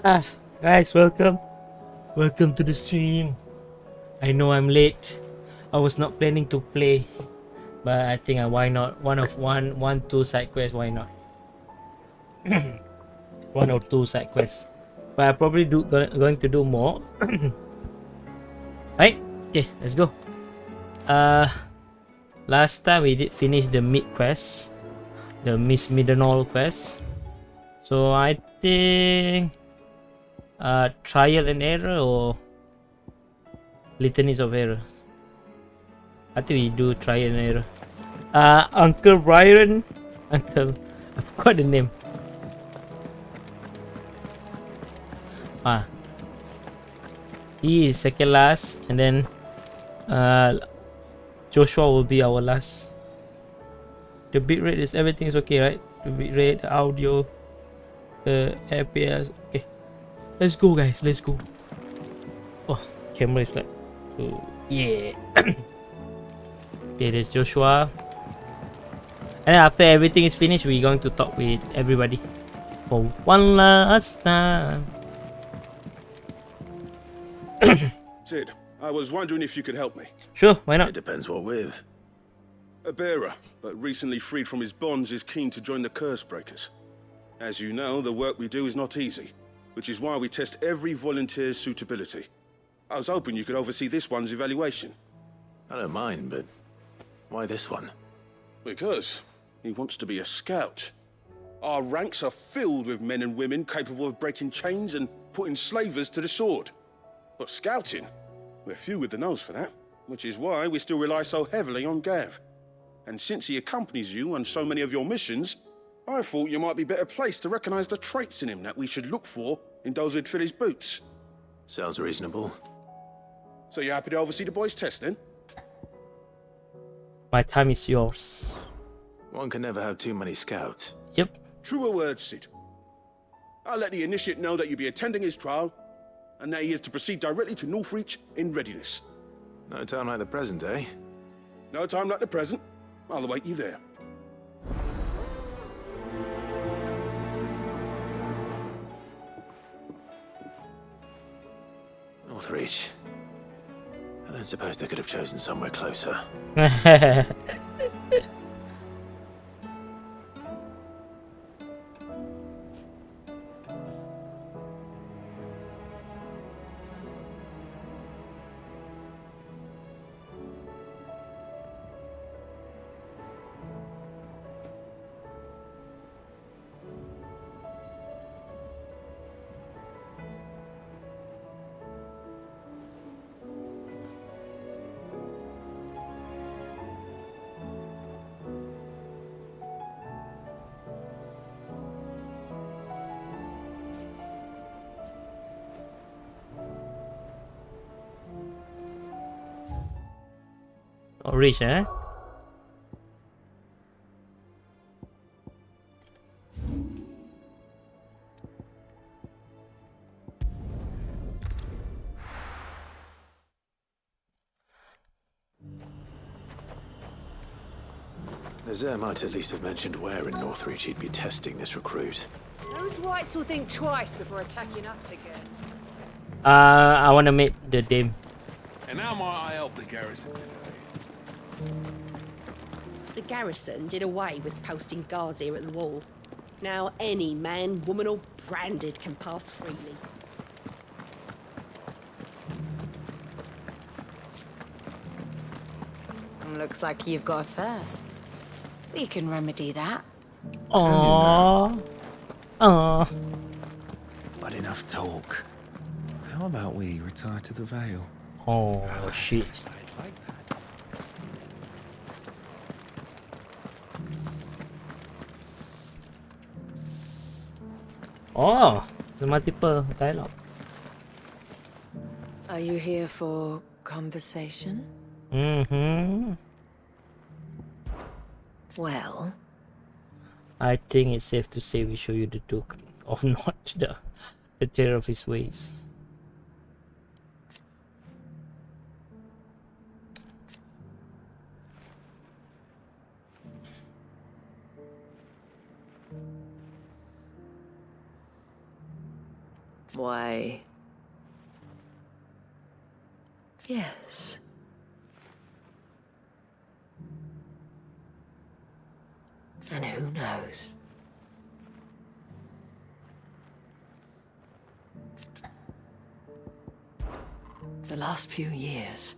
Ah, guys, welcome to the stream. I know I'm late. I was not planning to play, but I think why not? Two side quests. Why not? One or two side quests. But I probably going to do more. Right? Okay, let's go. Uh, last time we did finish the mid quest, the Miss Midenol quest. So I think trial and error or litanies of error. I think we do trial and error. Uncle Byron, Uncle, I forgot the name. Ah, he is second last, and then Joshua will be our last. The bitrate is everything is okay, right? The bitrate, the audio, the FPS. Okay, let's go, guys. Let's go. Oh, camera is like, oh, yeah. Okay, there's Joshua. And then after everything is finished, we're going to talk with everybody for one last time. Sid, I was wondering if you could help me. Sure, why It not? depends what with. A bearer, but recently freed from his bonds, is keen to join the Curse Breakers. As you know, the work we do is not easy, which is why we test every volunteer's suitability. I was hoping you could oversee this one's evaluation. I don't mind, but why this one? Because he wants to be a scout. Our ranks are filled with men and women capable of breaking chains and putting slavers to the sword. But scouting, we're few with the nose for that, which is why we still rely so heavily on Gav. And since he accompanies you on so many of your missions, I thought you might be better placed to recognize the traits in him that we should look for in those who'd fill his boots. Sounds reasonable. So you're happy to oversee the boys' test, then? My time is yours. One can never have too many scouts. Yep. Truer words, Sid. I'll let the initiate know that you'll be attending his trial, and that he is to proceed directly to Northreach in readiness. No time like the present, eh? No time like the present. I'll await you there. Northreach. I don't suppose they could have chosen somewhere closer. Oh, rich, eh? Nazir might at least have mentioned where in Northreach he'd be testing this recruit. Those whites will think twice before attacking us again. I wanna meet the dame. And how might I help the garrison today? The garrison did away with posting guards here at the wall. Now any man, woman or branded can pass freely. Looks like you've got a thirst. We can remedy that. Aww. Aww. But enough talk. How about we retire to the Vale? Oh shit. I'd like that. Oh, it's a multiple dialogue. Are you here for conversation? Mm-hmm. Well, I think it's safe to say we show you the Duke of not the terror of his ways. Why... yes. And who knows? The last few years.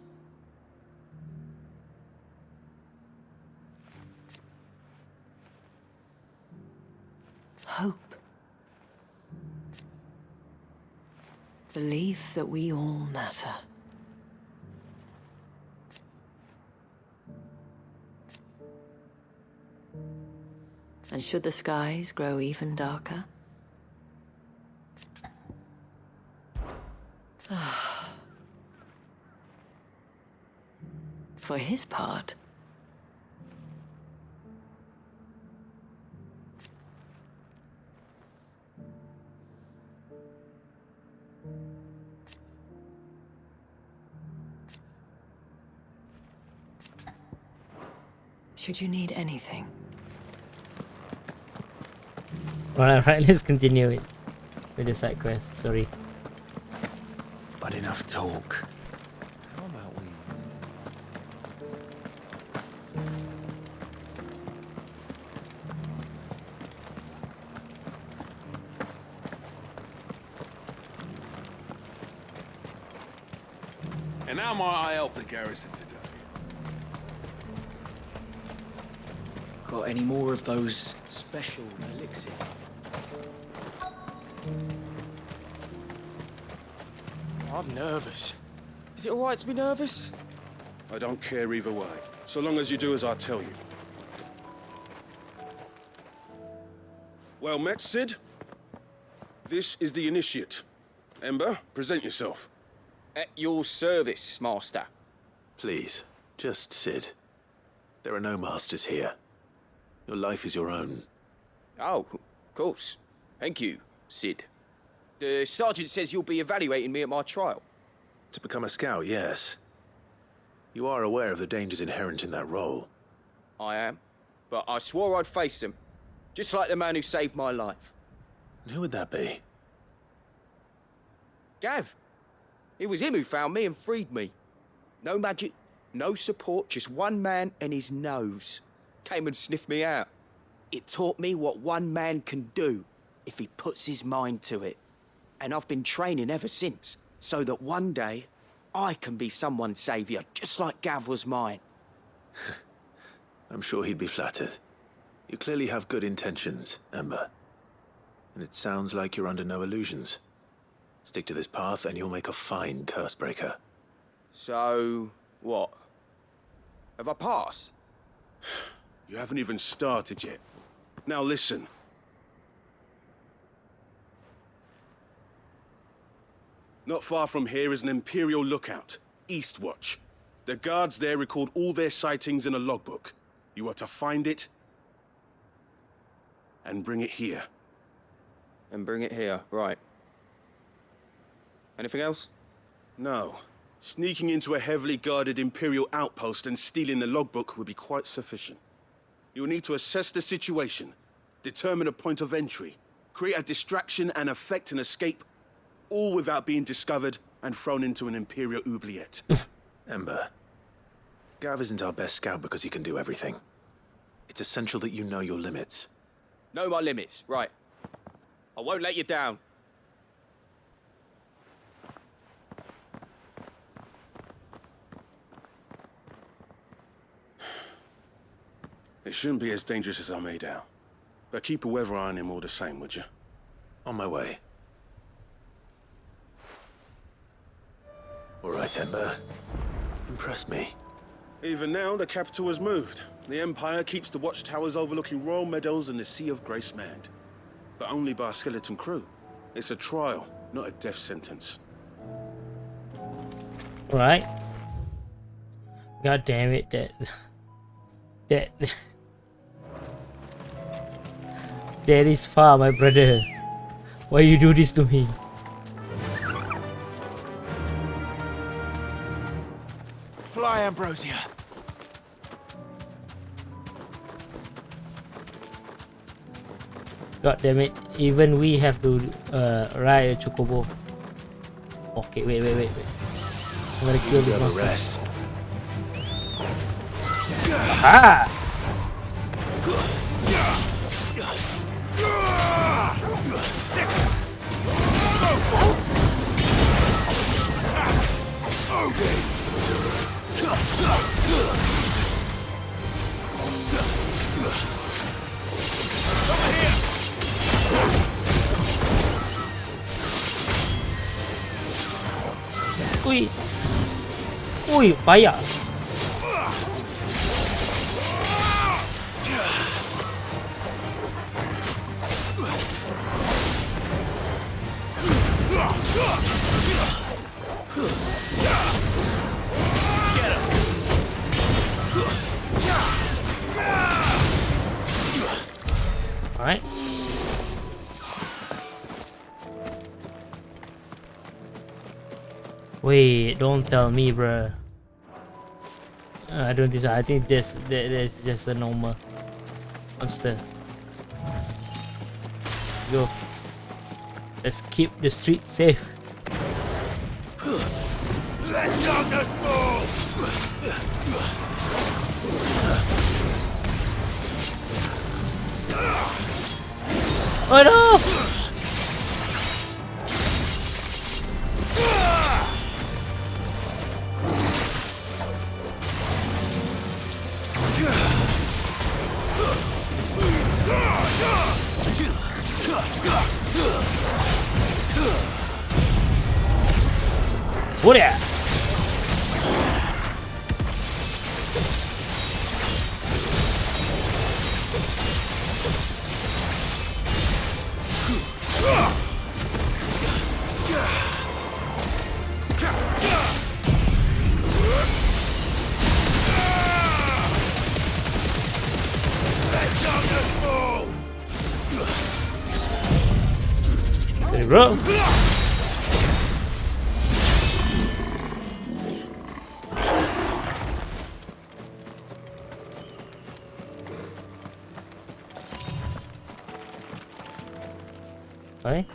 Hope. Belief that we all matter. And should the skies grow even darker? For his part, should you need anything, Alright, let's continue it with the side quest. Sorry. But enough talk. How about we... And how might I help the garrison today? Got any more of those special elixirs? I'm nervous. Is it all right to be nervous? I don't care either way, so long as you do as I tell you. Well met, Sid. This is the initiate. Ember, present yourself. At your service, Master. Please, just Sid. There are no masters here. Your life is your own. Oh, of course. Thank you, Sid. The sergeant says you'll be evaluating me at my trial. To become a scout, yes. You are aware of the dangers inherent in that role. I am. But I swore I'd face them. Just like the man who saved my life. And who would that be? Gav. It was him who found me and freed me. No magic, no support, just one man and his nose. Came and sniffed me out. It taught me what one man can do if he puts his mind to it. And I've been training ever since, so that one day I can be someone's saviour, just like Gav was mine. I'm sure he'd be flattered. You clearly have good intentions, Ember. And it sounds like you're under no illusions. Stick to this path and you'll make a fine cursebreaker. So, what? Have I passed? You haven't even started yet. Now listen. Not far from here is an Imperial lookout, Eastwatch. The guards there record all their sightings in a logbook. You are to find it and bring it here. And bring it here, right. Anything else? No. Sneaking into a heavily guarded Imperial outpost and stealing the logbook would be quite sufficient. You'll need to assess the situation, determine a point of entry, create a distraction and effect an escape, all without being discovered and thrown into an Imperial oubliette. Ember, Gav isn't our best scout because he can do everything. It's essential that you know your limits. Know my limits, right. I won't let you down. It shouldn't be as dangerous as I made out. But keep a weather eye on him all the same, would you? On my way. All right, Ember. Impress me. Even now, the capital has moved. The Empire keeps the watchtowers overlooking royal meadows and the Sea of Grace manned. But only by a skeleton crew. It's a trial, not a death sentence. Right. God damn it, that is far, my brother. Why you do this to me? Fly, Ambrosia. God damn it, even we have to ride a chocobo. Okay, wait. I'm gonna kill this Deserve a monster. rest. Ah! Ui, fire. Alright. Wait, don't tell me, bruh. I don't think so. I think that's just a normal monster. Go. Let's keep the street safe. Let darkness fall! Oh no! What ya? There you go. Okay.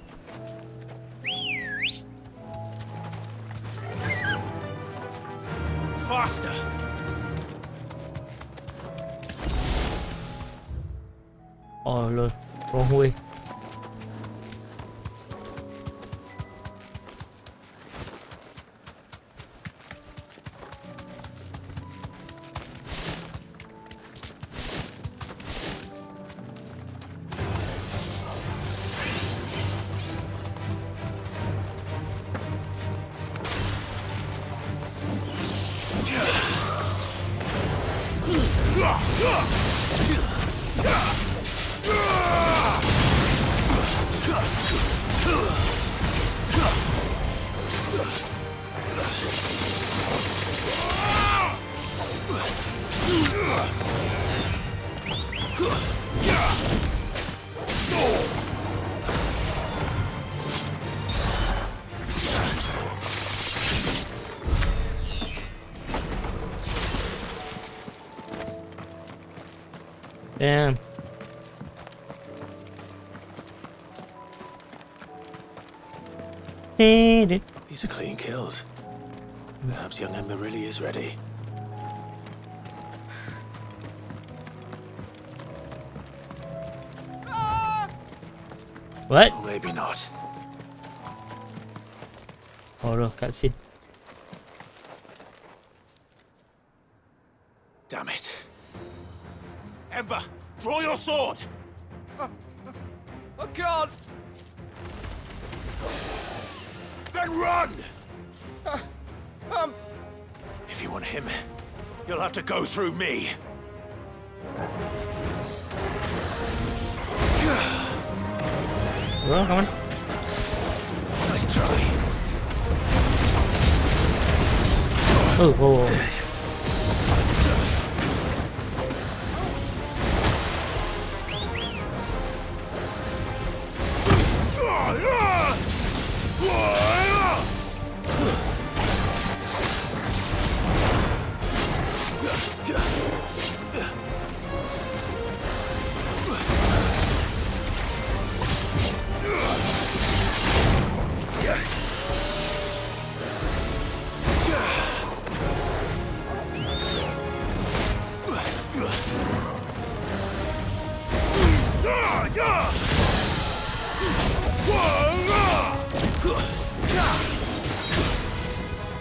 Faster! Oh lord, wrong way. Damn. These are clean kills. Perhaps young Ember really is ready. What? Or maybe not. Oh no, cutscene. Damn it. Ember, draw your sword! I can't! Then run! If you want him, you'll have to go through me. Bro, come on. Nice try. Oh, whoa, whoa.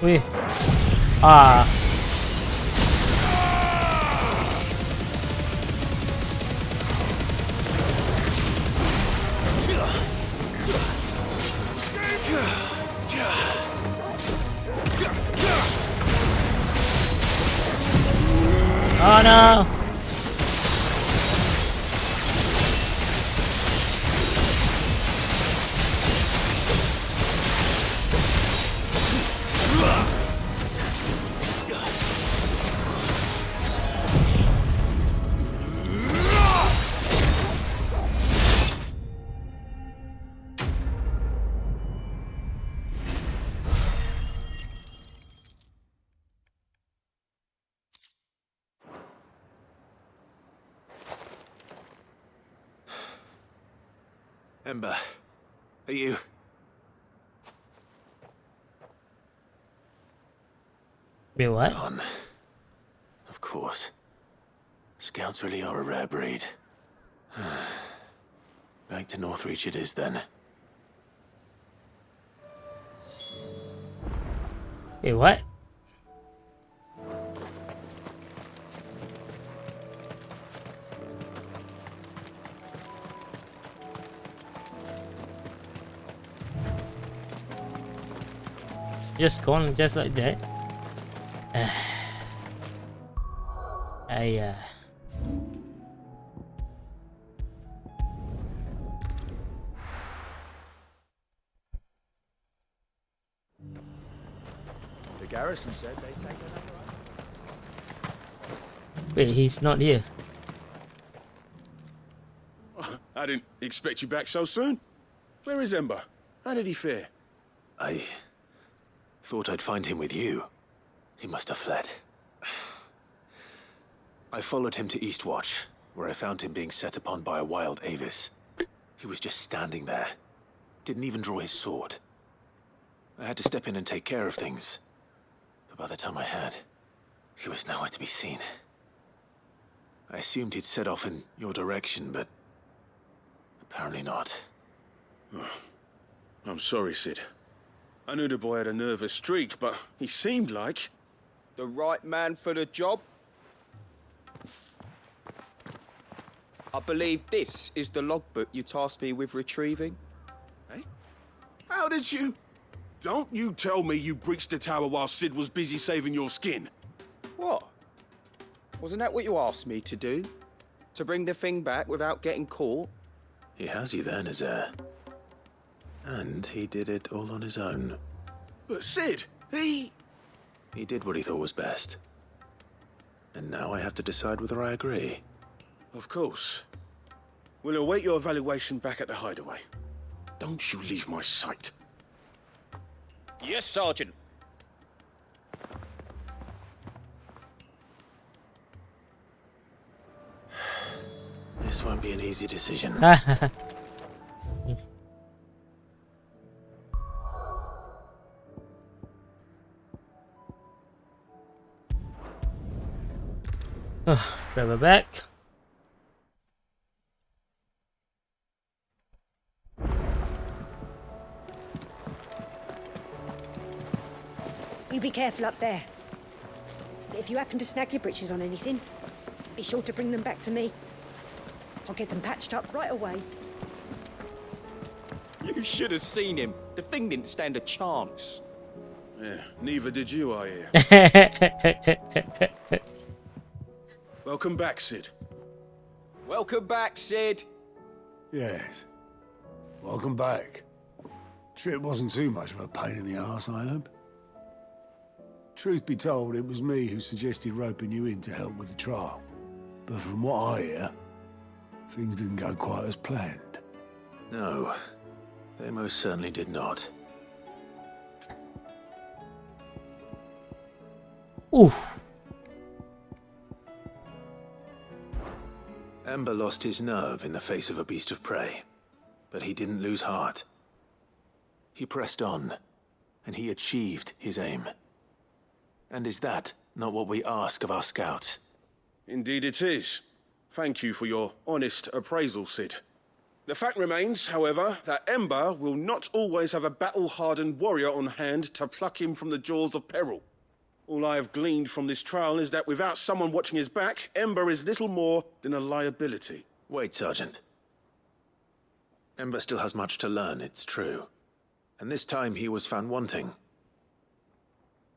Wih. Ah. Oh no. Ember, are you... Wait, what? Gone. Of course. Scouts really are a rare breed. Back to Northreach it is then. Wait, what? Just gone just like that. The garrison said they'd take another... Wait, he's not here. I didn't expect you back so soon. Where is Ember? How did he fare? I thought I'd find him with you. He must have fled. I followed him to Eastwatch, where I found him being set upon by a wild Avis. He was just standing there. Didn't even draw his sword. I had to step in and take care of things. But by the time I had, he was nowhere to be seen. I assumed he'd set off in your direction, but apparently not. I'm sorry, Sid. I knew the boy had a nervous streak, but he seemed like... The right man for the job? I believe this is the logbook you tasked me with retrieving. Eh? How did you... Don't you tell me you breached the tower while Sid was busy saving your skin. What? Wasn't that what you asked me to do? To bring the thing back without getting caught? He has you there, Nazaire. And he did it all on his own. But Sid, he did what he thought was best. And now I have to decide whether I agree. Of course. We'll await your evaluation back at the hideaway. Don't you leave my sight. Yes, Sergeant. This won't be an easy decision. Grab her back. You be careful up there. If you happen to snag your britches on anything, be sure to bring them back to me. I'll get them patched up right away. You should have seen him. The thing didn't stand a chance. Yeah, neither did you, I hear. Welcome back, Sid. Welcome back, Sid. Yes. Welcome back. Trip wasn't too much of a pain in the arse, I hope. Truth be told, it was me who suggested roping you in to help with the trial. But from what I hear, things didn't go quite as planned. No, they most certainly did not. Oof. Ember lost his nerve in the face of a beast of prey, but he didn't lose heart. He pressed on, and he achieved his aim. And is that not what we ask of our scouts? Indeed it is. Thank you for your honest appraisal, Sid. The fact remains, however, that Ember will not always have a battle-hardened warrior on hand to pluck him from the jaws of peril. All I have gleaned from this trial is that without someone watching his back, Ember is little more than a liability. Wait, Sergeant. Ember still has much to learn, it's true. And this time he was found wanting.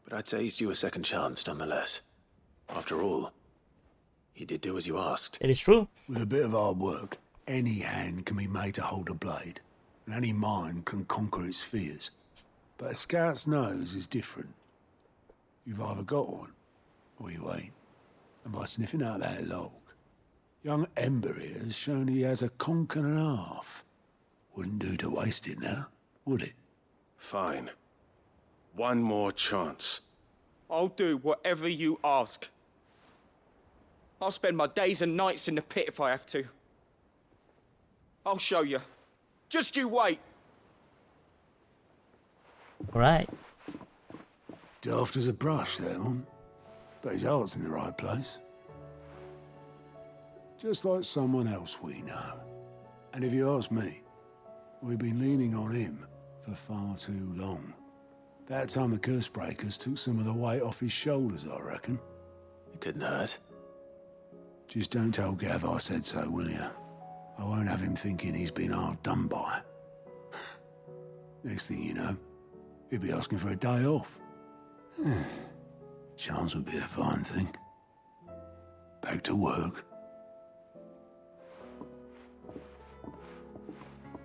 But I'd say he's due a second chance, nonetheless. After all, he did do as you asked. It is true. With a bit of hard work, any hand can be made to hold a blade, and any mind can conquer its fears. But a scout's nose is different. You've either got one, or you ain't. And by sniffing out that log, young Ember here has shown he has a conk and a half. Wouldn't do to waste it now, would it? Fine. One more chance. I'll do whatever you ask. I'll spend my days and nights in the pit if I have to. I'll show you. Just you wait. Alright. Daft as a brush, that one. But his heart's in the right place. Just like someone else we know. And if you ask me, we've been leaning on him for far too long. That time the curse breakers took some of the weight off his shoulders, I reckon. It couldn't hurt. Just don't tell Gav I said so, will you? I won't have him thinking he's been hard done by. Next thing you know, he'll be asking for a day off. Chance would be a fine thing. Back to work.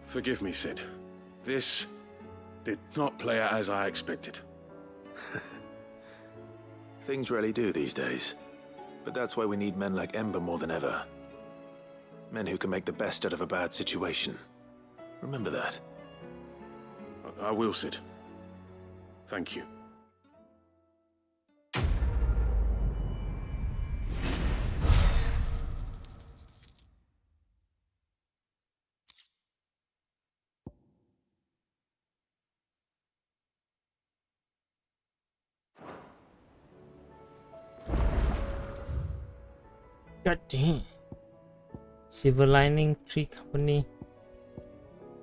Forgive me, Sid. This did not play out as I expected. Things really do these days. But that's why we need men like Ember more than ever. Men who can make the best out of a bad situation. Remember that. I will, Sid. Thank you. God damn. Silver Lining Tree Company.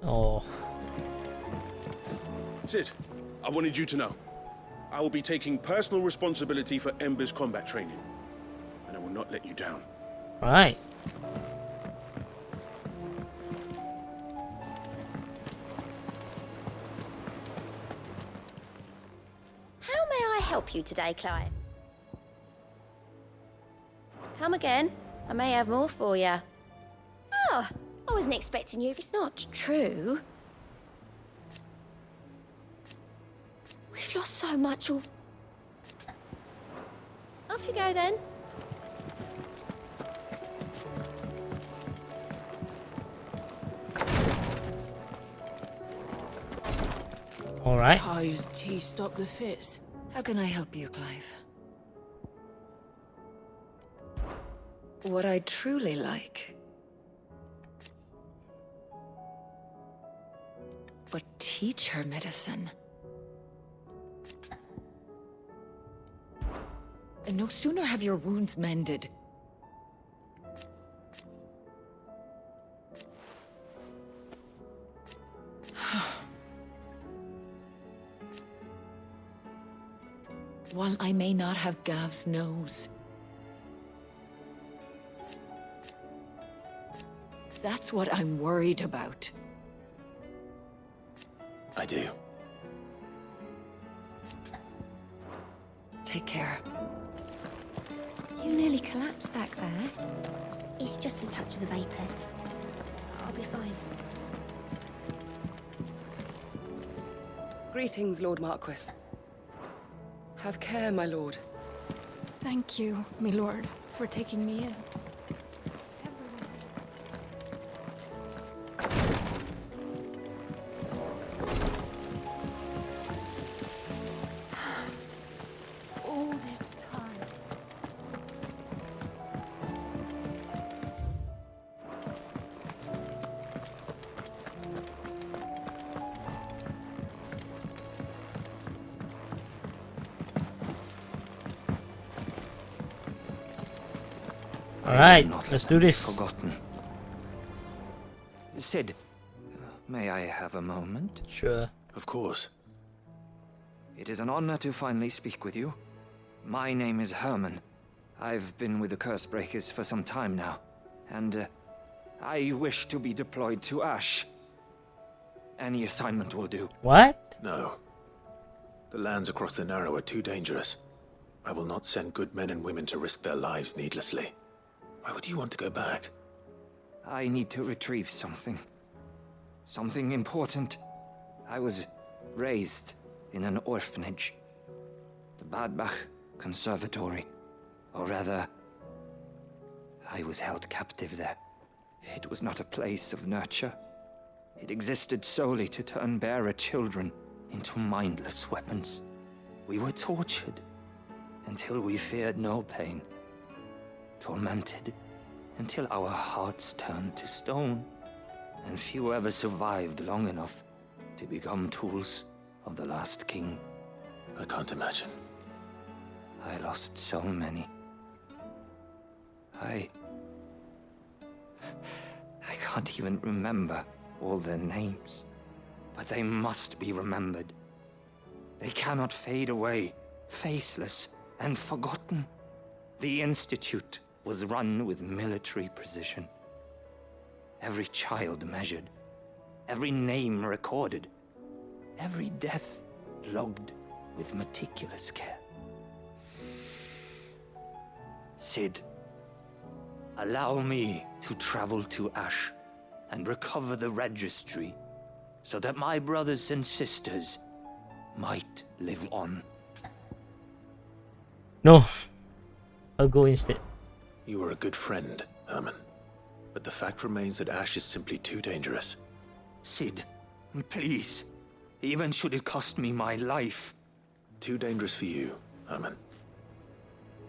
Oh. Sid, I wanted you to know. I will be taking personal responsibility for Ember's combat training. And I will not let you down. Alright. How may I help you today, Clive? Come again. I may have more for you. Oh, I wasn't expecting you if it's not true. We've lost so much all... Off you go then. Alright. Pious tea stop the fits. How can I help you, Clive? What I truly like. But teach her medicine. And no sooner have your wounds mended. While I may not have Gav's nose, that's what I'm worried about. I do. Take care. You nearly collapsed back there. It's just a touch of the vapors. I'll be fine. Greetings, Lord Marquis. Have care, my lord. Thank you, my lord, for taking me in. All this time. Alright, let's do this. Forgotten. Sid, may I have a moment? Sure. Of course. It is an honor to finally speak with you. My name is Herman. I've been with the Cursebreakers for some time now, and I wish to be deployed to Ash. Any assignment will do. What? No. The lands across the Narrow are too dangerous. I will not send good men and women to risk their lives needlessly. Why would you want to go back? I need to retrieve something. Something important. I was raised in an orphanage. The Badbach Conservatory. Or rather, I was held captive there. It was not a place of nurture. It existed solely to turn bearer children into mindless weapons. We were tortured until we feared no pain. Tormented until our hearts turned to stone. And few ever survived long enough to become tools of the last king. I can't imagine. I lost so many. I can't even remember all their names. But they must be remembered. They cannot fade away, faceless and forgotten. The Institute was run with military precision. Every child measured, every name recorded, every death logged with meticulous care. Sid, allow me to travel to Ash and recover the registry so that my brothers and sisters might live on. No. I'll go instead. You are a good friend, Herman. But the fact remains that Ash is simply too dangerous. Sid, please. Even should it cost me my life. Too dangerous for you, Herman.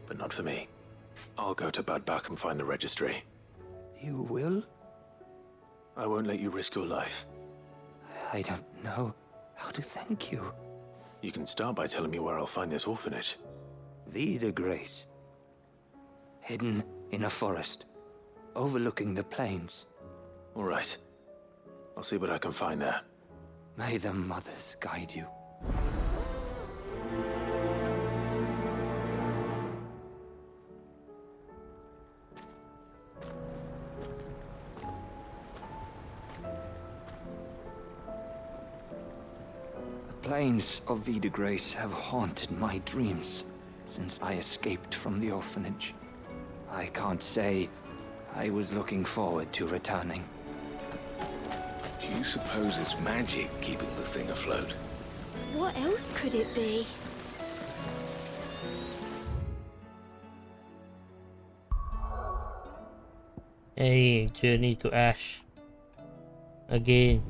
But not for me. I'll go to Bad Bach and find the registry. You will? I won't let you risk your life. I don't know how to thank you. You can start by telling me where I'll find this orphanage. Vida Grace. Hidden in a forest, overlooking the plains. All right. I'll see what I can find there. May the mothers guide you. The plains of Vida Grace have haunted my dreams since I escaped from the orphanage. I can't say I was looking forward to returning. Do you suppose it's magic keeping the thing afloat? What else could it be? Hey, journey to Ash. Again.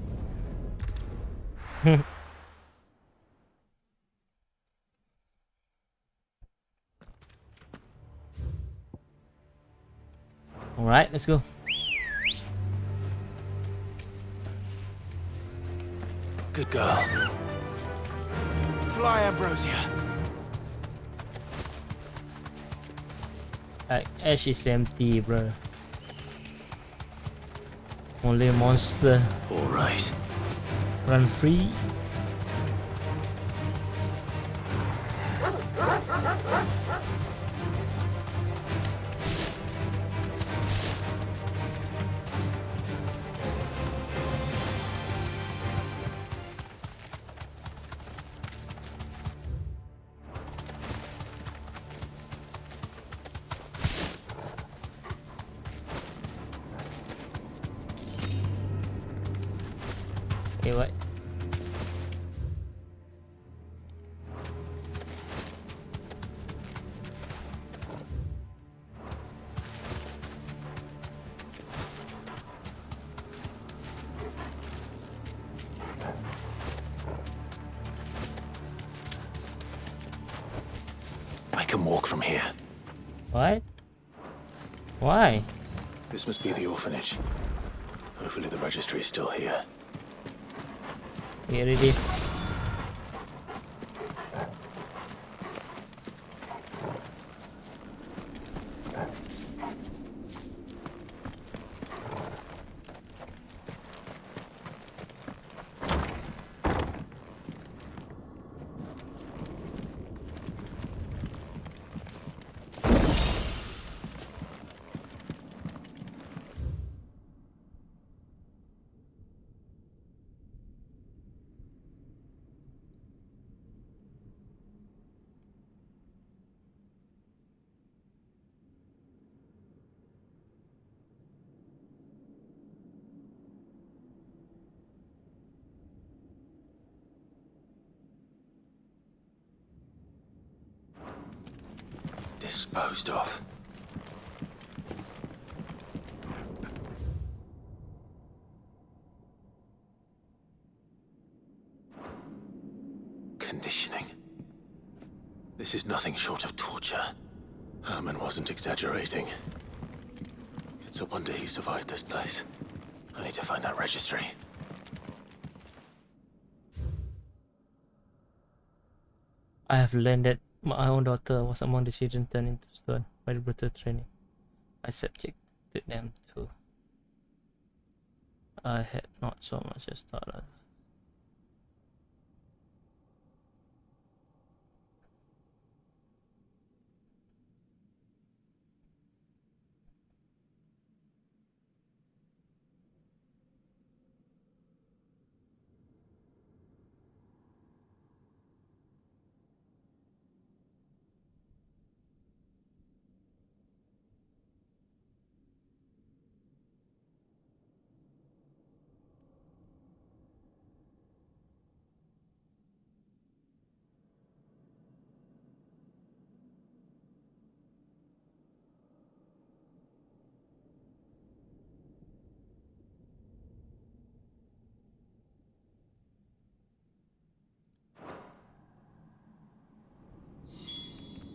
Alright, let's go. Good girl. Fly, Ambrosia. Ash is empty, bro. Only monster. All right. Run free. Okay, what? I can walk from here. What? Why? This must be the orphanage. Hopefully the registry is still here. Get ready. disposed of. Conditioning. This is nothing short of torture. Herman wasn't exaggerating. It's a wonder he survived this place. I need to find that registry. I have learned that my own daughter was among the children turned into stone by the brutal training. I subjected them to. I had not so much as thought of.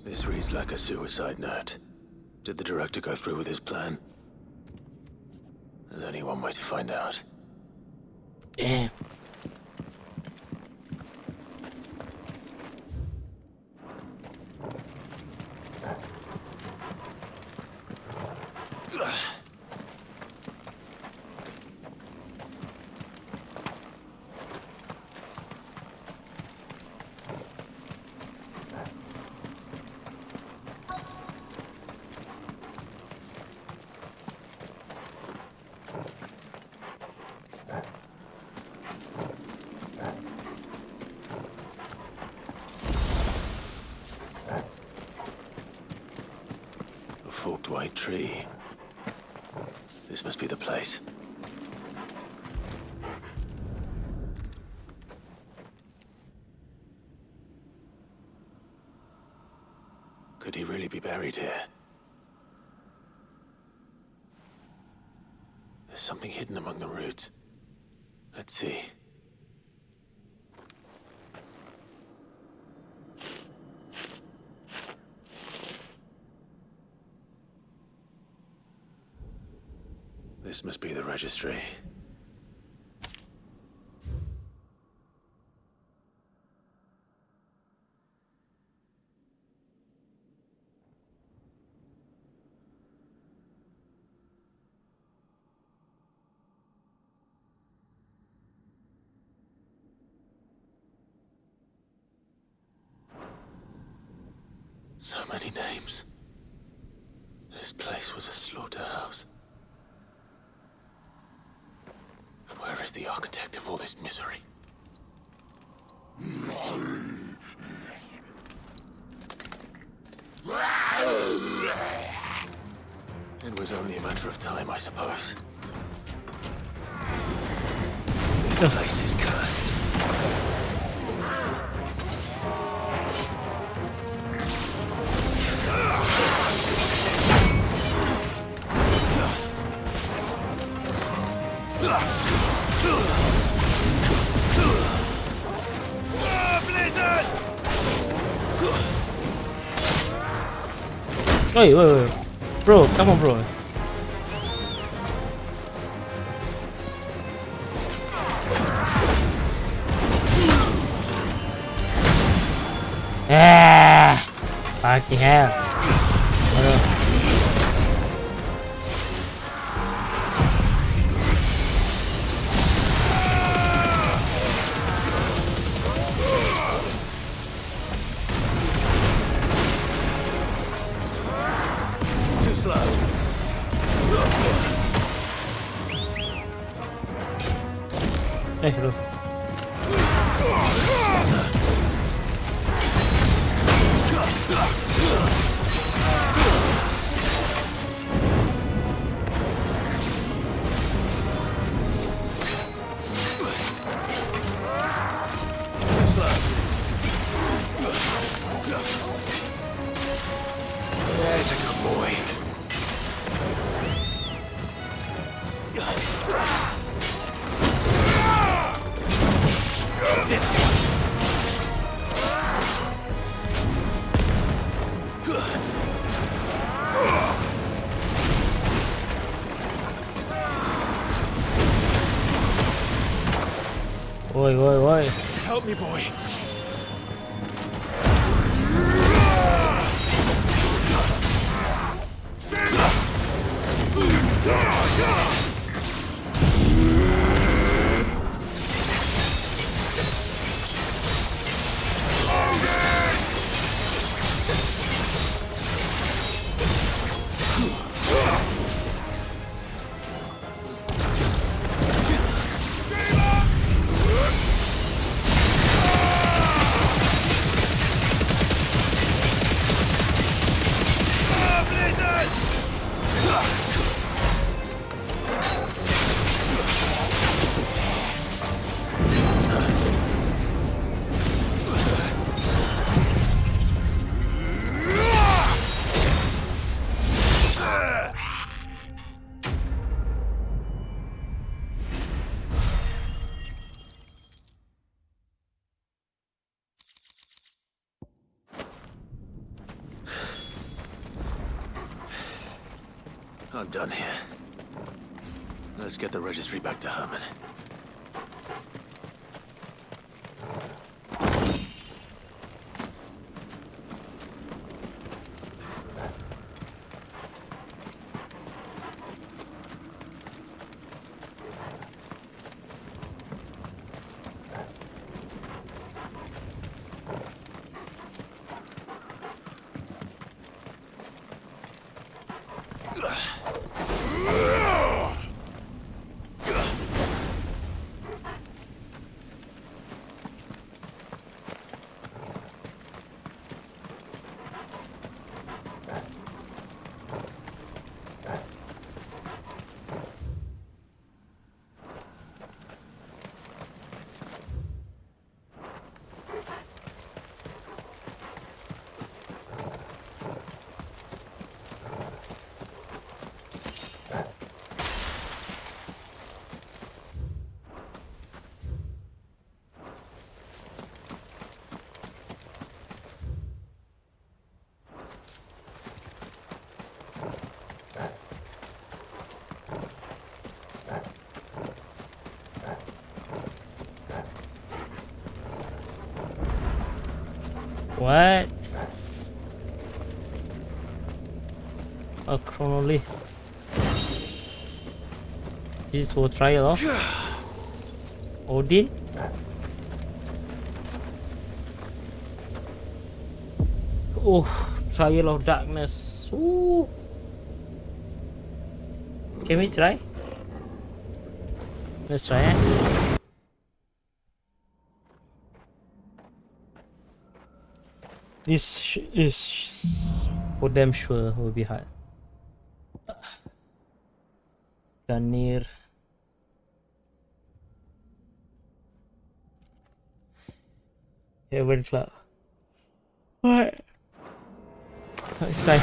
This reads like a suicide note. Did the director go through with his plan? There's only one way to find out. Damn. Forked white tree. This must be the place. Could he really be buried here? There's something hidden among the roots. Let's see. This must be the registry. So many names. This place was a slaughterhouse. Where is the architect of all this misery? It was only a matter of time, I suppose. This place is cursed. Wait. Bro, come on, bro. Ah! Fucking hell. Too slow. Hey, hello. is a good boy. This one. Oi, oi, oi. Help me, boy. I'm done here. Let's get the registry back to Herman. What? A chronolith. This is for trial of Odin. Oh, trial of darkness. Ooh. Can we try? Let's try it. This is for damn sure will be hard. Ganir. Heaven Club. What? Let's try.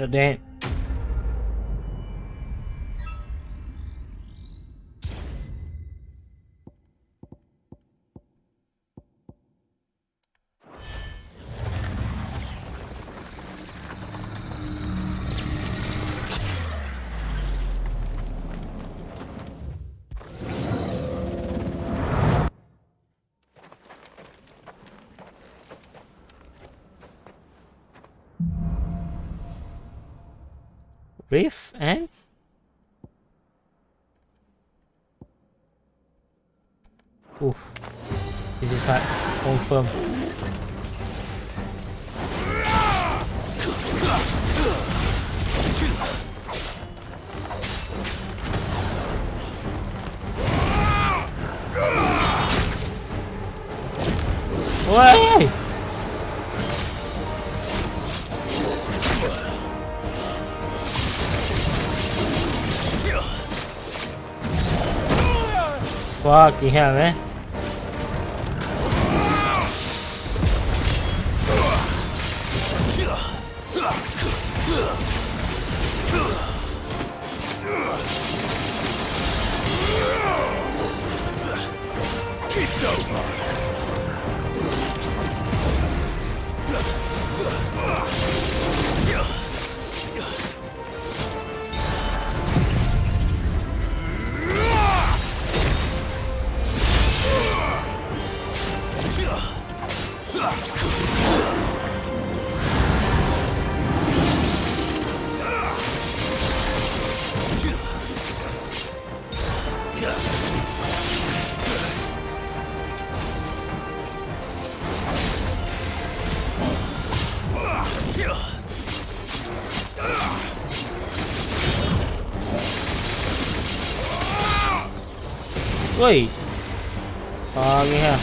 God damn. Riff and oof, this is like confirm. Way! Fucking hell, man. It's over. Wait. Fucking hell.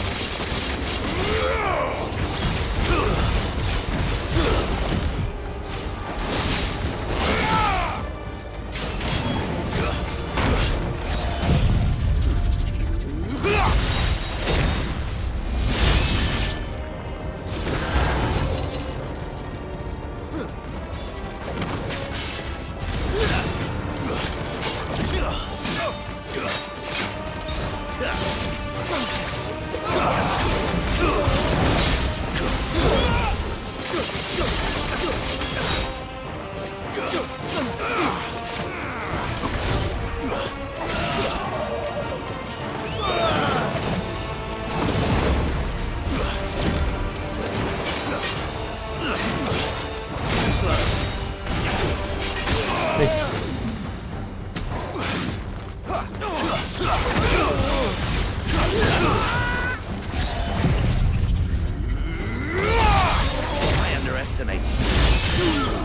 I underestimated you.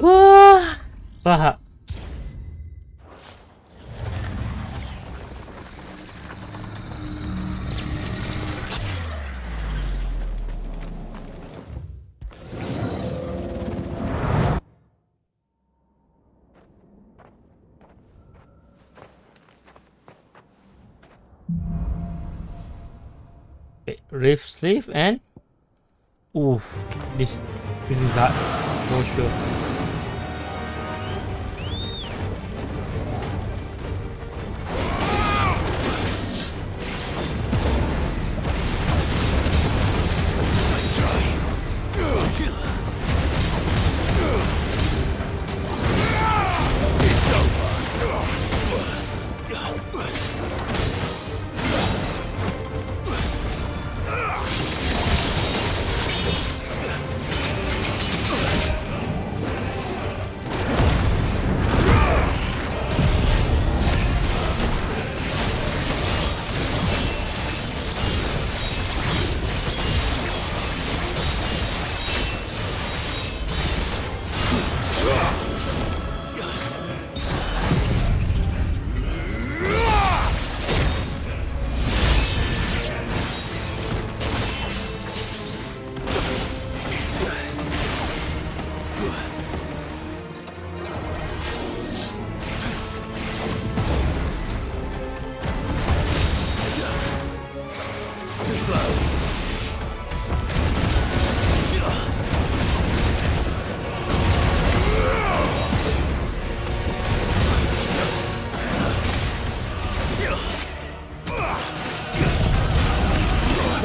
Wah, pahak. Rift sleeve and oof, this is that for sure.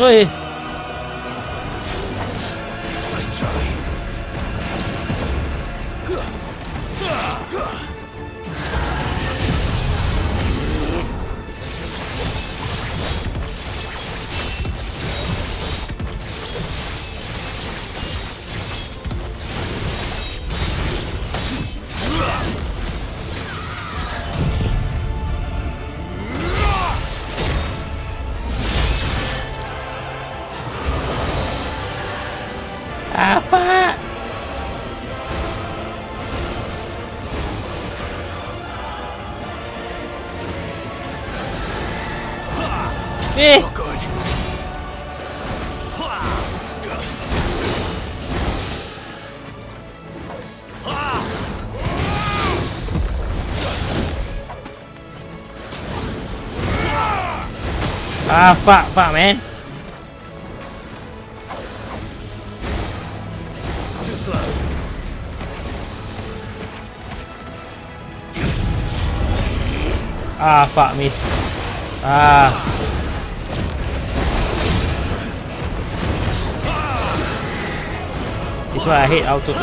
Oi! Nice try. Ah, fuck! Eh! Not good. Ah, fuck, man. Too slow. Ah, fuck, miss. Ah. This why I hate auto.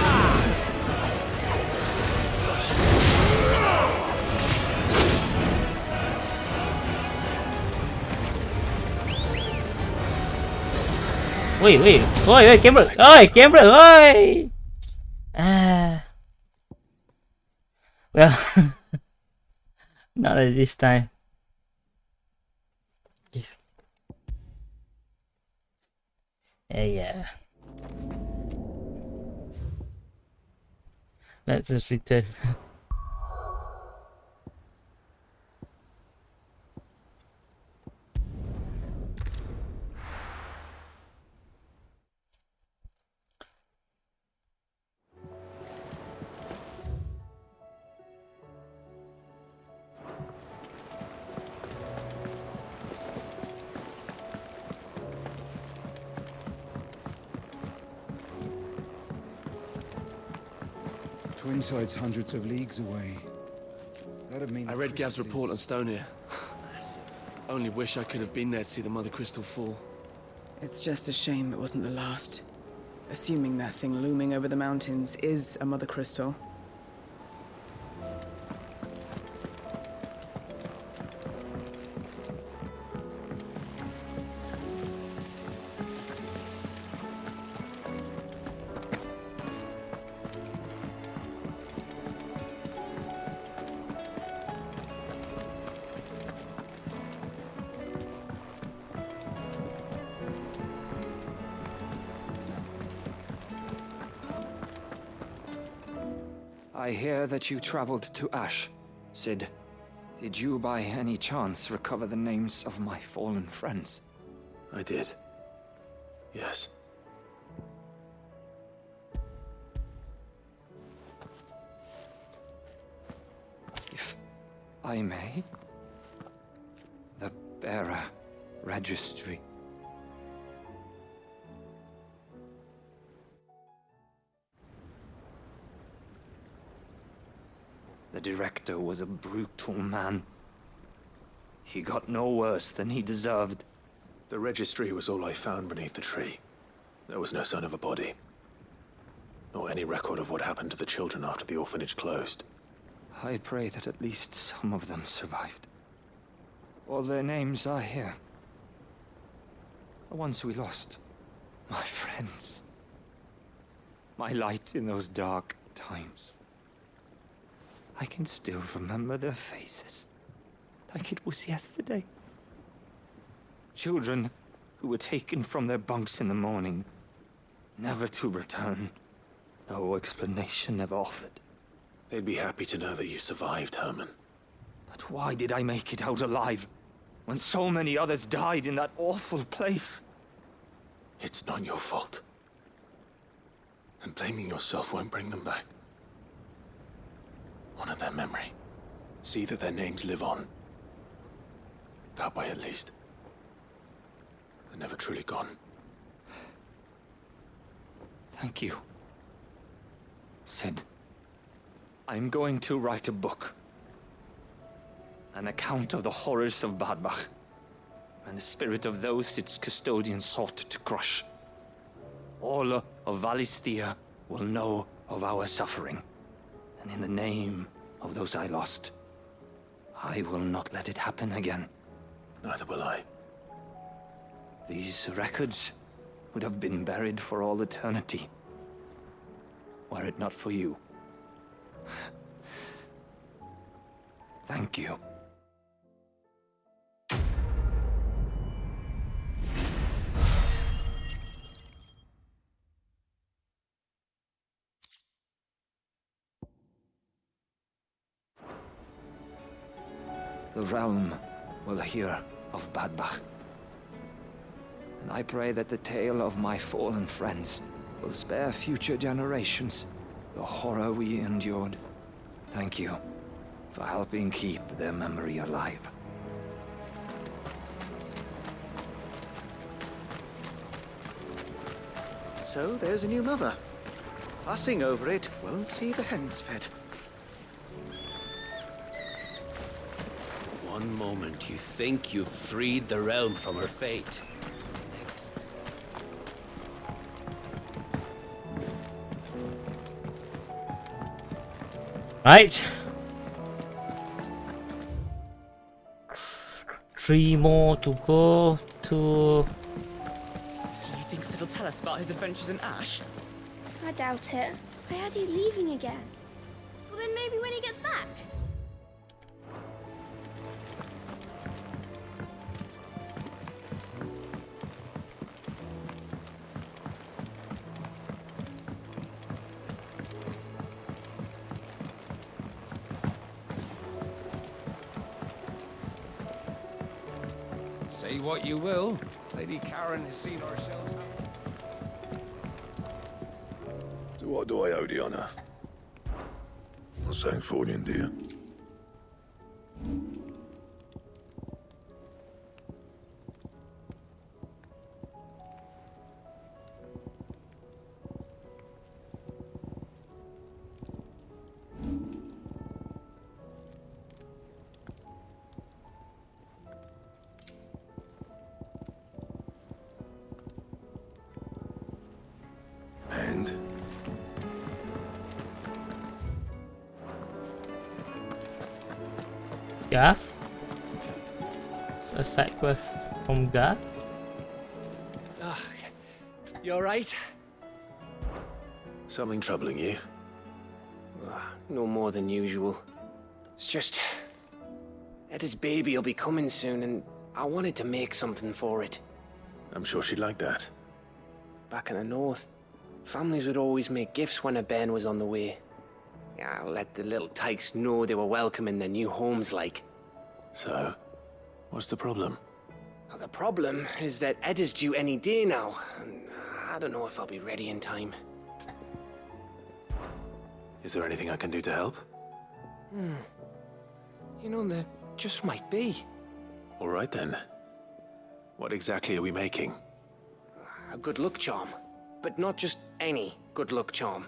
Oi, camera, oi! Ah. Well, not at this time. Yeah. Let's just return. Twinside's hundreds of leagues away. That'd mean I read Gav's report on Stone here. Only wish I could have been there to see the Mother Crystal fall. It's just a shame it wasn't the last. Assuming that thing looming over the mountains is a Mother Crystal. I hear that you traveled to Ash, Sid. Did you by any chance recover the names of my fallen friends? I did. Yes. If I may? The bearer registry. The director was a brutal man. He got no worse than he deserved. The registry was all I found beneath the tree. There was no sign of a body. Nor any record of what happened to the children after the orphanage closed. I pray that at least some of them survived. All their names are here. The ones we lost. My friends. My light in those dark times. I can still remember their faces, like it was yesterday. Children who were taken from their bunks in the morning, never to return. No explanation ever offered. They'd be happy to know that you survived, Herman. But why did I make it out alive, when so many others died in that awful place? It's not your fault. And blaming yourself won't bring them back. Honor their memory. See that their names live on. That way, at least. They're never truly gone. Thank you. Sid, I'm going to write a book. An account of the horrors of Bad Bach. and the spirit of those its custodian sought to crush. All of Valisthea will know of our suffering, and in the name of those I lost, I will not let it happen again. Neither will I. These records would have been buried for all eternity, were it not for you. Thank you. The realm will hear of Badbach. And I pray that the tale of my fallen friends will spare future generations the horror we endured. Thank you for helping keep their memory alive. So there's a new mother. Fussing over it won't see the hens fed. One moment you think you've freed the realm from her fate. Next. Right. 3 more to go to... Do you think Sid will tell us about his adventures in Ash? I doubt it. I heard he's leaving again. Well, then maybe when he gets back. Say what you will, Lady Karen has seen ourselves. To what do I owe the honor? Not Sancfordian, do you? And? Gaff. It's a side quest from Gaff. You alright? Something troubling you? No more than usual. It's just... Etta's baby will be coming soon, and I wanted to make something for it. I'm sure she'd like that. Back in the north, families would always make gifts when a bairn was on the way. Yeah, let the little tykes know they were welcome in their new homes, like. So, what's the problem? Well, the problem is that Etta's due any day now, and I don't know if I'll be ready in time. Is there anything I can do to help? You know, there just might be. All right then. What exactly are we making? A good luck charm. But not just any good luck charm.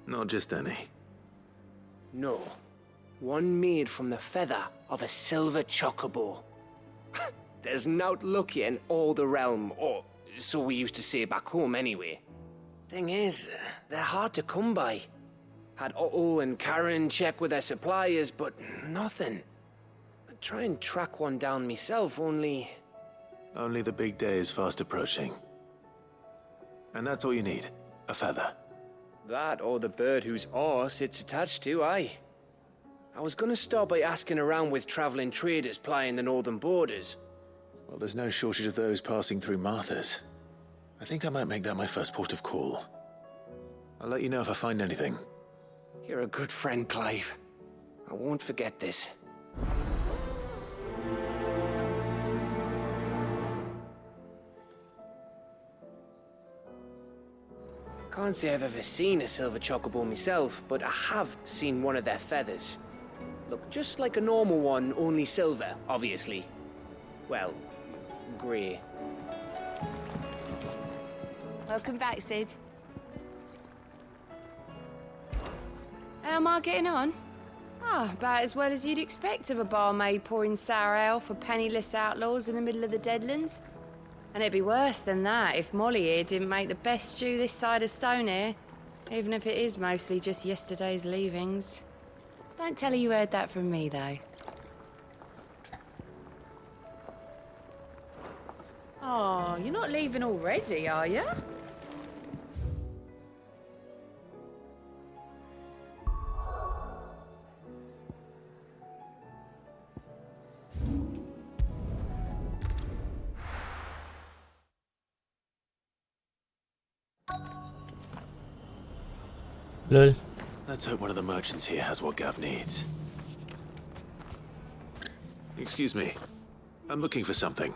Not just any. No. One made from the feather of a silver chocobo. There's naught lucky in all the realm, or so we used to say back home anyway. Thing is, they're hard to come by. Had Otto and Karen check with their suppliers, but nothing. I'd try and track one down myself, only... Only the big day is fast approaching. And that's all you need, a feather. That or the bird whose horse it's attached to, aye. I was gonna start by asking around with traveling traders plying the northern borders. Well, there's no shortage of those passing through Martha's. I think I might make that my first port of call. I'll let you know if I find anything. You're a good friend, Clive. I won't forget this. Can't say I've ever seen a silver chocobo myself, but I have seen one of their feathers. Look just like a normal one, only silver, obviously. Well, grey. Welcome back, Sid. How am I getting on? Ah, about as well as you'd expect of a barmaid pouring sour ale for penniless outlaws in the middle of the Deadlands. And it'd be worse than that if Molly here didn't make the best stew this side of Stone here, even if it is mostly just yesterday's leavings. Don't tell her you heard that from me, though. Oh, you're not leaving already, are you? Lol. Let's hope one of the merchants here has what Gav needs. Excuse me. I'm looking for something.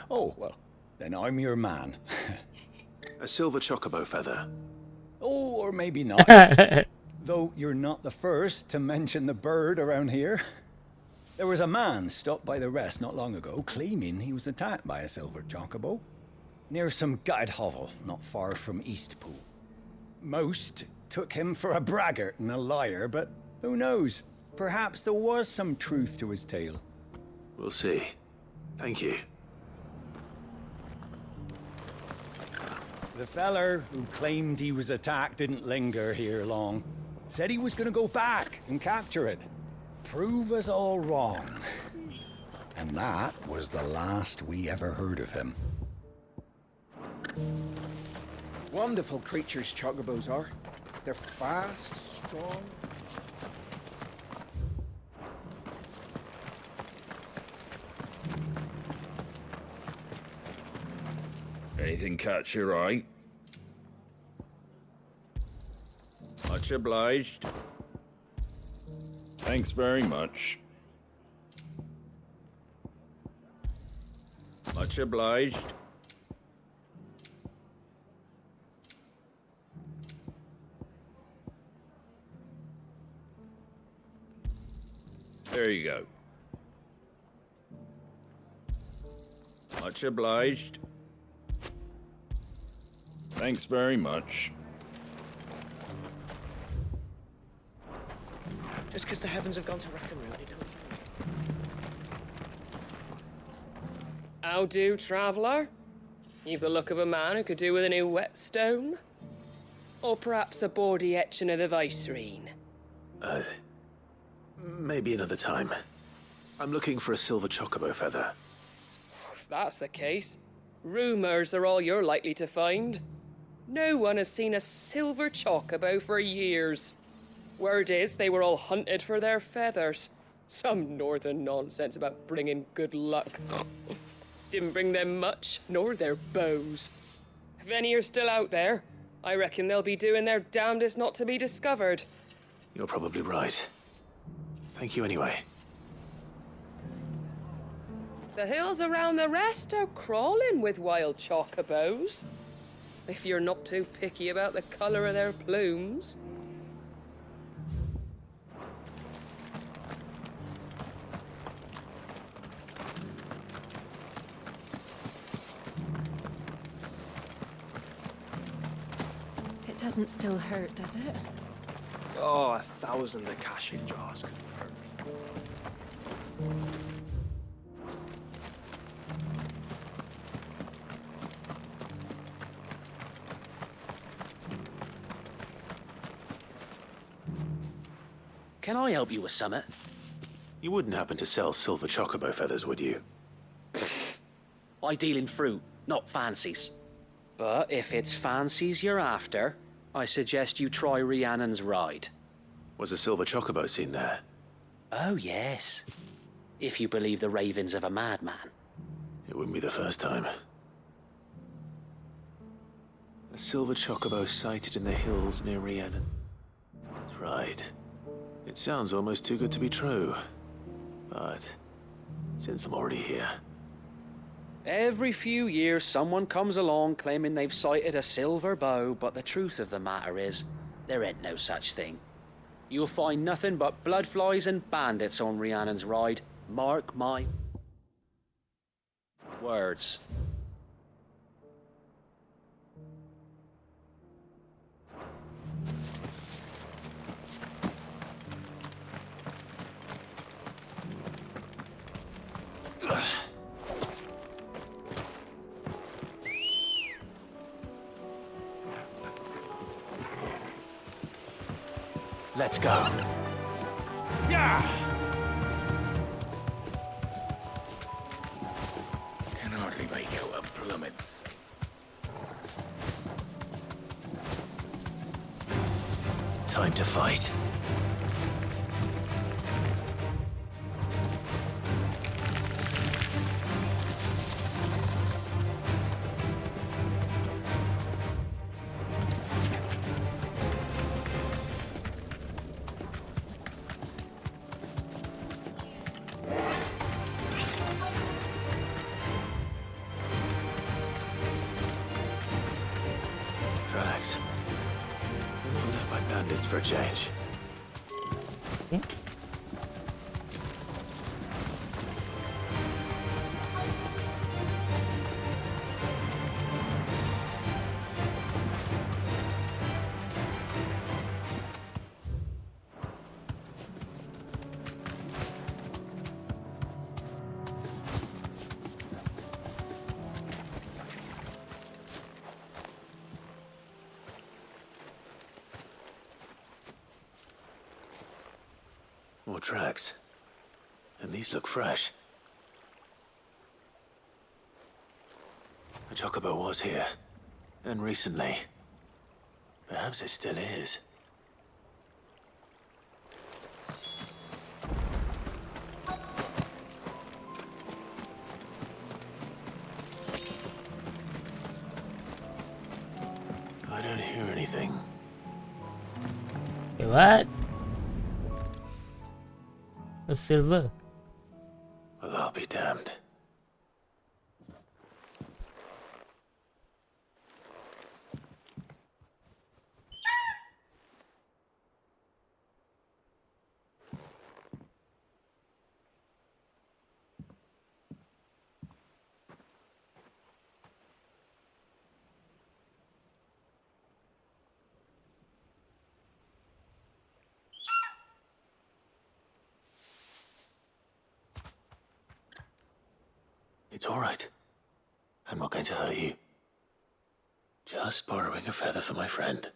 Oh, well, then I'm your man. A silver chocobo feather. Oh, or maybe not. Though you're not the first to mention the bird around here. There was a man stopped by the rest not long ago, claiming he was attacked by a silver chocobo. Near some gutted hovel, not far from Eastpool. Most took him for a braggart and a liar, but who knows? Perhaps there was some truth to his tale. We'll see. Thank you. The feller who claimed he was attacked didn't linger here long. Said he was gonna go back and capture it. Prove us all wrong. And that was the last we ever heard of him. Wonderful creatures chocobos are. They're fast, strong. Anything catch your eye? Much obliged. Thanks very much. Much obliged. There you go. Much obliged. Thanks very much. Just because the heavens have gone to rack and ruin it, don't How do, traveller? You've the look of a man who could do with a new whetstone. Or perhaps a bawdy etching of the Vicerine. Maybe another time. I'm looking for a silver chocobo feather. If that's the case, rumours are all you're likely to find. No one has seen a silver chocobo for years. Word is they were all hunted for their feathers. Some northern nonsense about bringing good luck. Didn't bring them much, nor their bows. If any are still out there, I reckon they'll be doing their damnedest not to be discovered. You're probably right. Thank you anyway. The hills around the rest are crawling with wild chocobos. If you're not too picky about the colour of their plumes. It doesn't still hurt, does it? Oh, 1,000 Akashic jars couldn't hurt me. Can I help you with summit? You wouldn't happen to sell silver chocobo feathers, would you? I deal in fruit, not fancies. But if it's fancies you're after, I suggest you try Rhiannon's ride. Was a silver chocobo seen there? Oh, yes. If you believe the ravings of a madman. It wouldn't be the first time. A silver chocobo sighted in the hills near Rhiannon. That's right. It sounds almost too good to be true. But since I'm already here... Every few years someone comes along claiming they've sighted a silver bow, but the truth of the matter is, there ain't no such thing. You'll find nothing but bloodflies and bandits on Rhiannon's ride. Mark my words. Let's go. Yeah! Can hardly make out a plummet thing. Time to fight. Tracks. They're not left by bandits for a change. More tracks. And these look fresh. A chocobo was here. And recently. Perhaps it still is. I don't hear anything. Okay, what? A silver. Well, I'll be damned. It's all right. I'm not going to hurt you. Just borrowing a feather for my friend.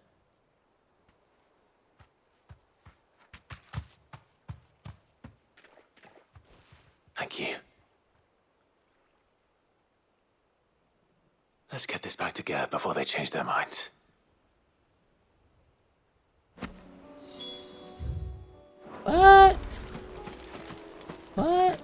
Thank you. Let's get this back to Gav before they change their minds. What? What?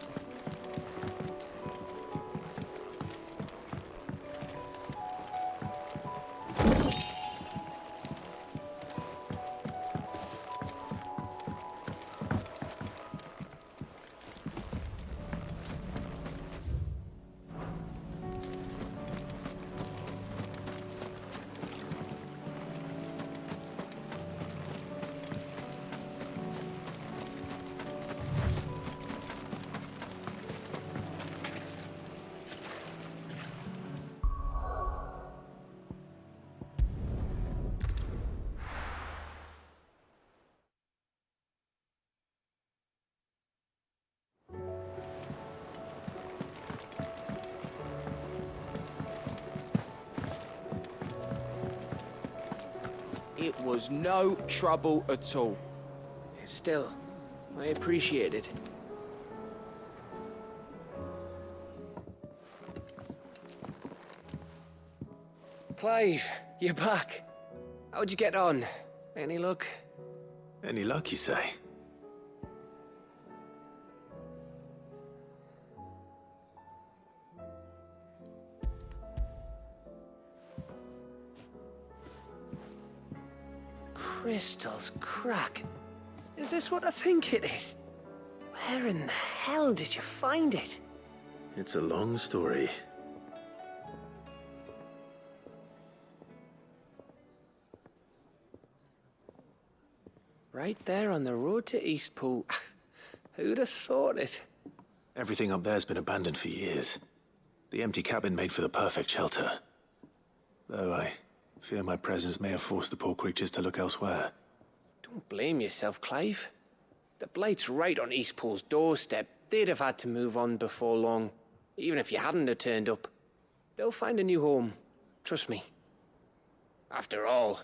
It was no trouble at all. Still, I appreciate it. Clive, you're back. How'd you get on? Any luck? Any luck, you say? Crystal's crack. Is this what I think it is? Where in the hell did you find it? It's a long story. Right there on the road to Eastpool. Who'd have thought it? Everything up there's been abandoned for years. The empty cabin made for the perfect shelter. Though I fear my presence may have forced the poor creatures to look elsewhere. Don't blame yourself, Clive. The blight's right on Eastpool's doorstep. they'd have had to move on before long, even if you hadn't have turned up. They'll find a new home, trust me. After all,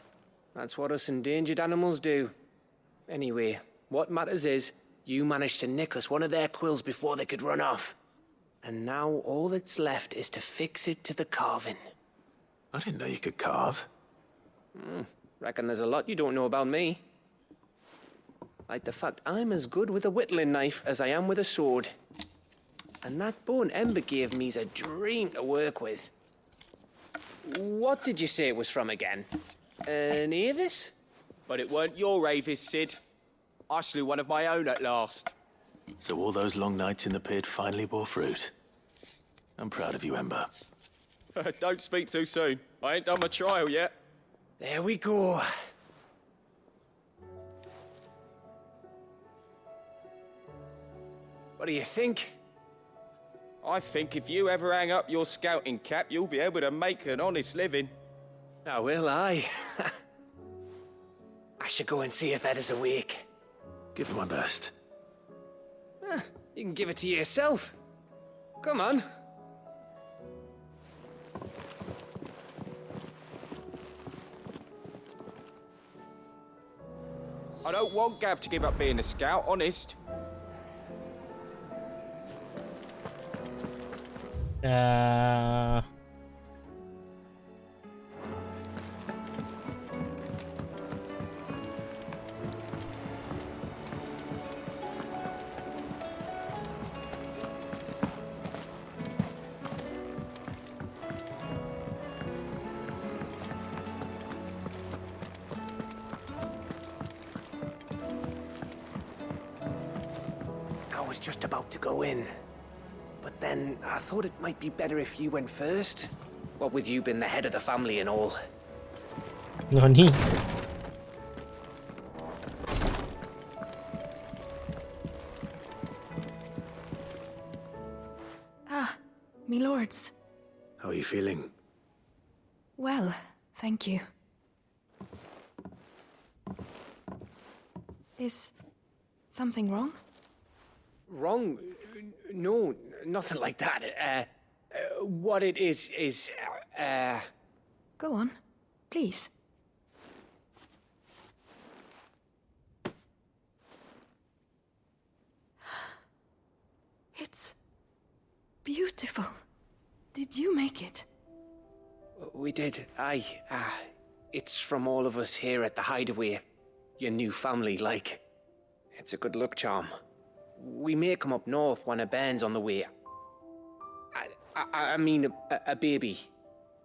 that's what us endangered animals do. Anyway, what matters is, you managed to nick us one of their quills before they could run off. And now all that's left is to fix it to the carving. I didn't know you could carve. Reckon there's a lot you don't know about me. Like the fact I'm as good with a whittling knife as I am with a sword. And that bone Ember gave me's a dream to work with. What did you say it was from again? An Avis? But it weren't your Avis, Sid. I slew one of my own at last. So all those long nights in the pit finally bore fruit. I'm proud of you, Ember. Don't speak too soon. I ain't done my trial yet. There we go. What do you think? I think if you ever hang up your scouting cap, you'll be able to make an honest living. Oh, will I? I should go and see if Ed is awake. Give it my best. You can give it to yourself. Come on. I don't want Gav to give up being a scout, honest. I was just about to go in. But then I thought it might be better if you went first. What with you being the head of the family and all. Nani? Ah, me lords. How are you feeling? Well, thank you. Is something wrong? Wrong? No, nothing like that. What it is, Go on, please. It's beautiful. Did you make it? We did. Aye. It's from all of us here at the Hideaway. Your new family, like. It's a good luck charm. We may come up north when a band's on the way. I mean a baby.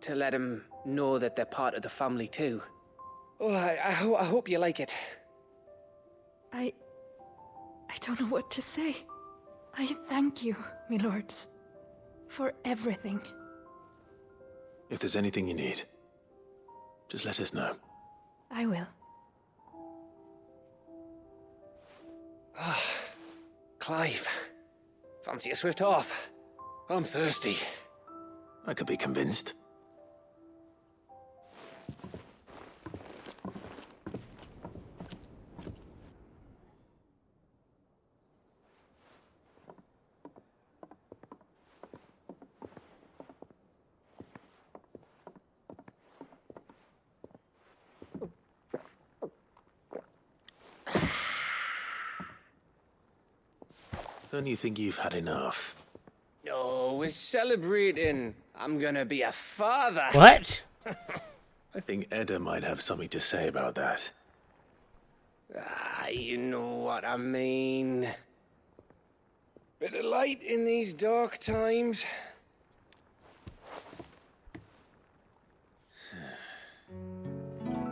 To let him know that they're part of the family too. Oh, I hope you like it. I don't know what to say. I thank you, my lords, for everything. If there's anything you need, just let us know. I will. Clive, fancy a swift off? I'm thirsty. I could be convinced. Don't you think you've had enough? No, we're celebrating. I'm gonna be a father. What? I think Edda might have something to say about that. You know what I mean. Bit of light in these dark times.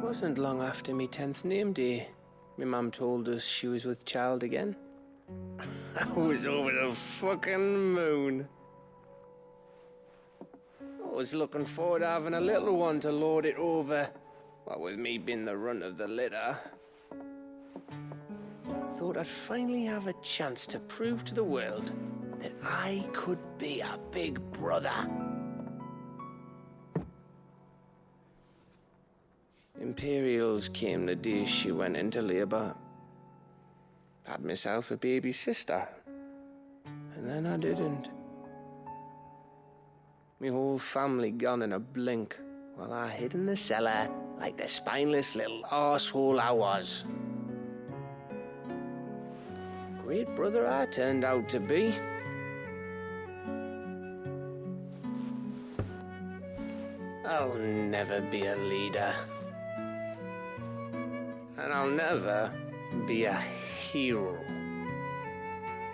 Wasn't long after me 10th name day. My mum told us she was with child again. I was over the fucking moon. I was looking forward to having a little one to lord it over. What with me being the runt of the litter. Thought I'd finally have a chance to prove to the world that I could be a big brother. Imperials came the day she went into labour. Had myself a baby sister. And then I didn't. Me whole family gone in a blink, while I hid in the cellar like the spineless little arsehole I was. Great brother I turned out to be. I'll never be a leader. And I'll never be a hero.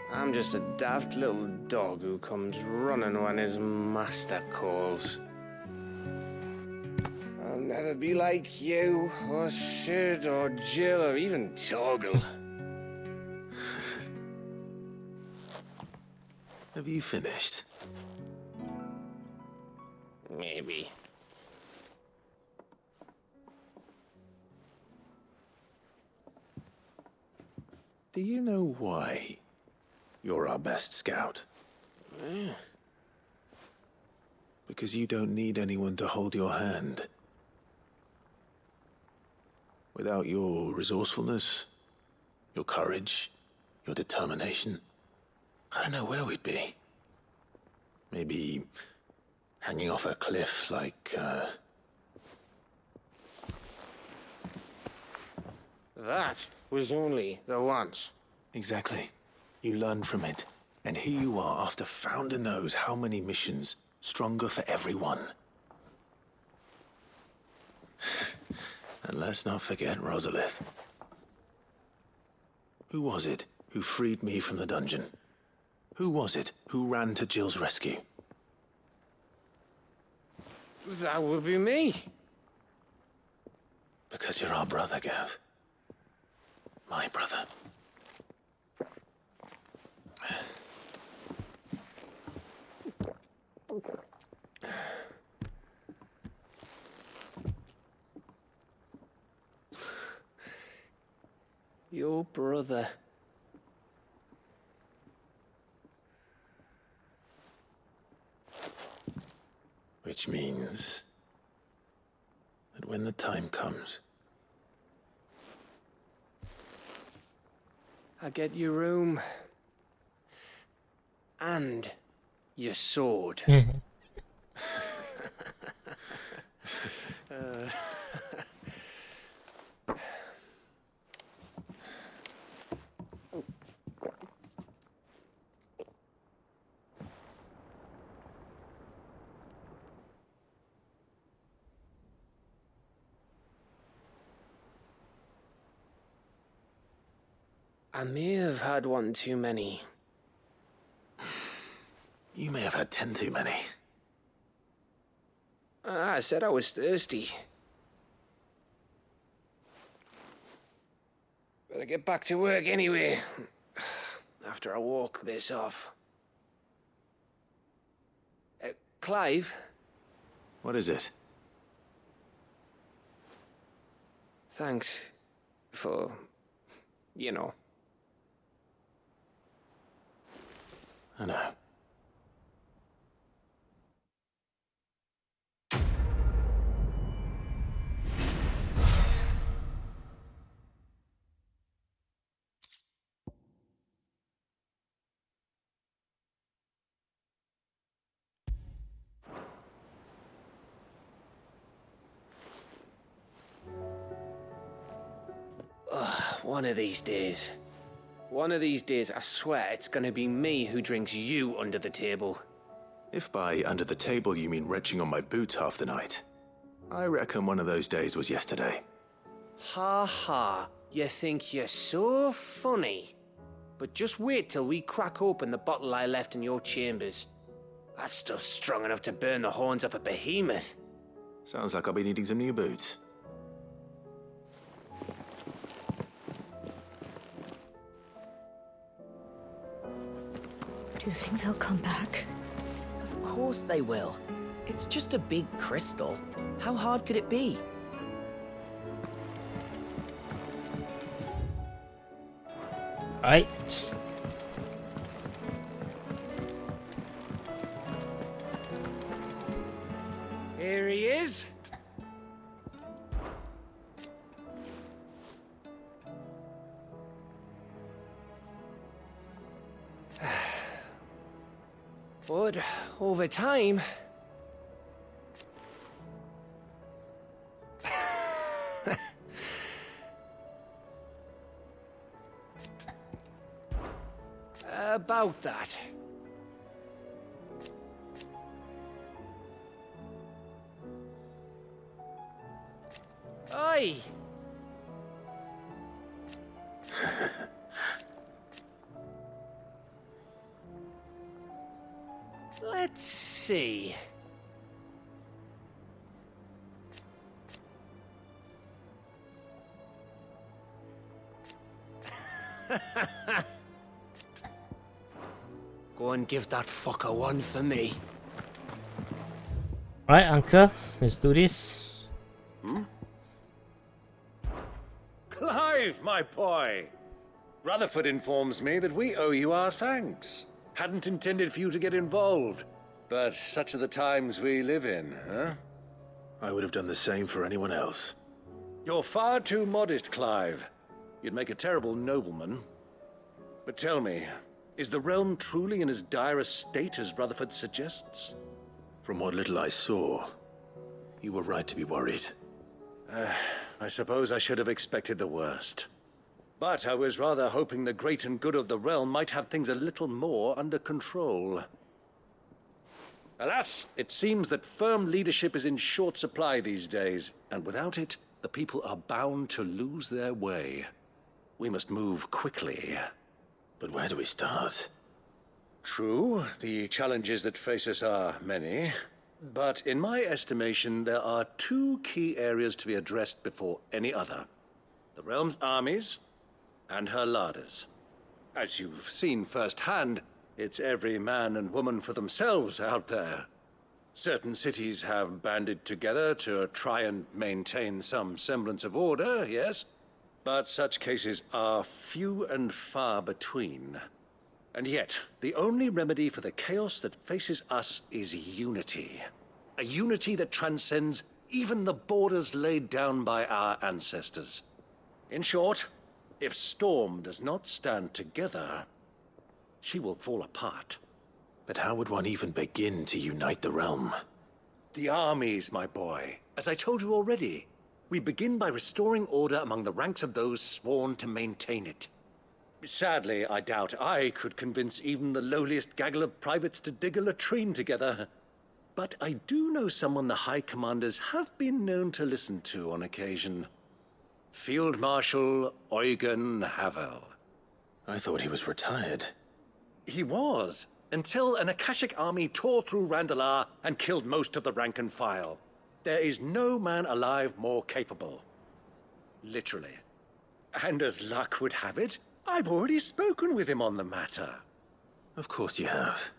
I'm just a daft little dog who comes running when his master calls. I'll never be like you, or Sid, or Jill, or even Torgal. Have you finished? Maybe. Do you know why you're our best scout? Because you don't need anyone to hold your hand. Without your resourcefulness, your courage, your determination, I don't know where we'd be. Maybe hanging off a cliff like, That was only the once. Exactly. You learned from it. And here you are after Founder knows how many missions, stronger for everyone. And let's not forget Rosalith. Who was it who freed me from the dungeon? Who was it who ran to Jill's rescue? That would be me. Because you're our brother, Gav. My brother. Your brother. Which means that when the time comes, I get your room. And your sword. I may have had one too many. you may have had 10 too many. I said I was thirsty. Better get back to work anyway. After I walk this off. Clive? What is it? Thanks for, you know. I know. One of these days. One of these days, I swear it's gonna be me who drinks you under the table. If by under the table you mean retching on my boots half the night, I reckon one of those days was yesterday. Ha ha, you think you're so funny. But just wait till we crack open the bottle I left in your chambers. That stuff's strong enough to burn the horns off a behemoth. Sounds like I'll be needing some new boots. Do you think they'll come back? Of course they will. It's just a big crystal. How hard could it be? Right. Here he is. But over time... About that. Aye. Let's see. Go and give that fucker one for me. Right, Uncle, let's do this. Clive, my boy! Rutherford informs me that we owe you our thanks. Hadn't intended for you to get involved, but such are the times we live in, huh? I would have done the same for anyone else. You're far too modest, Clive. You'd make a terrible nobleman. But tell me, is the realm truly in as dire a state as Rutherford suggests? From what little I saw, you were right to be worried. I suppose I should have expected the worst. But I was rather hoping the great and good of the realm might have things a little more under control. Alas, it seems that firm leadership is in short supply these days, and without it, the people are bound to lose their way. We must move quickly. But where do we start? True, the challenges that face us are many. But in my estimation, there are two key areas to be addressed before any other. The realm's armies and her larders. As you've seen firsthand, it's every man and woman for themselves out there. Certain cities have banded together to try and maintain some semblance of order, yes? But such cases are few and far between. And yet, the only remedy for the chaos that faces us is unity. A unity that transcends even the borders laid down by our ancestors. In short, if Storm does not stand together, she will fall apart. But how would one even begin to unite the realm? The armies, my boy. As I told you already, we begin by restoring order among the ranks of those sworn to maintain it. Sadly, I doubt I could convince even the lowliest gaggle of privates to dig a latrine together. But I do know someone the High Commanders have been known to listen to on occasion. Field Marshal Eugen Havel. I thought he was retired. He was, until an Akashic army tore through Randalar and killed most of the rank and file. There is no man alive more capable. Literally. And as luck would have it, I've already spoken with him on the matter. Of course you have.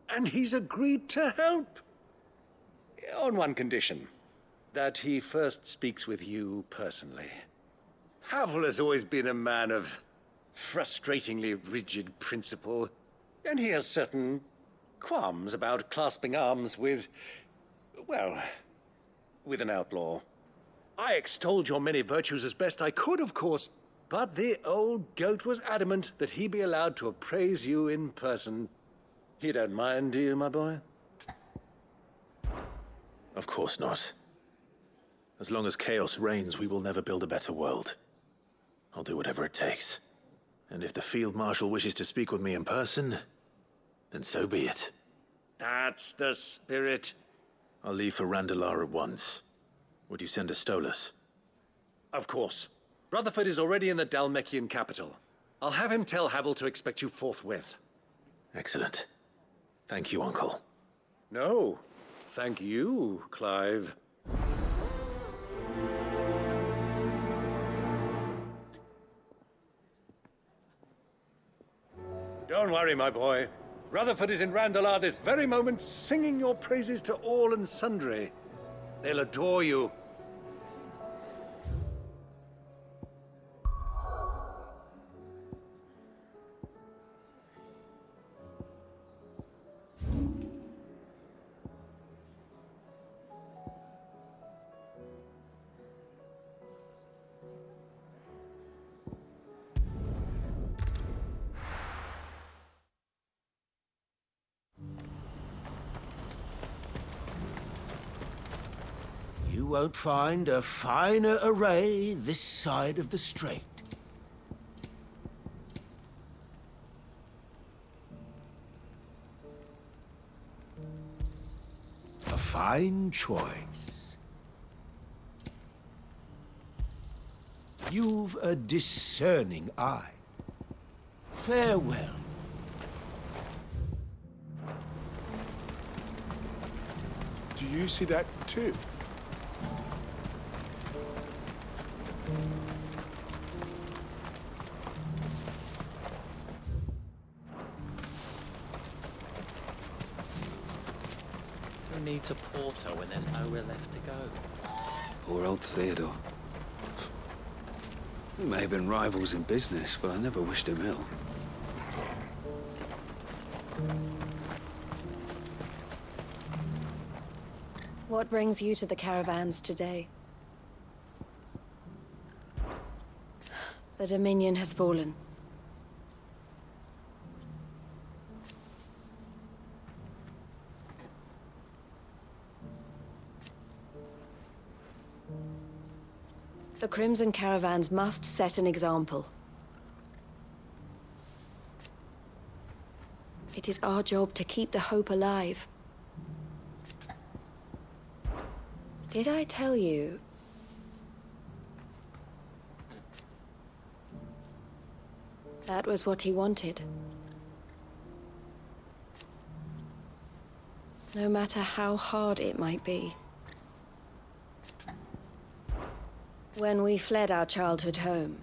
And he's agreed to help. On one condition. That he first speaks with you personally. Havel has always been a man of frustratingly rigid principle, and he has certain qualms about clasping arms with, well, with an outlaw. I extolled your many virtues as best I could, of course, but the old goat was adamant that he be allowed to appraise you in person. You don't mind, do you, my boy? Of course not. As long as chaos reigns, we will never build a better world. I'll do whatever it takes. And if the Field Marshal wishes to speak with me in person, then so be it. That's the spirit. I'll leave for Randalar at once. Would you send a Stolas? Of course. Rutherford is already in the Dalmekian capital. I'll have him tell Havel to expect you forthwith. Excellent. Thank you, Uncle. No, thank you, Clive. Don't worry, my boy. Rutherford is in Randalar this very moment, singing your praises to all and sundry. They'll adore you. won't find a finer array this side of the strait. A fine choice. You've a discerning eye. Farewell. Do you see that too? Who needs a porter when there's nowhere left to go? Poor old Theodore. We may have been rivals in business, but I never wished him ill. What brings you to the caravans today? The Dominion has fallen. The Crimson Caravans must set an example. It is our job to keep the hope alive. Did I tell you? That was what he wanted. No matter how hard it might be. When we fled our childhood home,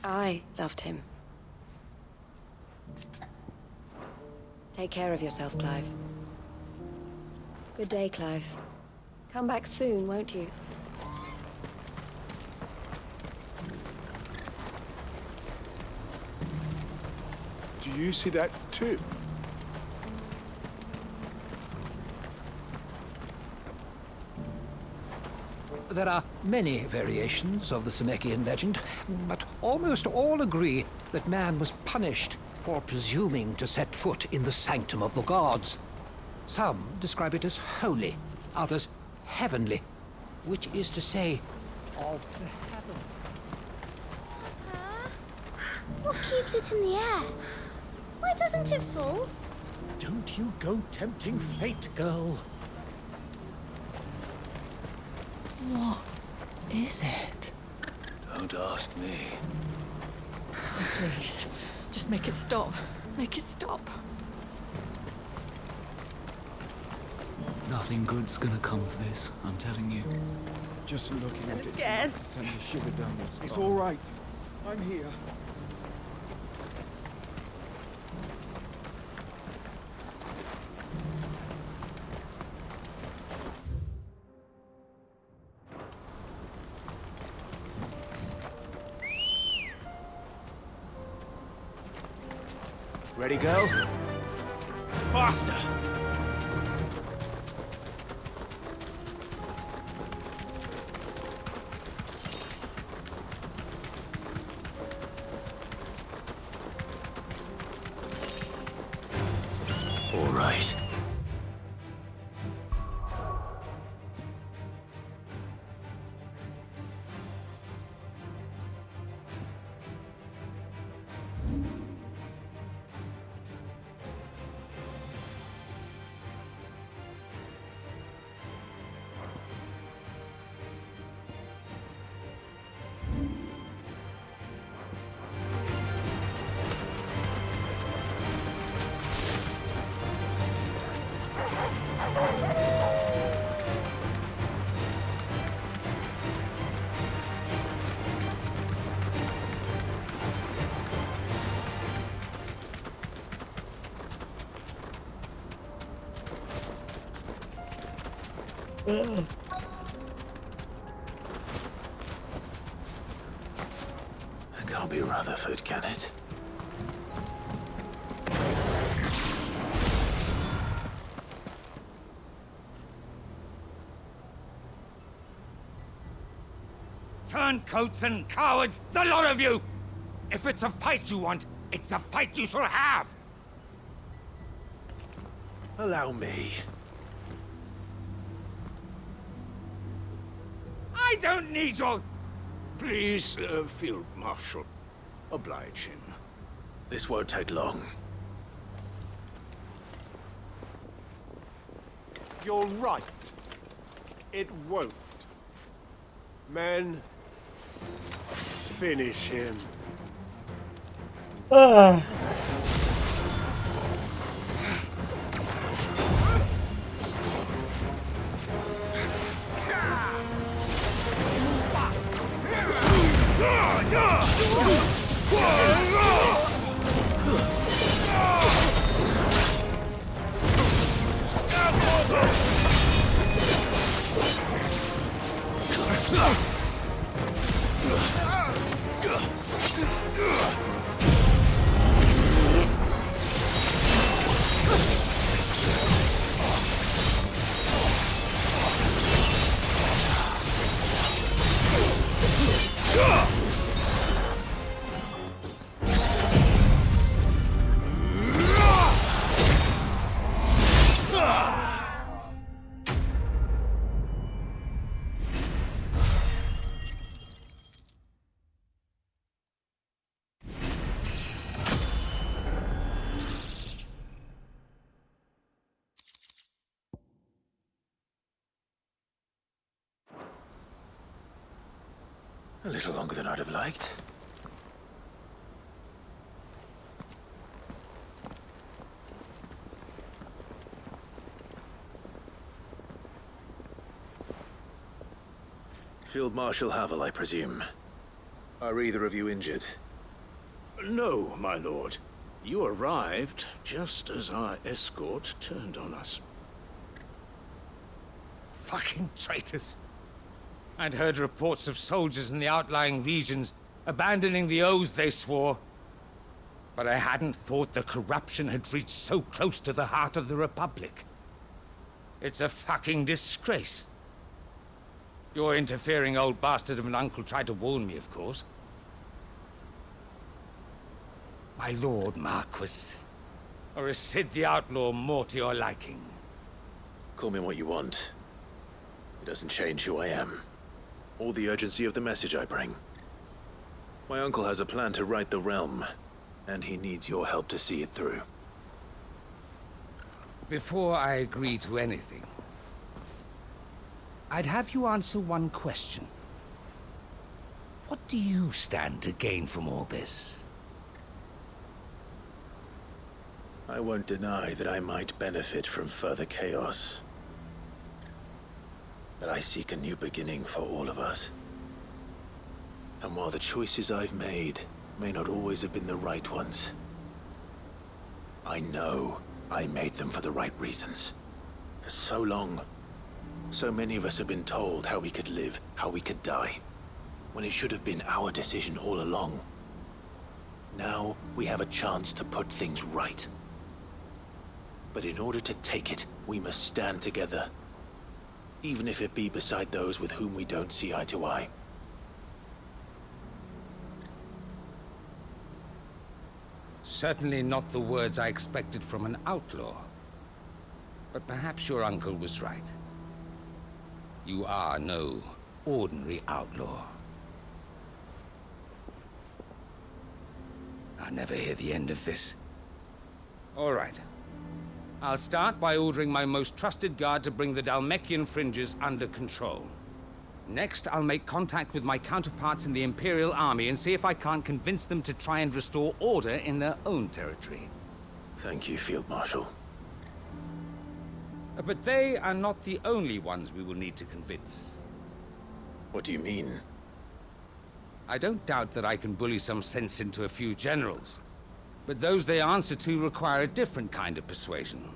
I loved him. Take care of yourself, Clive. Good day, Clive. Come back soon, won't you? Do you see that too? There are many variations of the Semekian legend, but almost all agree that man was punished for presuming to set foot in the sanctum of the gods. Some describe it as holy, others heavenly, which is to say, of the heaven. What keeps it in the air? Why doesn't it fall? Don't you go tempting fate, girl. What is it? Don't ask me. Please, just make it stop. Make it stop. Nothing good's gonna come of this, I'm telling you. Just looking I'm at scared. it to send the shiver down your spine. It's all right. I'm here. Ready, go? Faster! All right. Can't be Rutherford, can it? Turncoats and cowards, the lot of you! If it's a fight you want, it's a fight you shall have! Allow me. I don't need your... Please, Field Marshal, oblige him. This won't take long. You're right. It won't. Men, finish him. A little longer than I'd have liked. Field Marshal Havel, I presume. Are either of you injured? No, my lord. You arrived just as our escort turned on us. Fucking traitors. I'd heard reports of soldiers in the outlying regions abandoning the oaths they swore. But I hadn't thought the corruption had reached so close to the heart of the Republic. It's a fucking disgrace. Your interfering old bastard of an uncle tried to warn me, of course. My lord Marquis. Or is Sid the Outlaw more to your liking? Call me what you want. It doesn't change who I am. Or the urgency of the message I bring. My uncle has a plan to right the realm, and he needs your help to see it through. Before I agree to anything, I'd have you answer one question. What do you stand to gain from all this? I won't deny that I might benefit from further chaos. But I seek a new beginning for all of us. And while the choices I've made may not always have been the right ones, I know I made them for the right reasons. For so long, so many of us have been told how we could live, how we could die, when it should have been our decision all along. Now we have a chance to put things right. But in order to take it, we must stand together. Even if it be beside those with whom we don't see eye to eye. Certainly not the words I expected from an outlaw. But perhaps your uncle was right. You are no ordinary outlaw. I'll never hear the end of this. All right. I'll start by ordering my most trusted guard to bring the Dhalmekian fringes under control. Next, I'll make contact with my counterparts in the Imperial Army and see if I can't convince them to try and restore order in their own territory. Thank you, Field Marshal. But they are not the only ones we will need to convince. What do you mean? I don't doubt that I can bully some sense into a few generals. But those they answer to require a different kind of persuasion.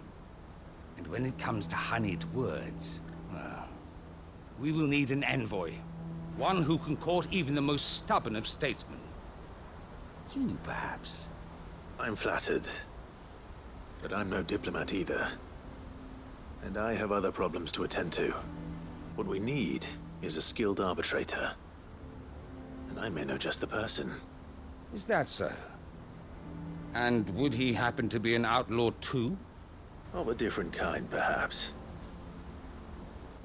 And when it comes to honeyed words, well, we will need an envoy. One who can court even the most stubborn of statesmen. you, perhaps. I'm flattered. But I'm no diplomat either. And I have other problems to attend to. What we need is a skilled arbitrator. And I may know just the person. Is that so? And would he happen to be an outlaw too? Of a different kind, perhaps.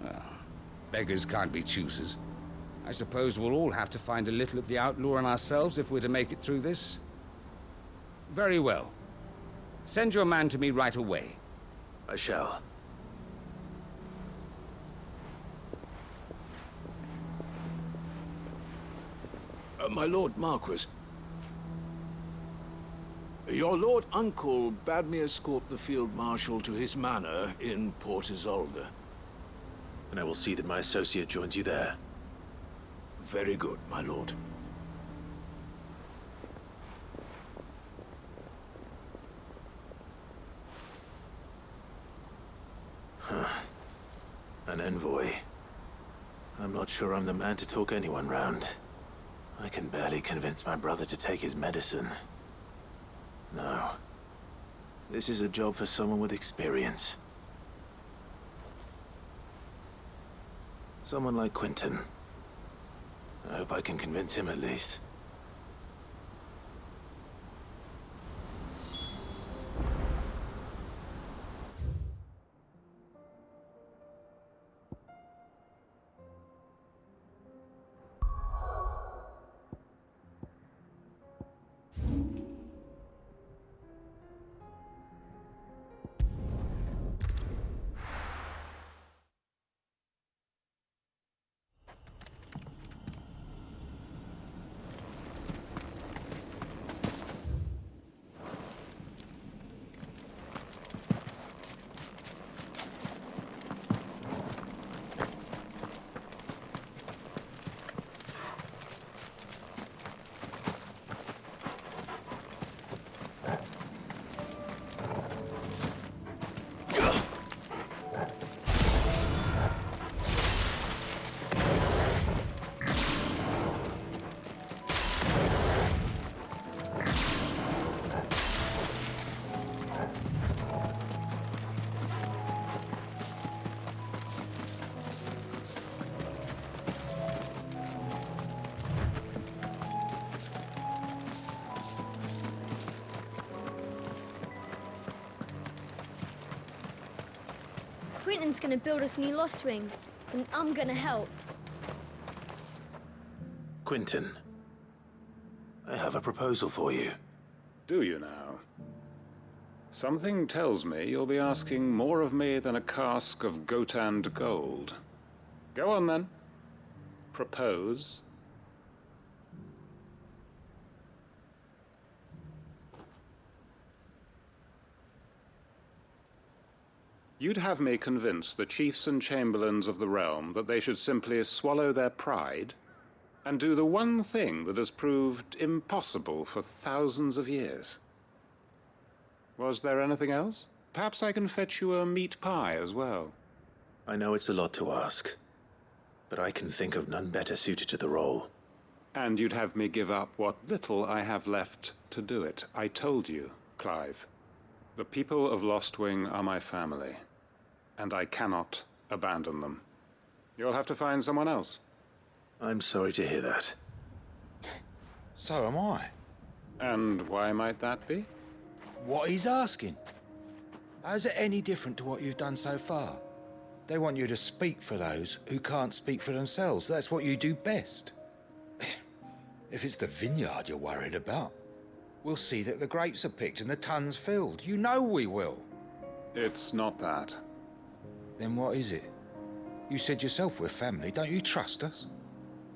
Well, beggars can't be choosers. I suppose we'll all have to find a little of the outlaw in ourselves if we're to make it through this. Very well. Send your man to me right away. I shall. My Lord Marquis. Your Lord Uncle bade me escort the Field Marshal to his manor in Port Isolde. And I will see that my associate joins you there. Very good, my lord. An envoy. I'm not sure I'm the man to talk anyone round. I can barely convince my brother to take his medicine. No. This is a job for someone with experience. Someone like Quentin. I hope I can convince him at least. Quentin's gonna build us new Lost Wing, and I'm gonna help. Quentin, I have a proposal for you. Do you now? Something tells me you'll be asking more of me than a cask of Gotand gold. Go on then. Propose. You'd have me convince the chiefs and chamberlains of the realm that they should simply swallow their pride and do the one thing that has proved impossible for thousands of years. Was there anything else? Perhaps I can fetch you a meat pie as well. I know it's a lot to ask, but I can think of none better suited to the role. And you'd have me give up what little I have left to do it. I told you, Clive. The people of Lostwing are my family, and I cannot abandon them. You'll have to find someone else. I'm sorry to hear that. So am I. And why might that be? What he's asking. How's it any different to what you've done so far? They want you to speak for those who can't speak for themselves. That's what you do best. If it's the vineyard you're worried about, we'll see that the grapes are picked and the tons filled. You know we will. It's not that. Then what is it? You said yourself we're family. Don't you trust us?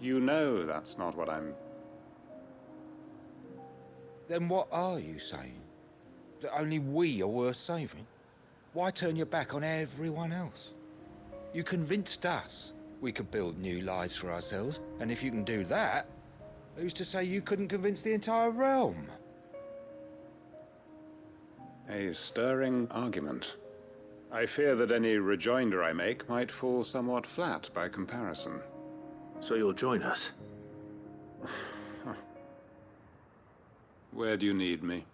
You know that's not what I'm... Then what are you saying? That only we are worth saving? Why turn your back on everyone else? You convinced us we could build new lives for ourselves, and if you can do that, who's to say you couldn't convince the entire realm? A stirring argument. I fear that any rejoinder I make might fall somewhat flat by comparison. So you'll join us? Where do you need me?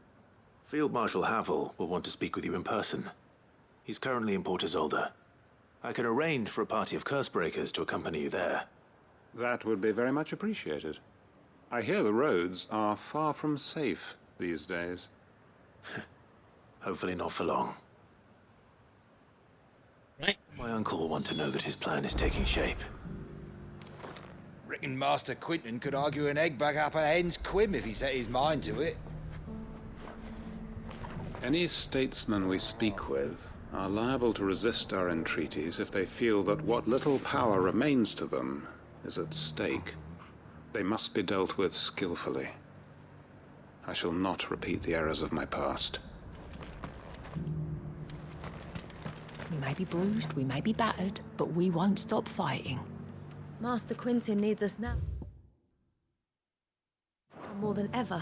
Field Marshal Havel will want to speak with you in person. He's currently in Port Isolde. I can arrange for a party of Cursebreakers to accompany you there. That would be very much appreciated. I hear the roads are far from safe these days. Hopefully not for long. Right. My uncle will want to know that his plan is taking shape. Reckon Master Quinton could argue an egg back up a hen's quim if he set his mind to it. Any statesmen we speak with are liable to resist our entreaties if they feel that what little power remains to them is at stake. They must be dealt with skillfully. I shall not repeat the errors of my past. We may be bruised, we may be battered, but we won't stop fighting. Master Quinton needs us now. More than ever.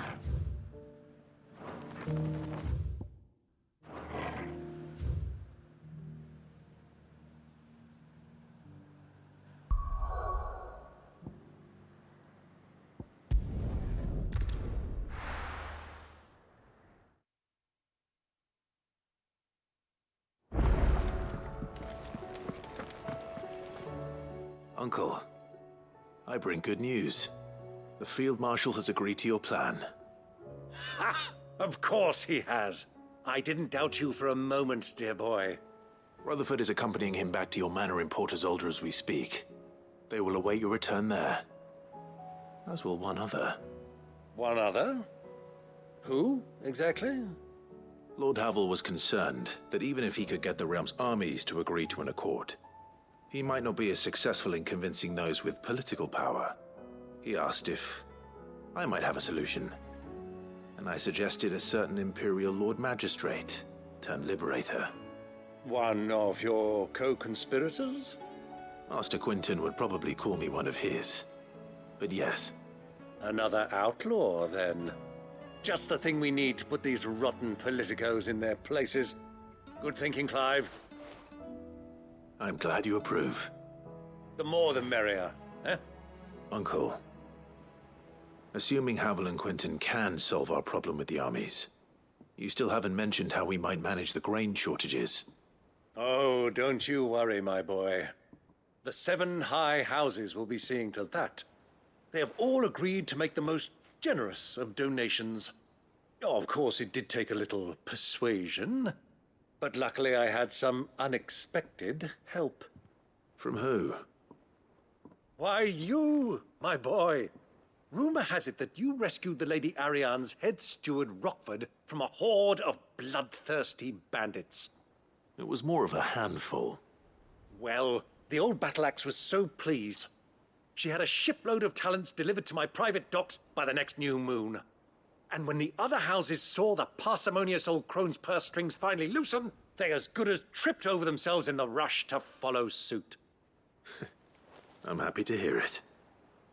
Uncle, I bring good news. The Field Marshal has agreed to your plan. Ha! Of course he has. I didn't doubt you for a moment, dear boy. Rutherford is accompanying him back to your manor in Port Isolde as we speak. They will await your return there. As will one other. One other? Who, exactly? Lord Havel was concerned that even if he could get the realm's armies to agree to an accord, he might not be as successful in convincing those with political power. He asked if I might have a solution, and I suggested a certain Imperial Lord Magistrate turned Liberator. One of your co-conspirators? Master Quinton would probably call me one of his, but yes. Another outlaw, then. Just the thing we need to put these rotten politicos in their places. Good thinking, Clive. I'm glad you approve. The more the merrier, eh? Uncle, assuming Havel and Quinton can solve our problem with the armies, you still haven't mentioned how we might manage the grain shortages. Oh, don't you worry, my boy. The 7 high houses will be seeing to that. They have all agreed to make the most generous of donations. Oh, of course, it did take a little persuasion. But luckily I had some unexpected help. From who? Why, you, my boy. Rumor has it that you rescued the Lady Ariane's head steward Rockford from a horde of bloodthirsty bandits. It was more of a handful. Well, the old battle axe was so pleased. She had a shipload of talents delivered to my private docks by the next new moon. And when the other houses saw the parsimonious old crone's purse strings finally loosen, they as good as tripped over themselves in the rush to follow suit. I'm happy to hear it.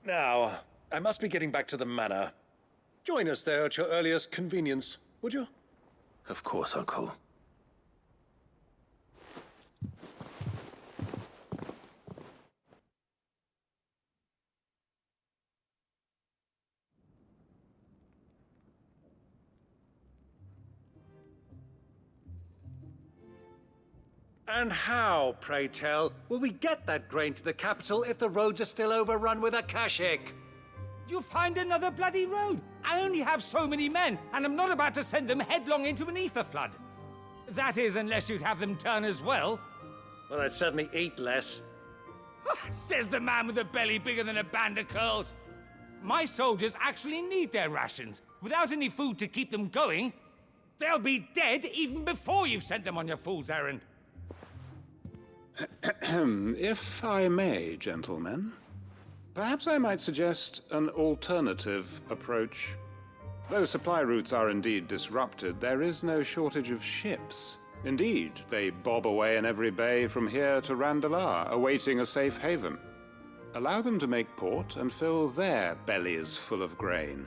Now, I must be getting back to the manor. Join us there at your earliest convenience, would you? Of course, Uncle. And how, pray tell, will we get that grain to the capital if the roads are still overrun with akashic? You find another bloody road. I only have so many men, and I'm not about to send them headlong into an ether flood. That is, unless you'd have them turn as well. Well, I'd certainly eat less. Says the man with a belly bigger than a band of curls. My soldiers actually need their rations. Without any food to keep them going, they'll be dead even before you've sent them on your fool's errand. If I may, gentlemen, perhaps I might suggest an alternative approach. Though supply routes are indeed disrupted, there is no shortage of ships. Indeed, they bob away in every bay from here to Randalar, awaiting a safe haven. Allow them to make port and fill their bellies full of grain.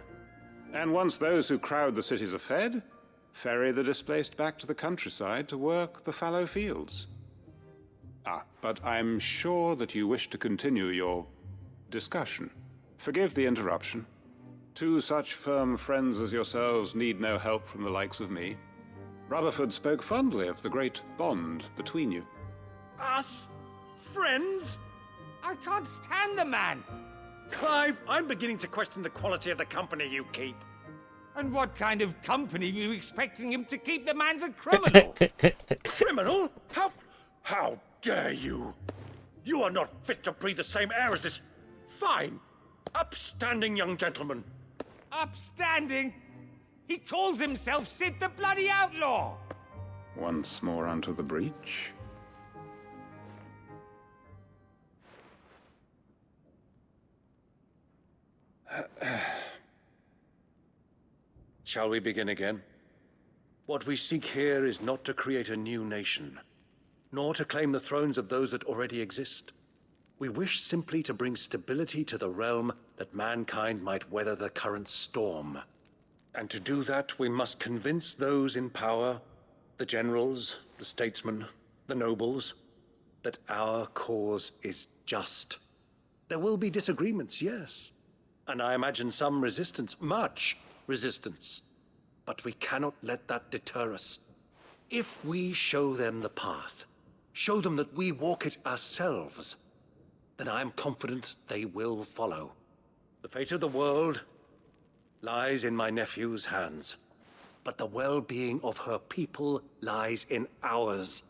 And once those who crowd the cities are fed, ferry the displaced back to the countryside to work the fallow fields. But I'm sure that you wish to continue your discussion. Forgive the interruption. Two such firm friends as yourselves need no help from the likes of me. Rutherford spoke fondly of the great bond between you. Us? Friends? I can't stand the man. Clive, I'm beginning to question the quality of the company you keep. And what kind of company are you expecting him to keep? The man's a criminal. Criminal? How dare you? You are not fit to breathe the same air as this fine, upstanding young gentleman. Upstanding? He calls himself Sid the Bloody Outlaw. Once more onto the breach. Shall we begin again? What we seek here is not to create a new nation, nor to claim the thrones of those that already exist. We wish simply to bring stability to the realm that mankind might weather the current storm. And to do that, we must convince those in power, the generals, the statesmen, the nobles, that our cause is just. There will be disagreements, yes, and I imagine some resistance, much resistance. But we cannot let that deter us. If we show them the path, show them that we walk it ourselves, then I am confident they will follow. The fate of the world lies in my nephew's hands, but the well-being of her people lies in ours.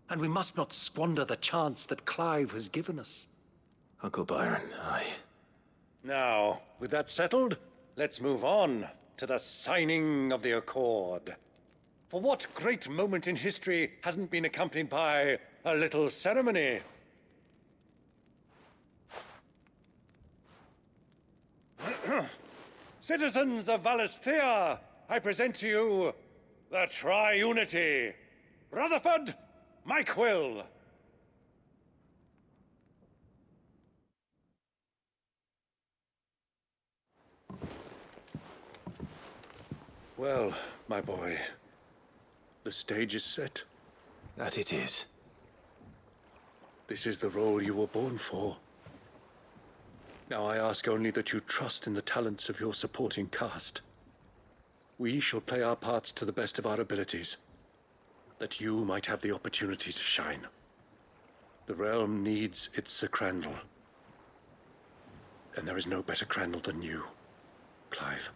And we must not squander the chance that Clive has given us. Uncle Byron, Now, with that settled, let's move on to the signing of the Accord. For what great moment in history hasn't been accompanied by a little ceremony? Citizens of Valisthea, I present to you the Tri-Unity. Rutherford, Mike Will. Well, my boy, the stage is set. That it is. This is the role you were born for. Now I ask only that you trust in the talents of your supporting cast. We shall play our parts to the best of our abilities, that you might have the opportunity to shine. The realm needs its Sir Crandall, and there is no better Crandall than you, Clive.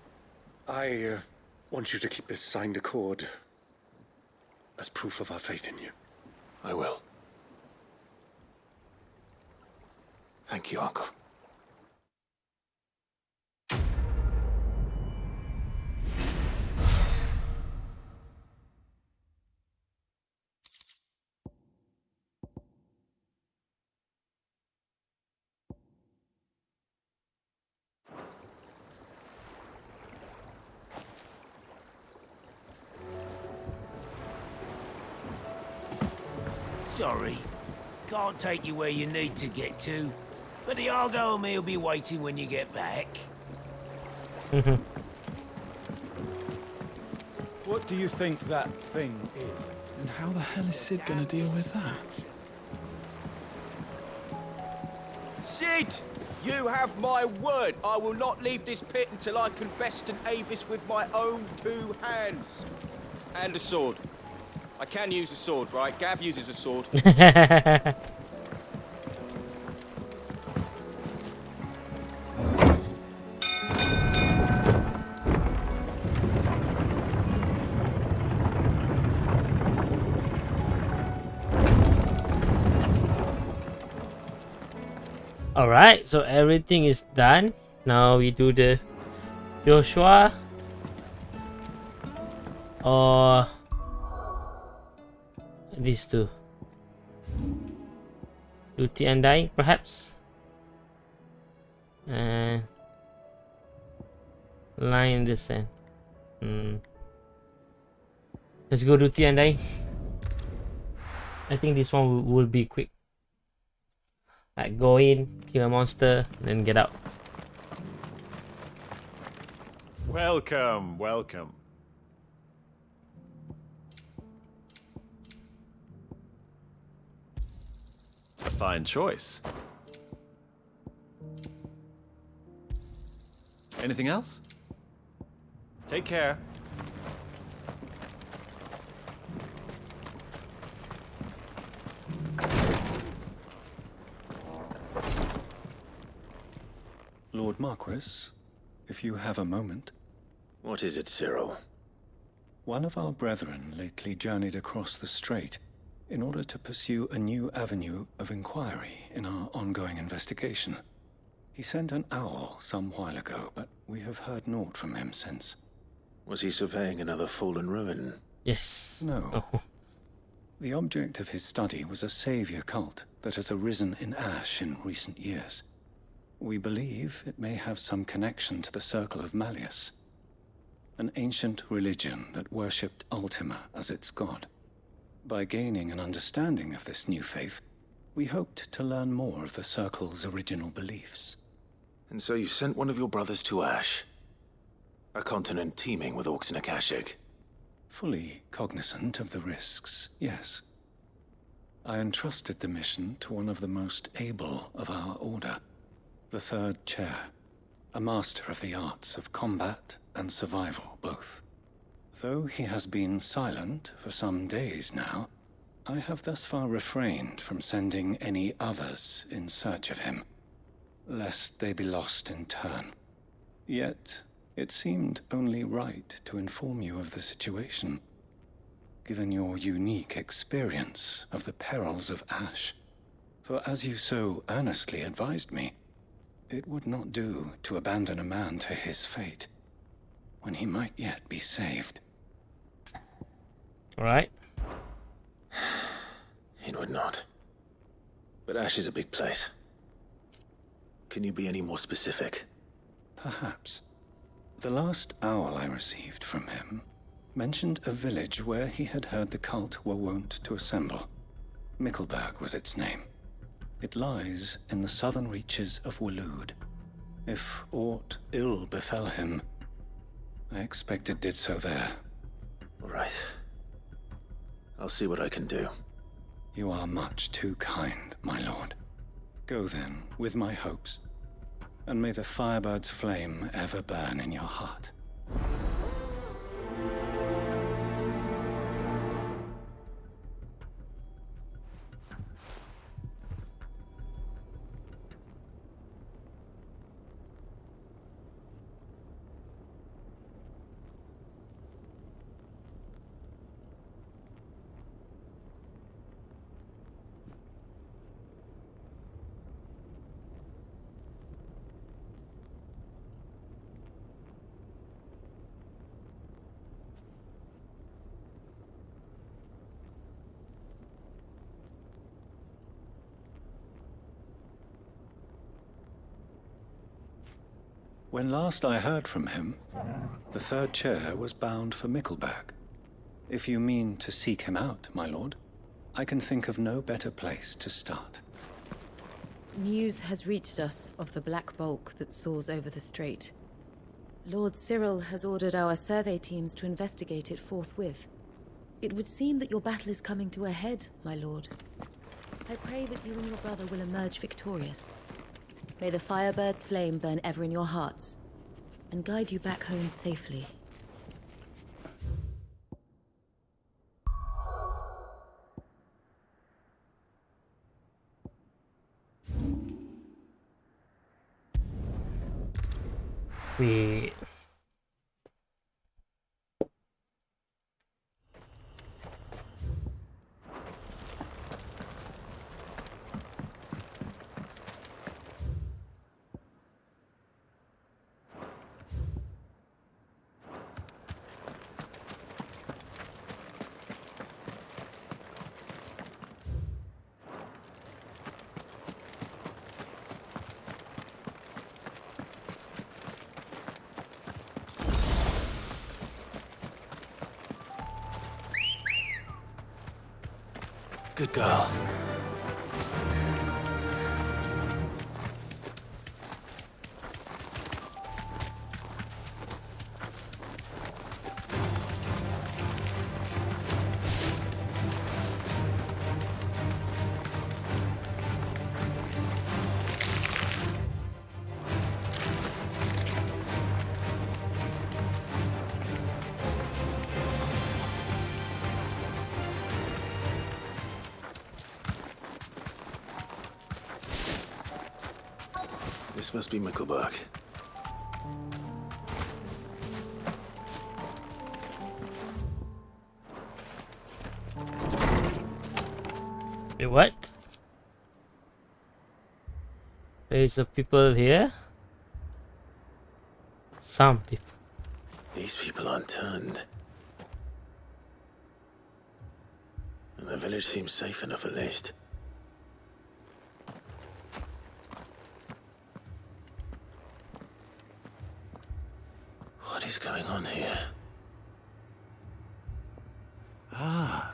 I want you to keep this signed accord as proof of our faith in you. I will. Thank you, Uncle. Sorry, can't take you where you need to get to, but the Argo and me will be waiting when you get back. What do you think that thing is? And how the hell is Sid gonna deal with that? Sid! You have my word. I will not leave this pit until I can besten Avis with my own two hands. And a sword. I can use a sword, right? Gav uses a sword. Alright, so everything is done. Now we do the Joshua or these two. Duty Undying, perhaps? And Line in the Sand. Let's go Duty Undying. I think this one will be quick. Like go in, kill a monster, then get out. Welcome, welcome. A fine choice. Anything else? Take care. Lord Marquis, if you have a moment. What is it, Cyril? One of our brethren lately journeyed across the strait in order to pursue a new avenue of inquiry in our ongoing investigation. He sent an owl some while ago, but we have heard naught from him since. Was he surveying another fallen ruin? Yes. No. The object of his study was a savior cult that has arisen in Ash in recent years. We believe it may have some connection to the Circle of Malleus, an ancient religion that worshipped Ultima as its god. By gaining an understanding of this new faith, we hoped to learn more of the Circle's original beliefs. And so you sent one of your brothers to Ash, a continent teeming with orcs and Akashic. Fully cognizant of the risks, yes. I entrusted the mission to one of the most able of our order, the Third Chair, a master of the arts of combat and survival both. Though he has been silent for some days now, I have thus far refrained from sending any others in search of him, lest they be lost in turn. Yet, it seemed only right to inform you of the situation, given your unique experience of the perils of Ash. For as you so earnestly advised me, it would not do to abandon a man to his fate, when he might yet be saved. All right. It would not. But Ash is a big place. Can you be any more specific? Perhaps. The last owl I received from him mentioned a village where he had heard the cult were wont to assemble. Mickleburg was its name. It lies in the southern reaches of Waloed. If aught ill befell him, I expect it did so there. All right. I'll see what I can do. You are much too kind, my lord. Go then, with my hopes, and may the Firebird's flame ever burn in your heart. When last I heard from him, the Third Chair was bound for Mickleburg. If you mean to seek him out, my lord, I can think of no better place to start. News has reached us of the black bulk that soars over the strait. Lord Cyril has ordered our survey teams to investigate it forthwith. It would seem that your battle is coming to a head, my lord. I pray that you and your brother will emerge victorious. May the Firebird's flame burn ever in your hearts, and guide you back home safely. Wait. Good girl. This must be Mickleburg. Wait, what? There's a people here? Some people. These people aren't turned. And the village seems safe enough at least. What is going on here? Ah.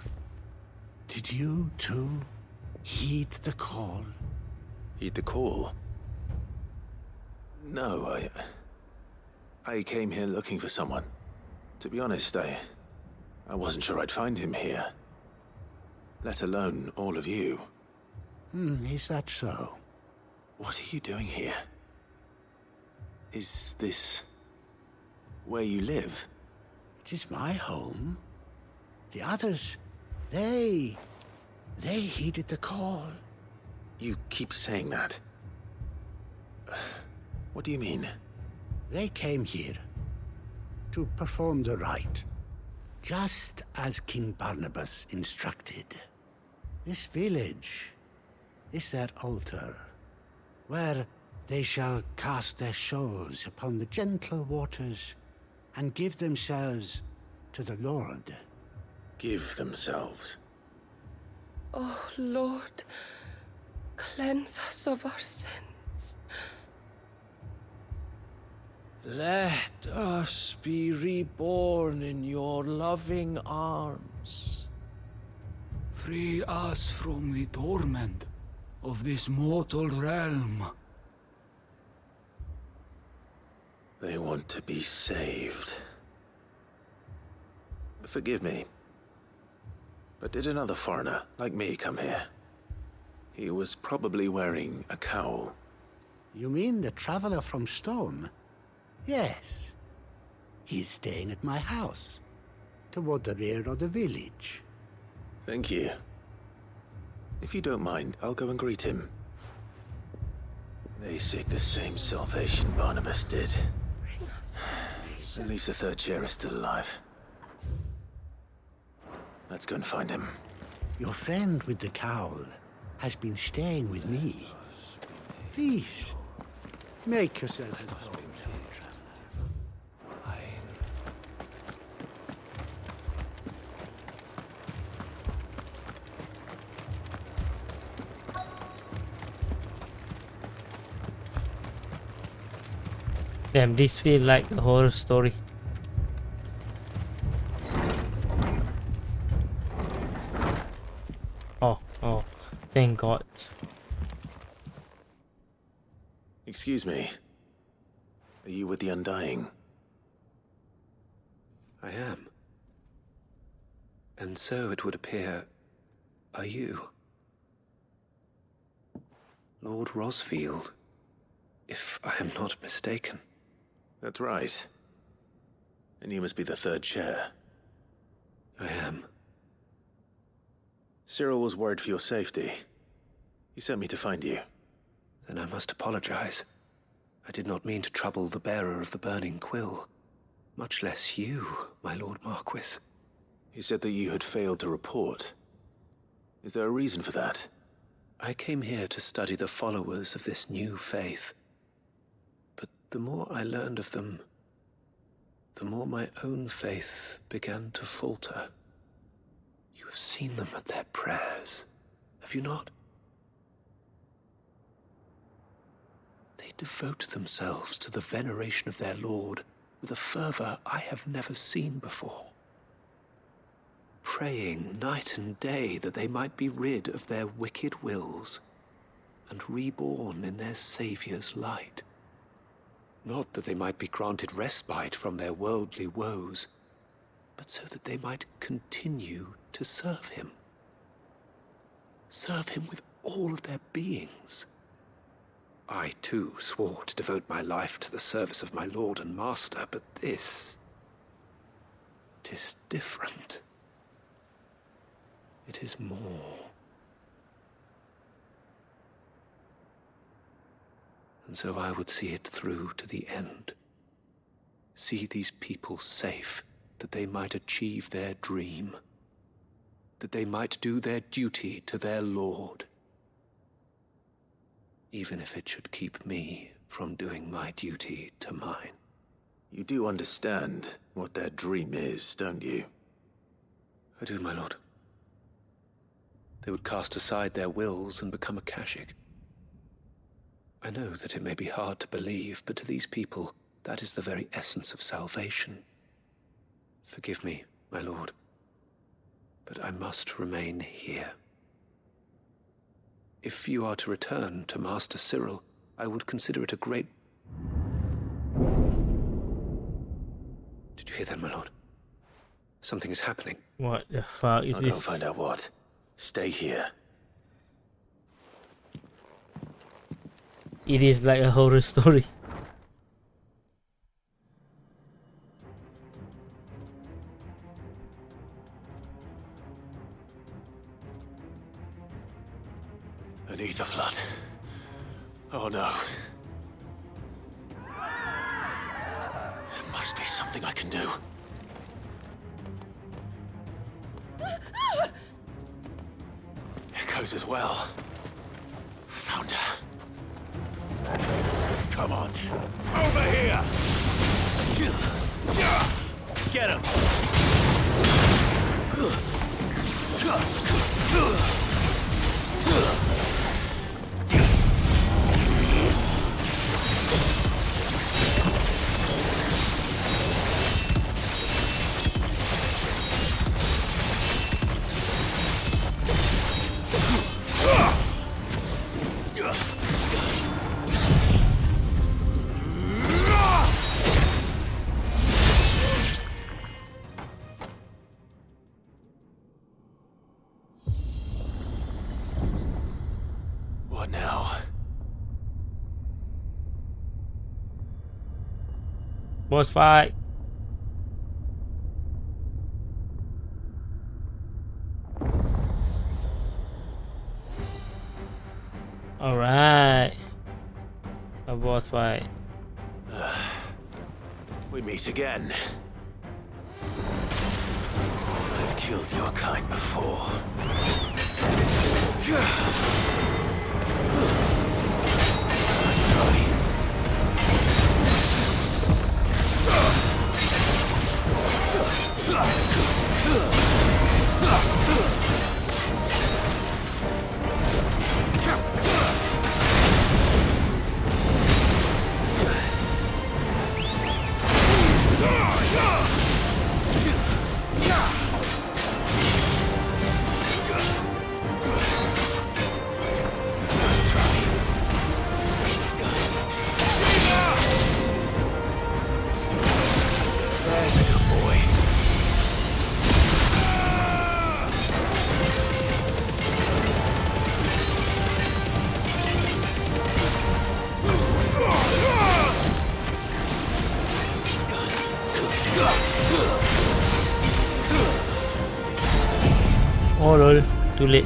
Did you too heed the call? Heed the call? No, I came here looking for someone. To be honest, I wasn't sure I'd find him here. Let alone all of you. Is that so? What are you doing here? Is this where you live? It is my home. The others, they heeded the call. You keep saying that. What do you mean? They came here to perform the rite, just as King Barnabas instructed. This village is their altar, where they shall cast their souls upon the gentle waters and give themselves to the Lord. Give themselves? Oh, Lord, cleanse us of our sins. Let us be reborn in your loving arms. Free us from the torment of this mortal realm. They want to be saved. Forgive me, but did another foreigner like me come here? He was probably wearing a cowl. You mean the traveler from Storm? Yes. He's staying at my house, toward the rear of the village. Thank you. If you don't mind, I'll go and greet him. They seek the same salvation Barnabas did. At least the third chair is still alive. Let's go and find him. Your friend with the cowl has been staying with me. Please, make yourself at home. Damn, this feel like a horror story. Oh, thank God. Excuse me. Are you with the Undying? I am. And so it would appear, are you? Lord Rosfield, if I am not mistaken. That's right. And you must be the third chair. I am. Cyril was worried for your safety. He sent me to find you. Then I must apologize. I did not mean to trouble the bearer of the burning quill. Much less you, my Lord Marquis. He said that you had failed to report. Is there a reason for that? I came here to study the followers of this new faith. But the more I learned of them, the more my own faith began to falter. You have seen them at their prayers, have you not? They devote themselves to the veneration of their Lord with a fervor I have never seen before. Praying night and day that they might be rid of their wicked wills and reborn in their Saviour's light. Not that they might be granted respite from their worldly woes, but so that they might continue to serve him. Serve him with all of their beings. I, too, swore to devote my life to the service of my Lord and Master, but this... it is different. It is more. And so I would see it through to the end. See these people safe, that they might achieve their dream. That they might do their duty to their lord. Even if it should keep me from doing my duty to mine. You do understand what their dream is, don't you? I do, my lord. They would cast aside their wills and become a Kashik. I know that it may be hard to believe, but to these people, that is the very essence of salvation. Forgive me, my lord, but I must remain here. If you are to return to Master Cyril, I would consider it a great... Did you hear that, my lord? Something is happening. What the fuck is I'll this? go find out what. Stay here. It is like a horror story. An ether flood. Oh no. There must be something I can do. Echoes as well. Found her. Come on. Over here! Get him! What now? Boss fight. Alright. A boss fight. We meet again. I've killed your kind before. Let's try. There's a good boy. Oh lol, too late.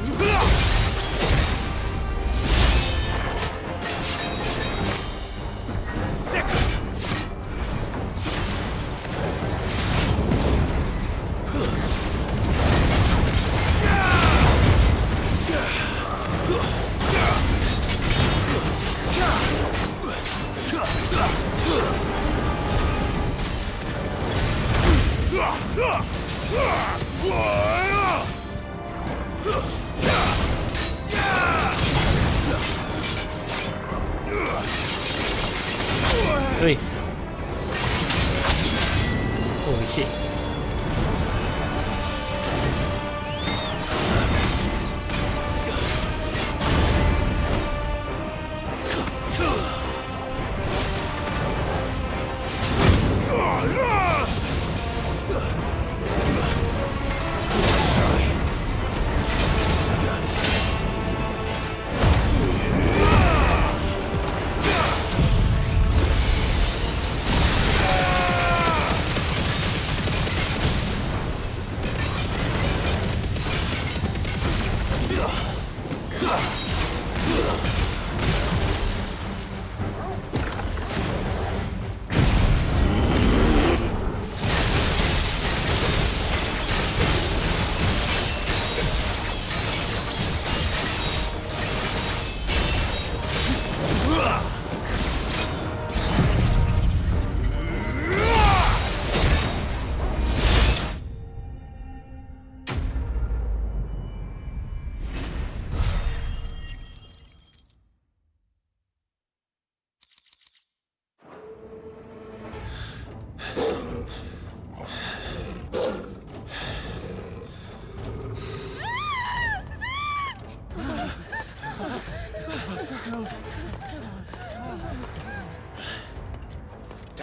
Ui. Holy shit.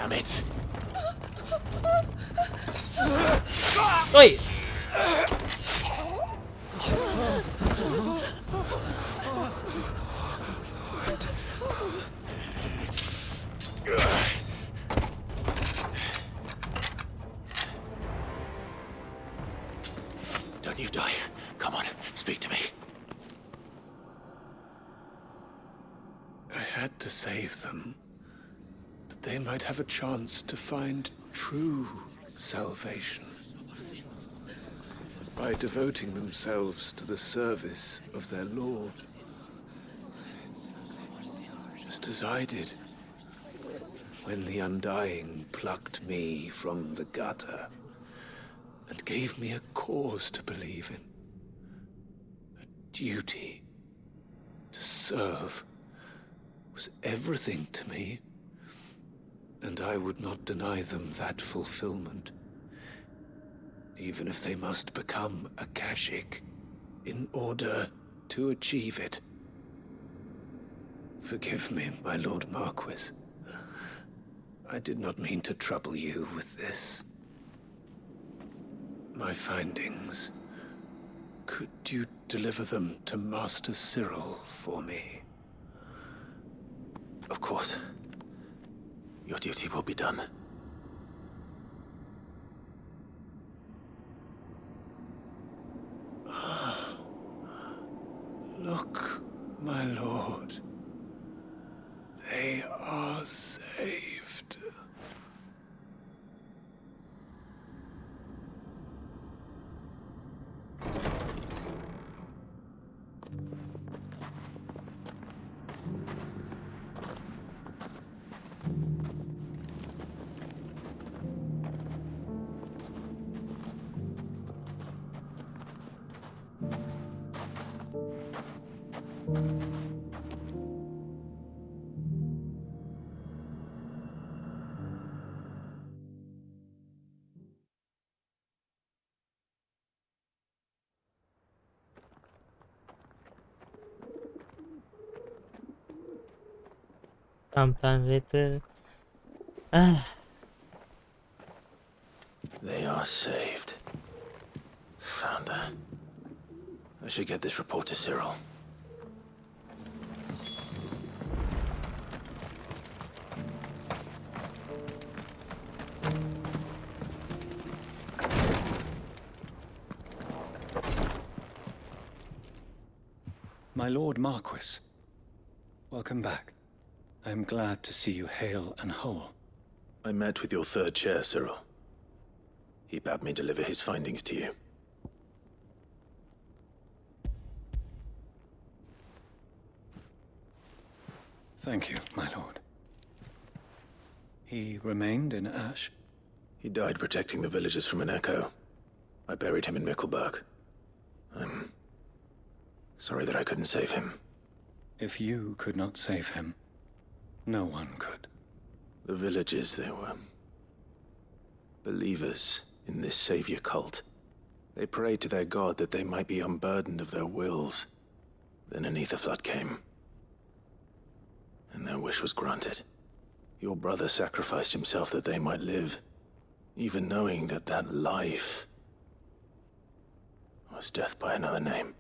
Damn it. Oi! Don't you die. Come on, speak to me. I had to save them, that they might have a chance to find true salvation by devoting themselves to the service of their Lord, just as I did when the Undying plucked me from the gutter and gave me a cause to believe in, a duty to serve was everything to me, and I would not deny them that fulfillment, even if they must become a Kashik in order to achieve it. Forgive me, my Lord Marquis. I did not mean to trouble you with this. My findings. Could you deliver them to Master Cyril for me? Of course. Your duty will be done. Look, my lord. They are saved. Sometime later. They are saved. Founder. I should get this report to Cyril. My Lord Marquis, welcome back. I am glad to see you hale and whole. I met with your third chair, Cyril. He bade me deliver his findings to you. Thank you, my lord. He remained in Ash? He died protecting the villagers from an echo. I buried him in Mickelberg. I'm sorry that I couldn't save him. If you could not save him, no one could. The villagers, they were believers in this savior cult. They prayed to their god that they might be unburdened of their wills. Then an ether flood came, and their wish was granted. Your brother sacrificed himself that they might live, even knowing that that life was death by another name.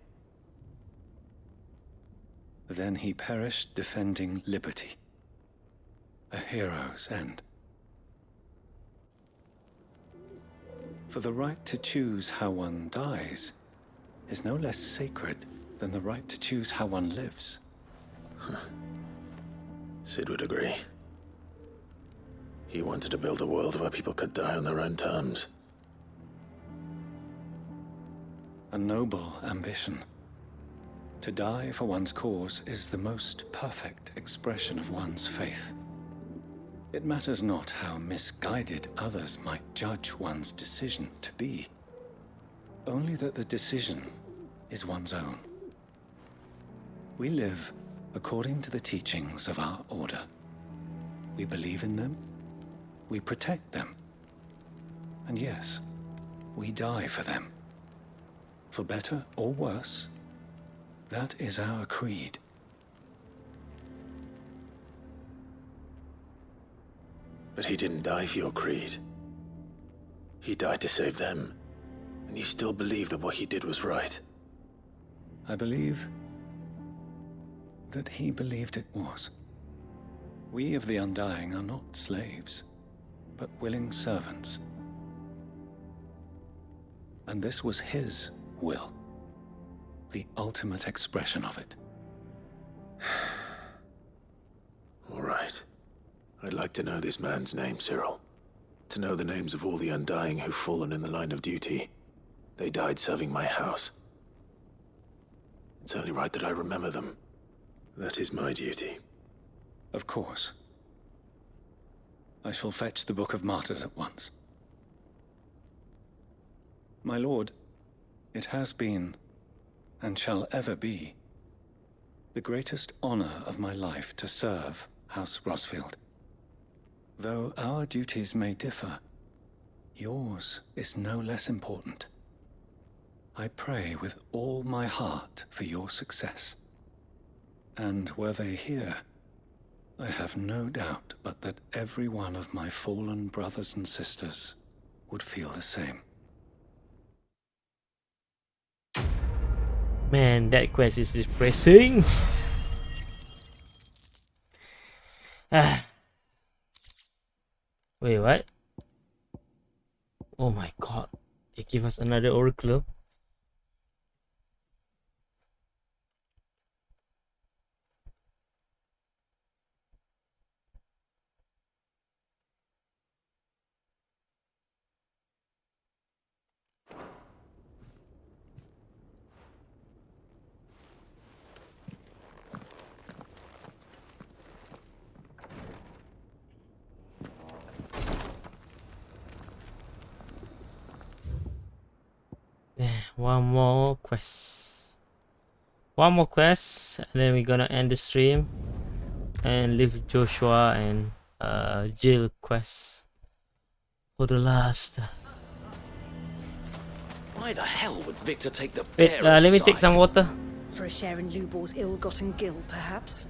Then he perished defending liberty. A hero's end. For the right to choose how one dies is no less sacred than the right to choose how one lives. Sid would agree. He wanted to build a world where people could die on their own terms. A noble ambition. To die for one's cause is the most perfect expression of one's faith. It matters not how misguided others might judge one's decision to be, only that the decision is one's own. We live according to the teachings of our order. We believe in them, we protect them, and yes, we die for them. For better or worse, that is our creed. But he didn't die for your creed. He died to save them. And you still believe that what he did was right? I believe that he believed it was. We of the Undying are not slaves, but willing servants. And this was his will, the ultimate expression of it. All right. I'd like to know this man's name, Cyril. To know the names of all the Undying who've fallen in the line of duty. They died serving my house. It's only right that I remember them. That is my duty. Of course. I shall fetch the Book of Martyrs at once. My lord, it has been, and shall ever be, the greatest honor of my life to serve House Rosfield. Though our duties may differ, yours is no less important. I pray with all my heart for your success. And were they here, I have no doubt but that every one of my fallen brothers and sisters would feel the same. Man, that quest is depressing. Ah. Wait, what? Oh my god. They give us another oracle. One more quest. One more quest, and then we're gonna end the stream and leave Joshua and Jill quest for the last. Why the hell would Victor take the Wait, bearer's let me take side? some water. For a share in Lubor's ill-gotten gil, perhaps?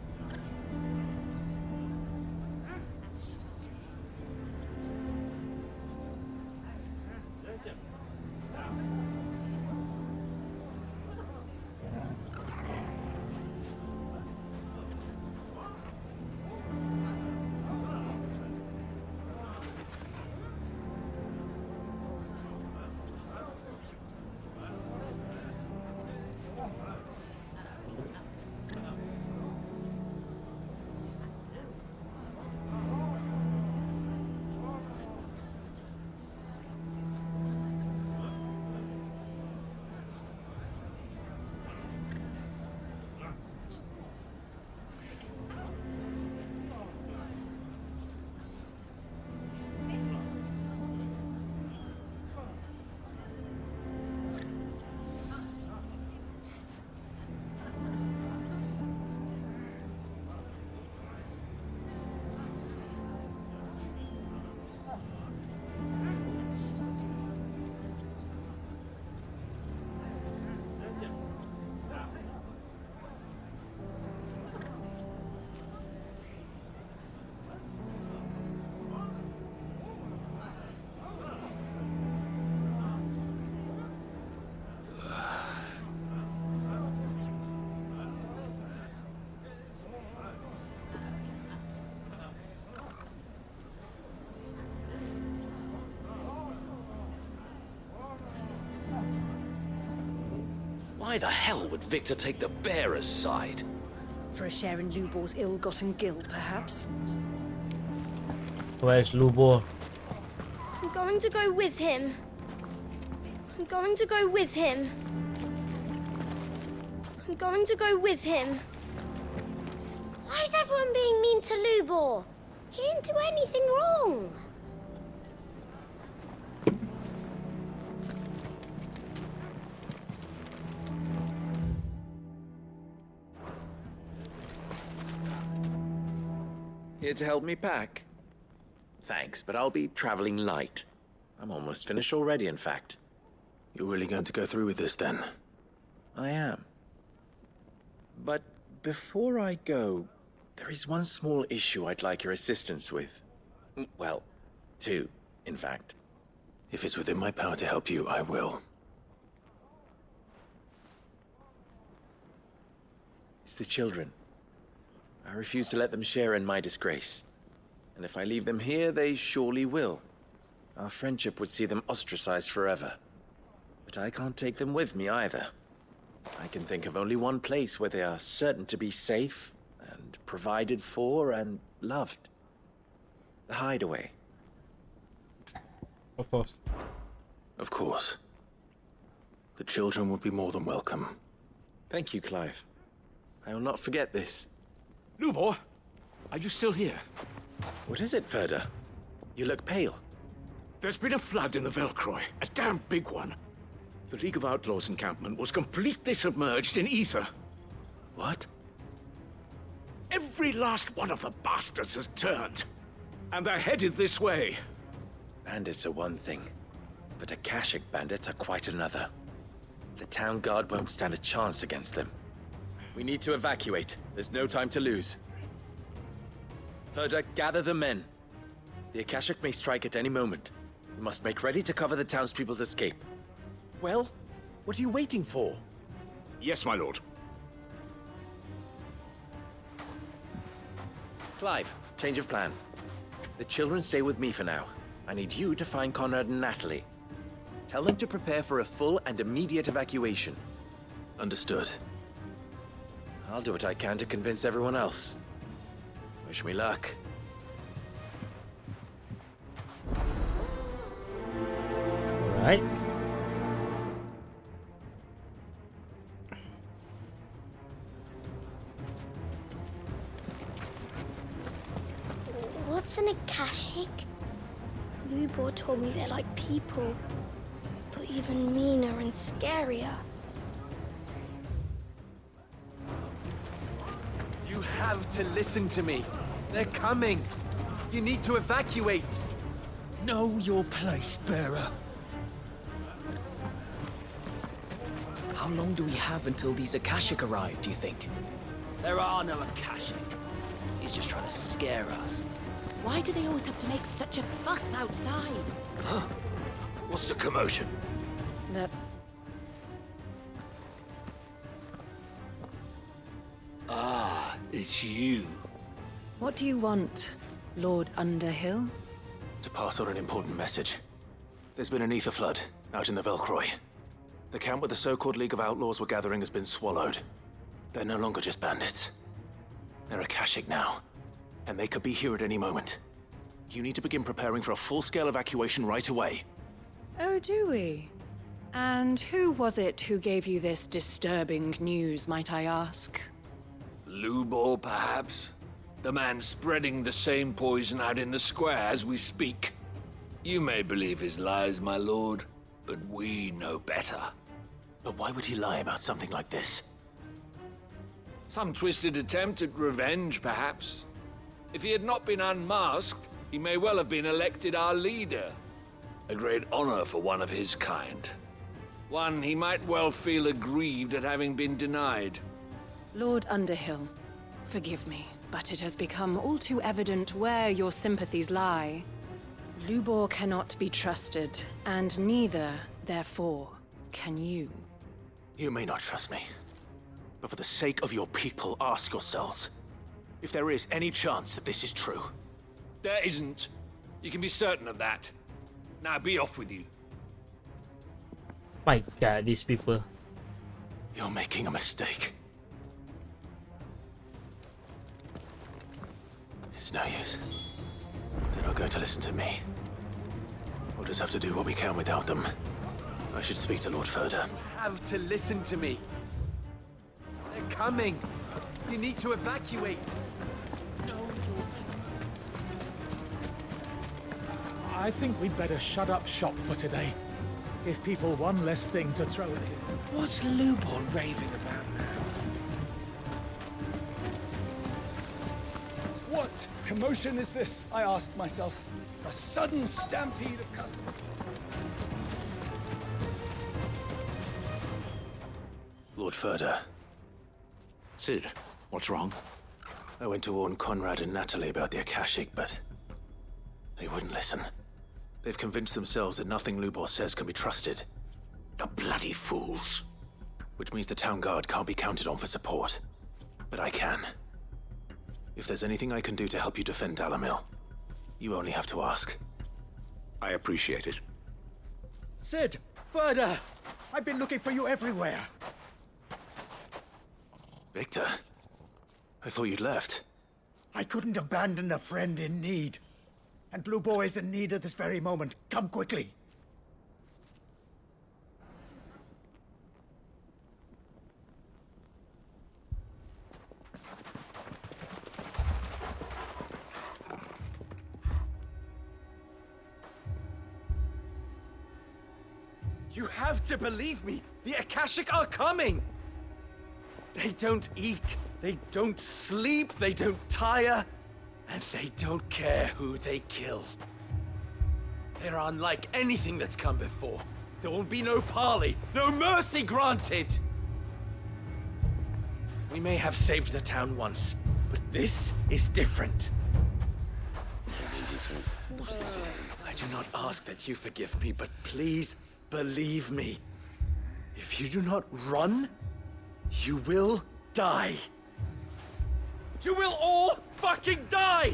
Why the hell would Victor take the bearer's side? For a share in Lubor's ill-gotten gil, perhaps? Where's Lubor? I'm going to go with him. I'm going to go with him. I'm going to go with him. Why is everyone being mean to Lubor? He didn't do anything wrong. Here to help me pack? Thanks, but I'll be traveling light. I'm almost finished already, in fact. You're really going to go through with this, then? I am. But before I go, there is one small issue I'd like your assistance with. Well, 2, in fact. If it's within my power to help you, I will. It's the children. I refuse to let them share in my disgrace. And if I leave them here, they surely will. Our friendship would see them ostracized forever. But I can't take them with me either. I can think of only one place where they are certain to be safe, and provided for, and loved. The Hideaway. Of course. Of course. The children would be more than welcome. Thank you, Clive. I will not forget this. Lubor, are you still here? What is it, Ferda? You look pale. There's been a flood in the Velcroy, a damn big one. The League of Outlaws encampment was completely submerged in ether. What? Every last one of the bastards has turned, and they're headed this way. Bandits are one thing, but Akashic bandits are quite another. The town guard won't stand a chance against them. We need to evacuate. There's no time to lose. Ferda, gather the men. The Akashic may strike at any moment. We must make ready to cover the townspeople's escape. Well, what are you waiting for? Yes, my lord. Clive, change of plan. The children stay with me for now. I need you to find Conrad and Natalie. Tell them to prepare for a full and immediate evacuation. Understood. I'll do what I can to convince everyone else. Wish me luck. Alright. What's an Akashic? Lubor told me they're like people, but even meaner and scarier. You have to listen to me. They're coming. You need to evacuate. Know your place, bearer. How long do we have until these Akashic arrive, do you think? There are no Akashic. He's just trying to scare us. Why do they always have to make such a fuss outside? Huh? What's the commotion? That's... Ah, it's you. What do you want, Lord Underhill? To pass on an important message. There's been an ether flood out in the Velcroy. The camp where the so-called League of Outlaws were gathering has been swallowed. They're no longer just bandits. They're Akashic now, and they could be here at any moment. You need to begin preparing for a full-scale evacuation right away. Oh, do we? And who was it who gave you this disturbing news, might I ask? Lubor, perhaps? The man spreading the same poison out in the square as we speak. You may believe his lies, my lord, but we know better. But why would he lie about something like this? Some twisted attempt at revenge, perhaps. If he had not been unmasked, he may well have been elected our leader. A great honor for one of his kind. One he might well feel aggrieved at having been denied. Lord Underhill, forgive me, but it has become all too evident where your sympathies lie. Lubor cannot be trusted, and neither, therefore, can you. You may not trust me, but for the sake of your people, ask yourselves if there is any chance that this is true. There isn't. You can be certain of that. Now be off with you. My god, these people. You're making a mistake. It's no use. They're not going to listen to me. We'll just have to do what we can without them. I should speak to Lord Ferda. You have to listen to me. They're coming. You need to evacuate. I think we'd better shut up shop for today. Give people one less thing to throw at him. What's Lubor raving about now? What commotion is this? I asked myself. A sudden stampede of customers. Lord Ferda. Sid, what's wrong? I went to warn Conrad and Natalie about the Akashic, but They wouldn't listen. They've convinced themselves that nothing Lubor says can be trusted. The bloody fools. Which means the town guard can't be counted on for support. But I can. If there's anything I can do to help you defend Dalamil, you only have to ask. I appreciate it. Sid! Further! I've been looking for you everywhere. Victor? I thought you'd left. I couldn't abandon a friend in need. And Lubor is in need at this very moment. Come quickly. You have to believe me! The Akashic are coming! They don't eat, they don't sleep, they don't tire, and they don't care who they kill. They're unlike anything that's come before. There will be no parley, no mercy granted! We may have saved the town once, but this is different. I do not ask that you forgive me, but please believe me. If you do not run, you will die. You will all fucking die!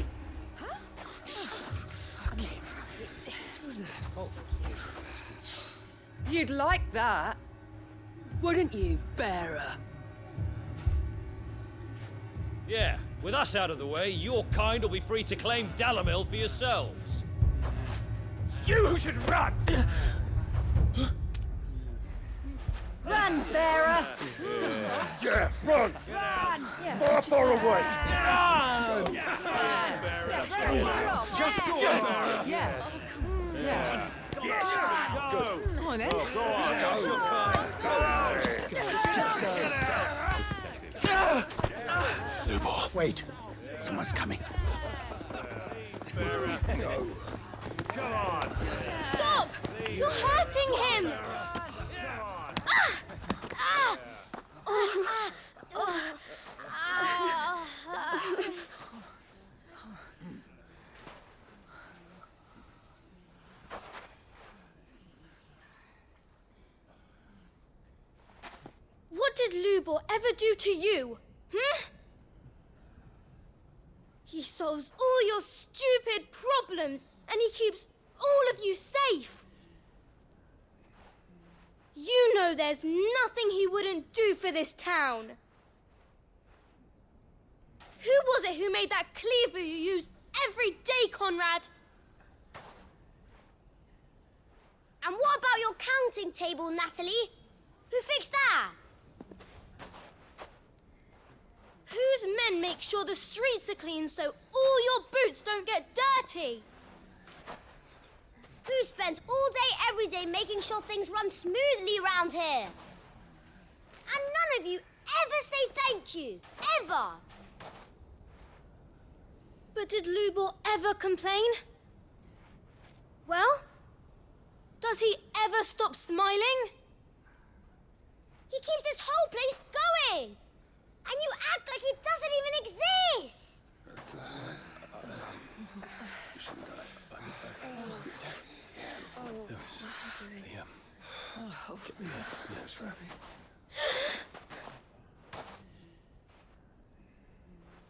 You'd like that, wouldn't you, bearer? Yeah, with us out of the way, your kind will be free to claim Dalamil for yourselves. You should run! Run, bearer! Yeah, run! Run! Far, far away! Run! Just go! Yeah. Yeah. Yes! Go! Come on, then. Go on! Go! Just go. Lubor. Wait. Someone's coming. Go. Come on. Stop! You're hurting him! What did Lubor ever do to you? He solves all your stupid problems, and he keeps all of you safe. You know there's nothing he wouldn't do for this town. Who was it who made that cleaver you use every day, Conrad? And what about your counting table, Natalie? Who fixed that? Whose men make sure the streets are clean so all your boots don't get dirty? Who spends all day, every day making sure things run smoothly round here? And none of you ever say thank you. Ever. But did Lubor ever complain? Well, does he ever stop smiling? He keeps this whole place going. And you act like it doesn't even exist.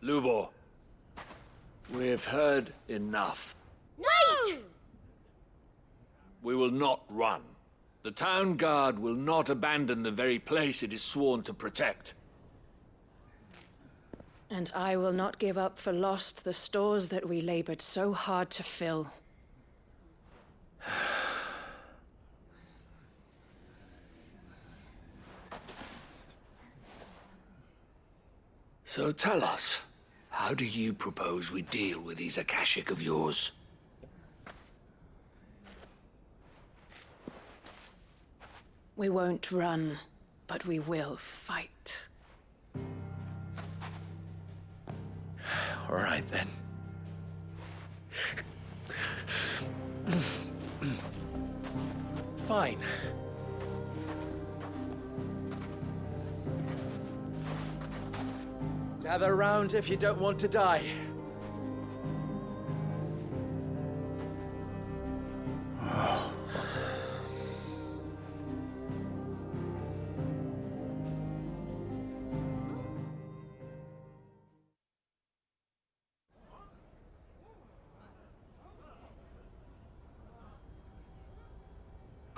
Lubor, we've heard enough. Wait! We will not run. The town guard will not abandon the very place it is sworn to protect. And I will not give up for lost the stores that we labored so hard to fill. So tell us, how do you propose we deal with these Akashic of yours? We won't run, but we will fight. All right, then. Fine. Gather round if you don't want to die.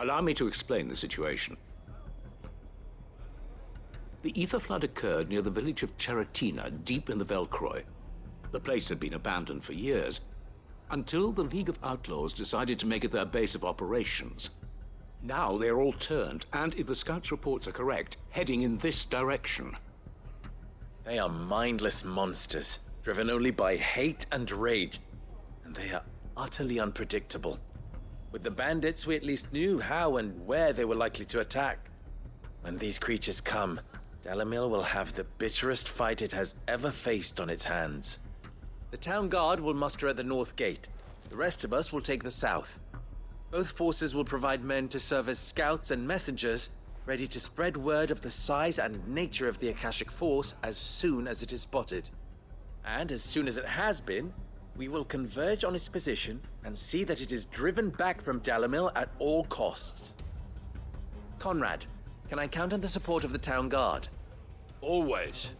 Allow me to explain the situation. The ether flood occurred near the village of Cheratina, deep in the Velcroy. The place had been abandoned for years, until the League of Outlaws decided to make it their base of operations. Now they're all turned, and if the scouts' reports are correct, heading in this direction. They are mindless monsters, driven only by hate and rage, and they are utterly unpredictable. With the bandits, we at least knew how and where they were likely to attack. When these creatures come, Dalamil will have the bitterest fight it has ever faced on its hands. The town guard will muster at the north gate. The rest of us will take the south. Both forces will provide men to serve as scouts and messengers, ready to spread word of the size and nature of the Akashic force as soon as it is spotted. And as soon as it has been, we will converge on its position and see that it is driven back from Dalamil at all costs. Conrad, can I count on the support of the town guard? Always.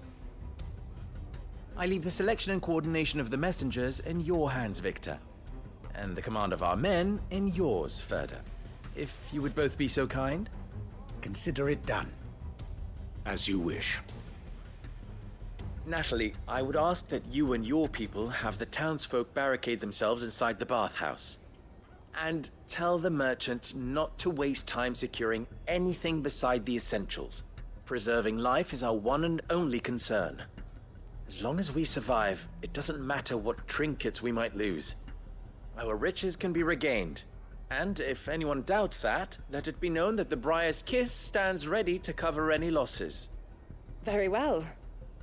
I leave the selection and coordination of the messengers in your hands, Victor. And the command of our men in yours, Ferda. If you would both be so kind. Consider it done. As you wish. Natalie, I would ask that you and your people have the townsfolk barricade themselves inside the bathhouse. And tell the merchant not to waste time securing anything beside the essentials. Preserving life is our one and only concern. As long as we survive, it doesn't matter what trinkets we might lose. Our riches can be regained. And if anyone doubts that, let it be known that the Briar's Kiss stands ready to cover any losses. Very well.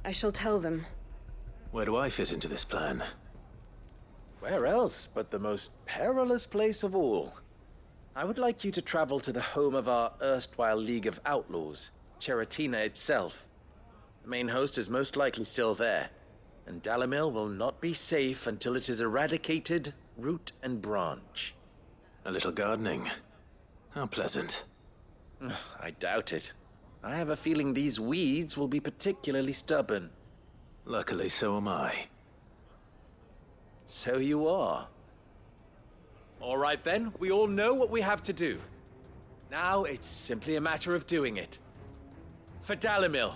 I shall tell them. Where do I fit into this plan? Where else but the most perilous place of all? I would like you to travel to the home of our erstwhile League of Outlaws, Cheratina itself. The main host is most likely still there, and Dalamil will not be safe until it is eradicated, root and branch. A little gardening. How pleasant. I doubt it. I have a feeling these weeds will be particularly stubborn. Luckily, so am I. So you are. All right then, we all know what we have to do. Now it's simply a matter of doing it. For Dalamil.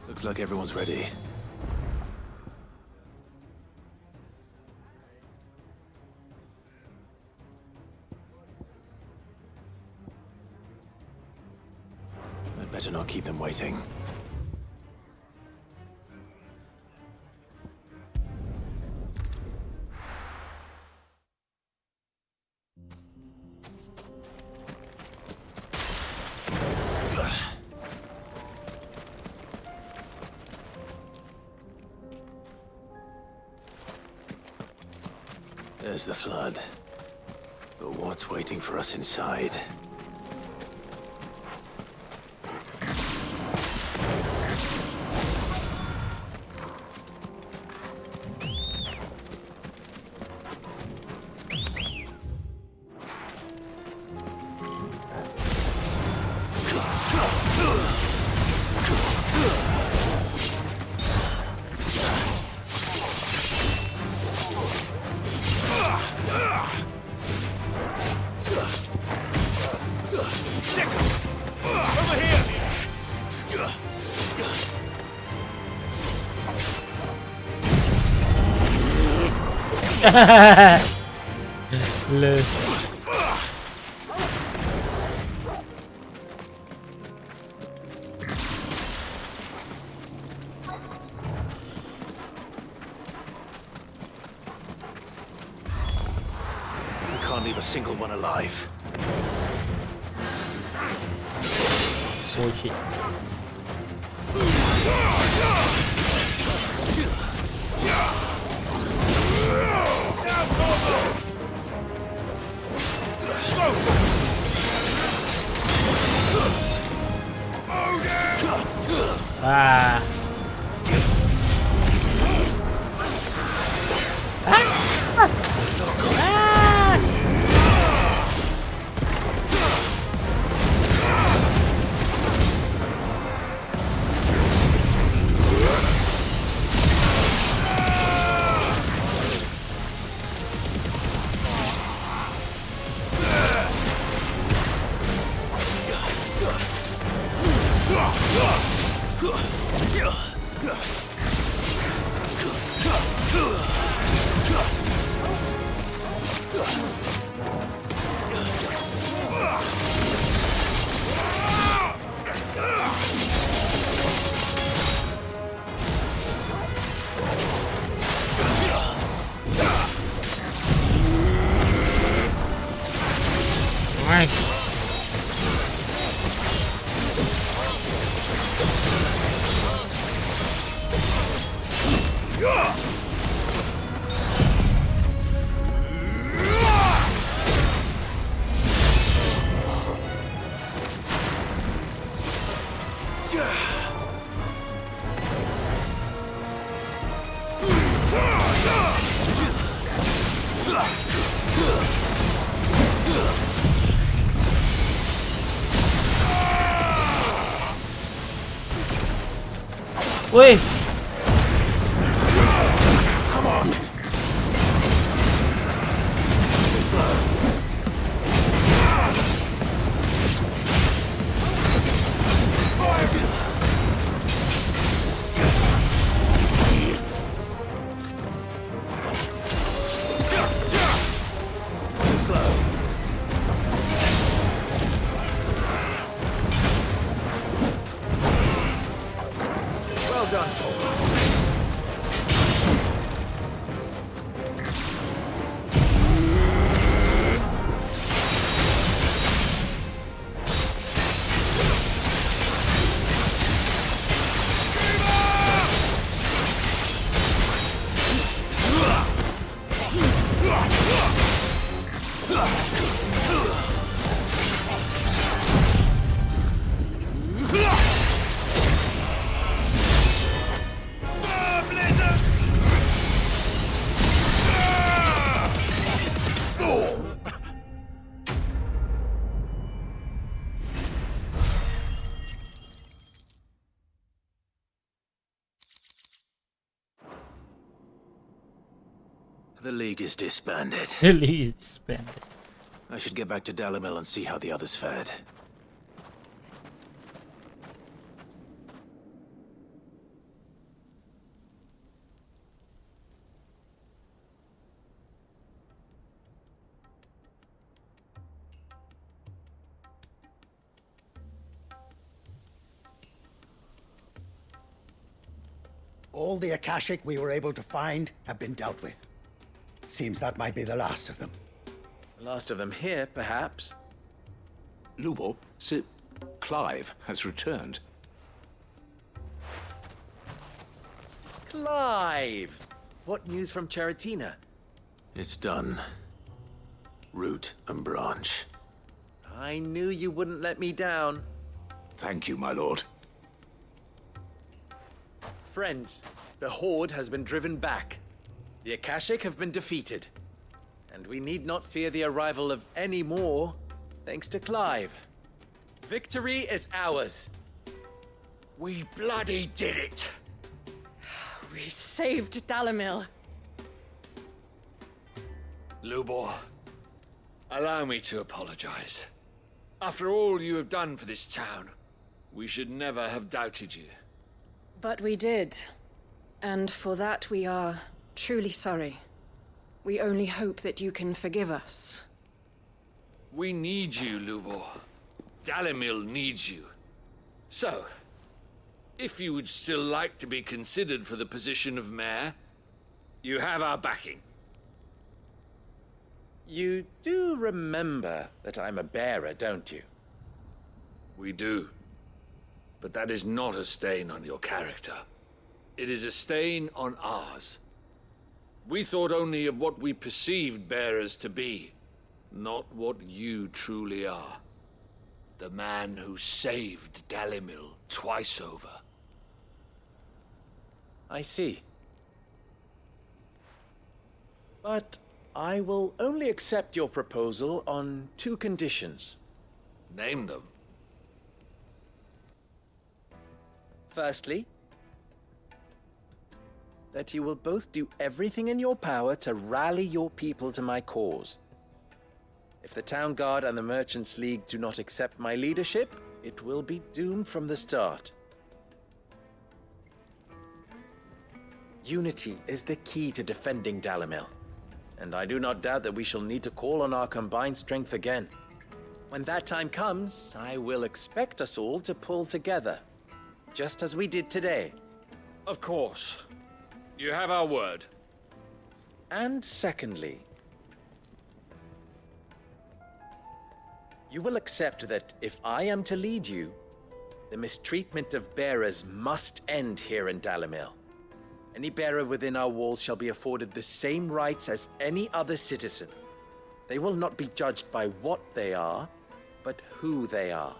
Looks like everyone's ready. I'd better not keep them waiting. There's the flood. But what's waiting for us inside? Le. We can't leave a single one alive. Oh shit. Ah. Wait. Come on. Well done, Tom. The League is disbanded. The League is disbanded. I should get back to Dalimil and see how the others fared. All the Akashic we were able to find have been dealt with. Seems that might be the last of them. The last of them here, perhaps. Lubo, Sir Clive has returned. Clive! What news from Charatina? It's done. Root and branch. I knew you wouldn't let me down. Thank you, my lord. Friends, the Horde has been driven back. The Akashic have been defeated. And we need not fear the arrival of any more, thanks to Clive. Victory is ours. We bloody did it! We saved Dalimil. Lubor, allow me to apologize. After all you have done for this town, we should never have doubted you. But we did. And for that we are truly sorry. We only hope that you can forgive us. We need you, Lubor. Dalimil needs you. So, if you would still like to be considered for the position of mayor, you have our backing. You do remember that I'm a bearer, don't you? We do. But that is not a stain on your character. It is a stain on ours. We thought only of what we perceived bearers to be, not what you truly are. The man who saved Dalimil twice over. I see. But I will only accept your proposal on 2 conditions. Name them. Firstly, that you will both do everything in your power to rally your people to my cause. If the Town Guard and the Merchants League do not accept my leadership, it will be doomed from the start. Unity is the key to defending Dalimil, and I do not doubt that we shall need to call on our combined strength again. When that time comes, I will expect us all to pull together, just as we did today. Of course. You have our word. And secondly, you will accept that if I am to lead you, the mistreatment of bearers must end here in Dalimil. Any bearer within our walls shall be afforded the same rights as any other citizen. They will not be judged by what they are, but who they are.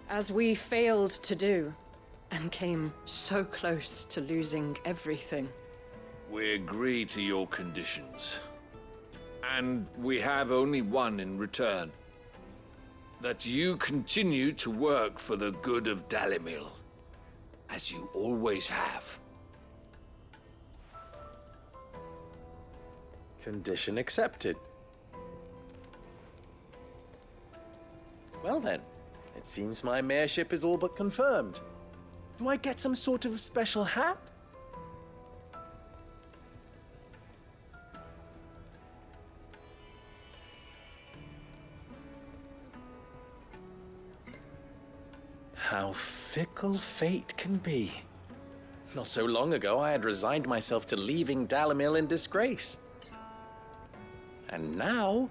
As we failed to do, and came so close to losing everything. We agree to your conditions. And we have only one in return. That you continue to work for the good of Dalimil, as you always have. Condition accepted. Well then, it seems my mayorship is all but confirmed. Do I get some sort of special hat? How fickle fate can be. Not so long ago, I had resigned myself to leaving Dalimil in disgrace. And now,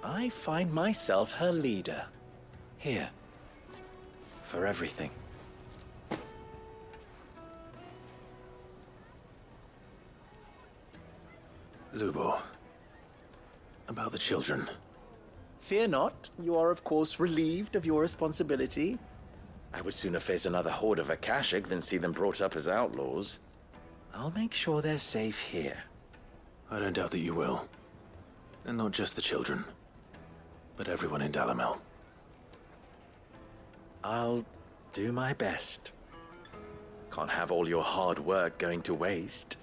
I find myself her leader. Here. For everything. Lubo. About the children. Fear not, you are of course relieved of your responsibility. I would sooner face another horde of Akashic than see them brought up as outlaws. I'll make sure they're safe here. I don't doubt that you will. And not just the children, but everyone in Dalimil. I'll do my best. Can't have all your hard work going to waste.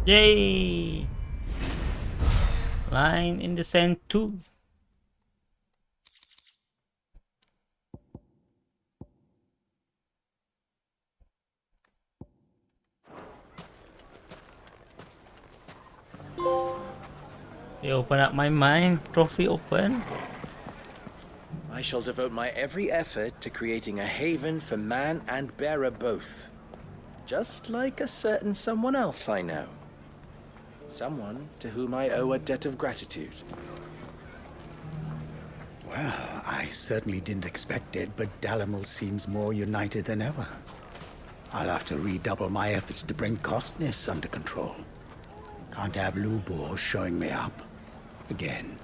Yay! Line in the sand too. You open up my mind. Trophy open. I shall devote my every effort to creating a haven for man and bearer both. Just like a certain someone else I know. Someone to whom I owe a debt of gratitude. Well, I certainly didn't expect it, but Dalimil seems more united than ever. I'll have to redouble my efforts to bring Costness under control. Can't have Lubor showing me up again.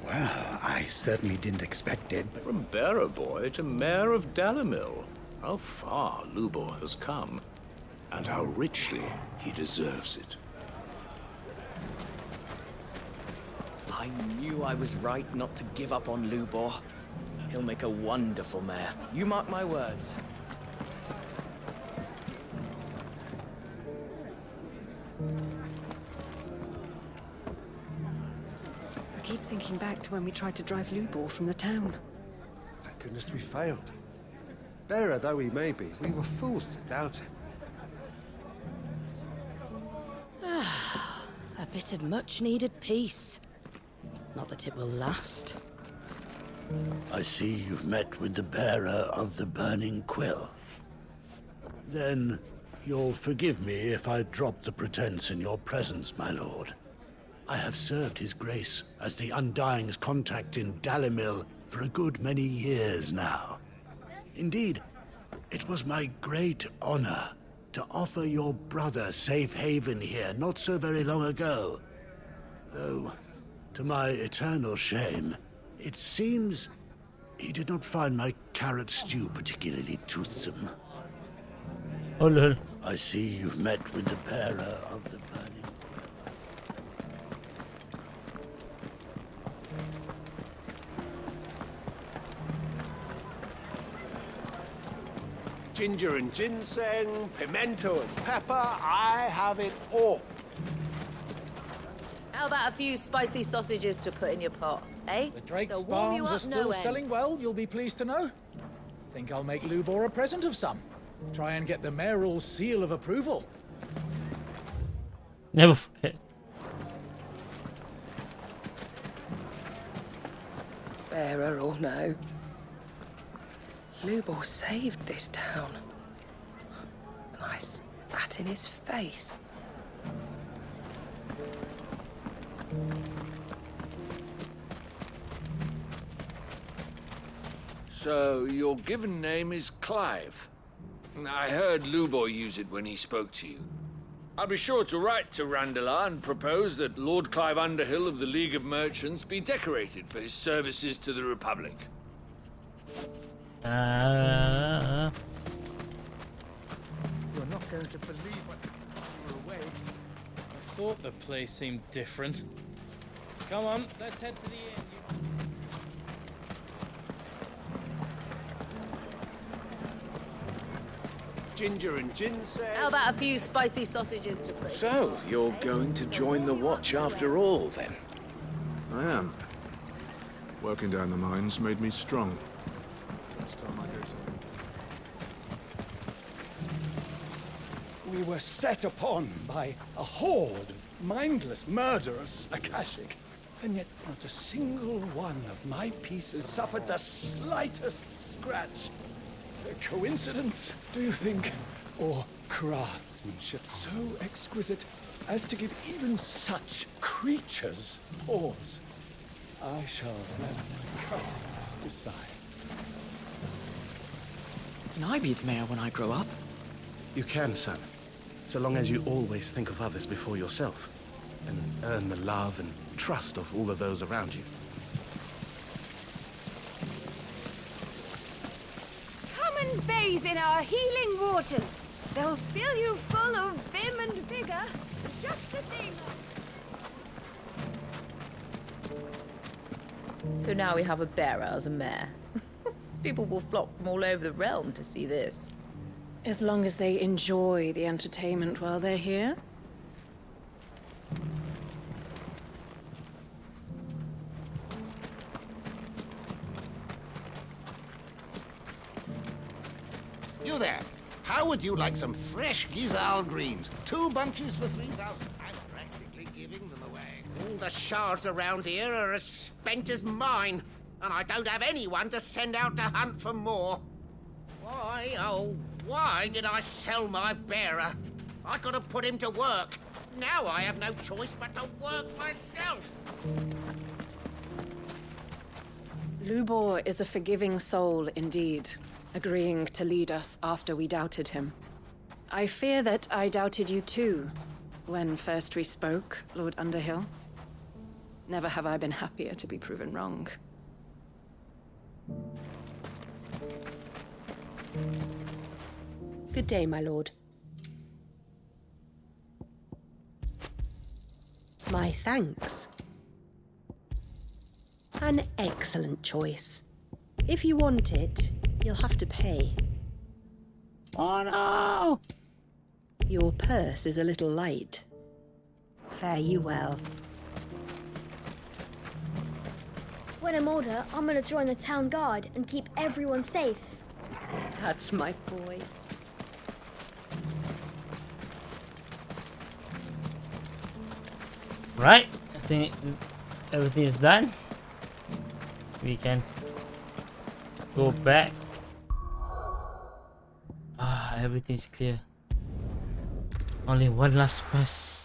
Well, I certainly didn't expect it, but... From bearer boy to mayor of Dalimil. How far Lubor has come, and how richly he deserves it. I knew I was right not to give up on Lubor. He'll make a wonderful mayor. You mark my words. I keep thinking back to when we tried to drive Lubor from the town. Thank goodness we failed. Bearer though he may be, we were fools to doubt him. A bit of much-needed peace. Not that it will last. I see you've met with the bearer of the Burning Quill. Then you'll forgive me if I drop the pretense in your presence, my lord. I have served his grace as the Undying's contact in Dalimil for a good many years now. Indeed, it was my great honor to offer your brother safe haven here not so very long ago. Though, to my eternal shame, it seems he did not find my carrot stew particularly toothsome. Oh lol. I see you've met with the bearer of the Burning Quill. Ginger and ginseng, pimento and pepper, I have it all. How about a few spicy sausages to put in your pot, eh? The Drake's They'll warm you Farms are up still no selling end. well, you'll be pleased to know. Think I'll make Lubor a present of some. Try and get the mayoral seal of approval. Never forget. Bearer or no, Lubor saved this town. And I spat in his face. So, your given name is Clive. I heard Lubor use it when he spoke to you. I'll be sure to write to Randalar and propose that Lord Clive Underhill of the League of Merchants be decorated for his services to the Republic. You're not going to believe what you're away. I thought the place seemed different. Come on, let's head to the inn. Ginger and ginseng. How about a few spicy sausages to put? So, you're going to join the Watch after all, then? I am. Working down the mines made me strong. Next time I go We were set upon by a horde of mindless murderers, Akashic. And yet not a single one of my pieces suffered the slightest scratch. A coincidence, do you think? Or craftsmanship so exquisite as to give even such creatures pause? I shall let my customers decide. Can I be the mayor when I grow up? You can, son. So long as you always think of others before yourself. And earn the love and trust of all of those around you. Come and bathe in our healing waters. They'll fill you full of vim and vigor. Just the thing. So now we have a bearer as a mayor. People will flock from all over the realm to see this. As long as they enjoy the entertainment while they're here. You there! How would you like some fresh Gizal greens? 2 bunches for 3,000. I'm practically giving them away. All the shards around here are as spent as mine, and I don't have anyone to send out to hunt for more. Why, oh, why did I sell my bearer? I could have put him to work. Now I have no choice but to work myself. Lubor is a forgiving soul indeed, agreeing to lead us after we doubted him. I fear that I doubted you too, when first we spoke, Lord Underhill. Never have I been happier to be proven wrong. Good day, my lord. My thanks. An excellent choice. If you want it, you'll have to pay. Oh no! Your purse is a little light. Fare you well. When I'm older, I'm gonna join the town guard and keep everyone safe. That's my boy. Right, I think everything is done. We can go back. Ah, everything's clear. Only one last quest.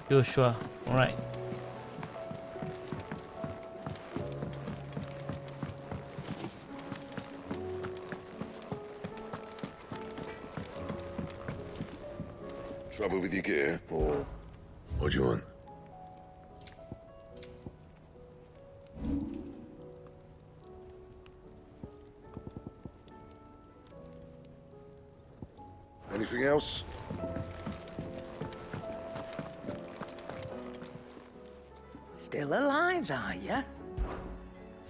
Joshua, alright. Trouble with your gear, or what do you want? Anything else? Still alive, are you?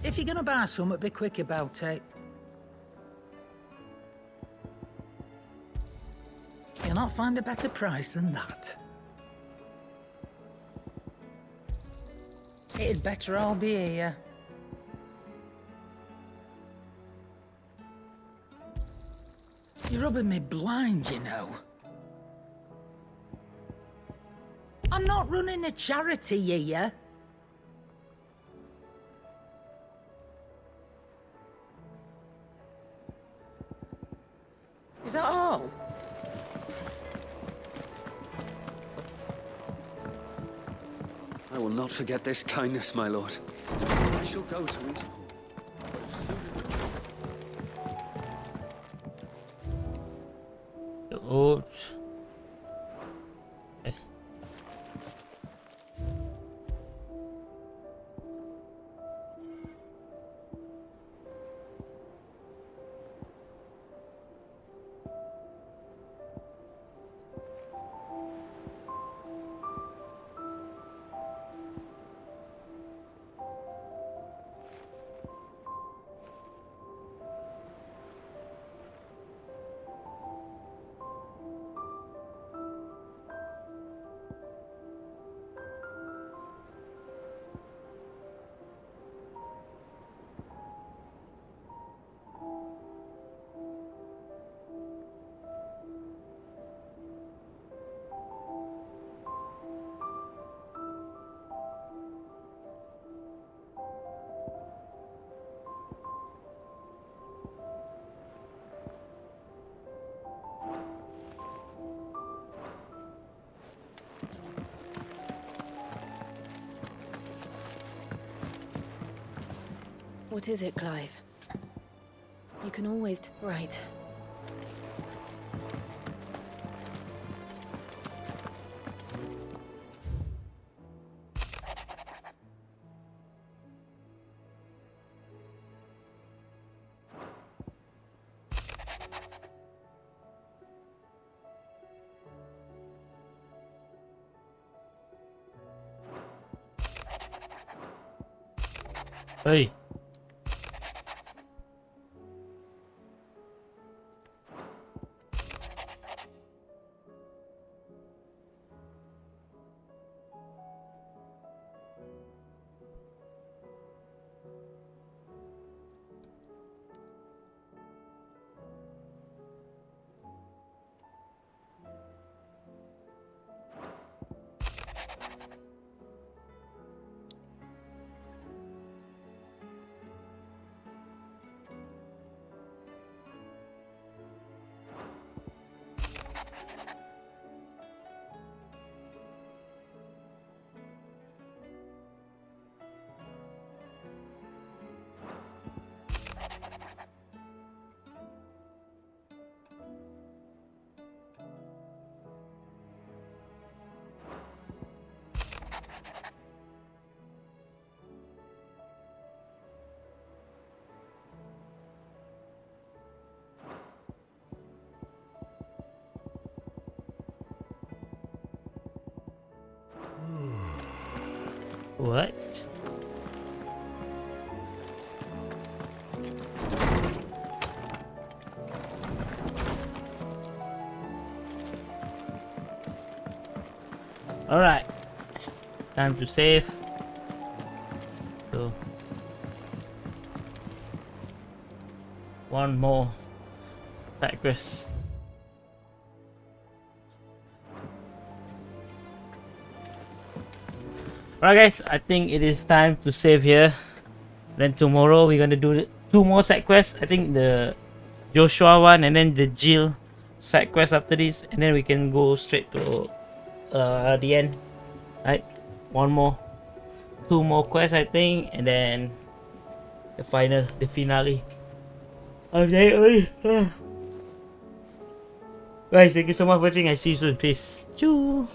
If you're gonna buy something, be quick about it. You'll not find a better price than that. It'd better all be here. You're rubbing me blind, you know. I'm not running a charity here. will not forget this kindness, my lord. I shall go to Eastpool. Oh. What is it, Clive? You can always... Right. Hey. What? Alright. Time to save. So one more side quest. Alright guys, I think it is time to save here. Then tomorrow we're gonna do 2 more side quests. I think the Joshua one and then the Jill side quest after this, and then we can go straight to the end. Right? 2 more quests I think, and then the finale. I'm very early. Guys, thank you so much for watching. I see you soon. Peace. Choo.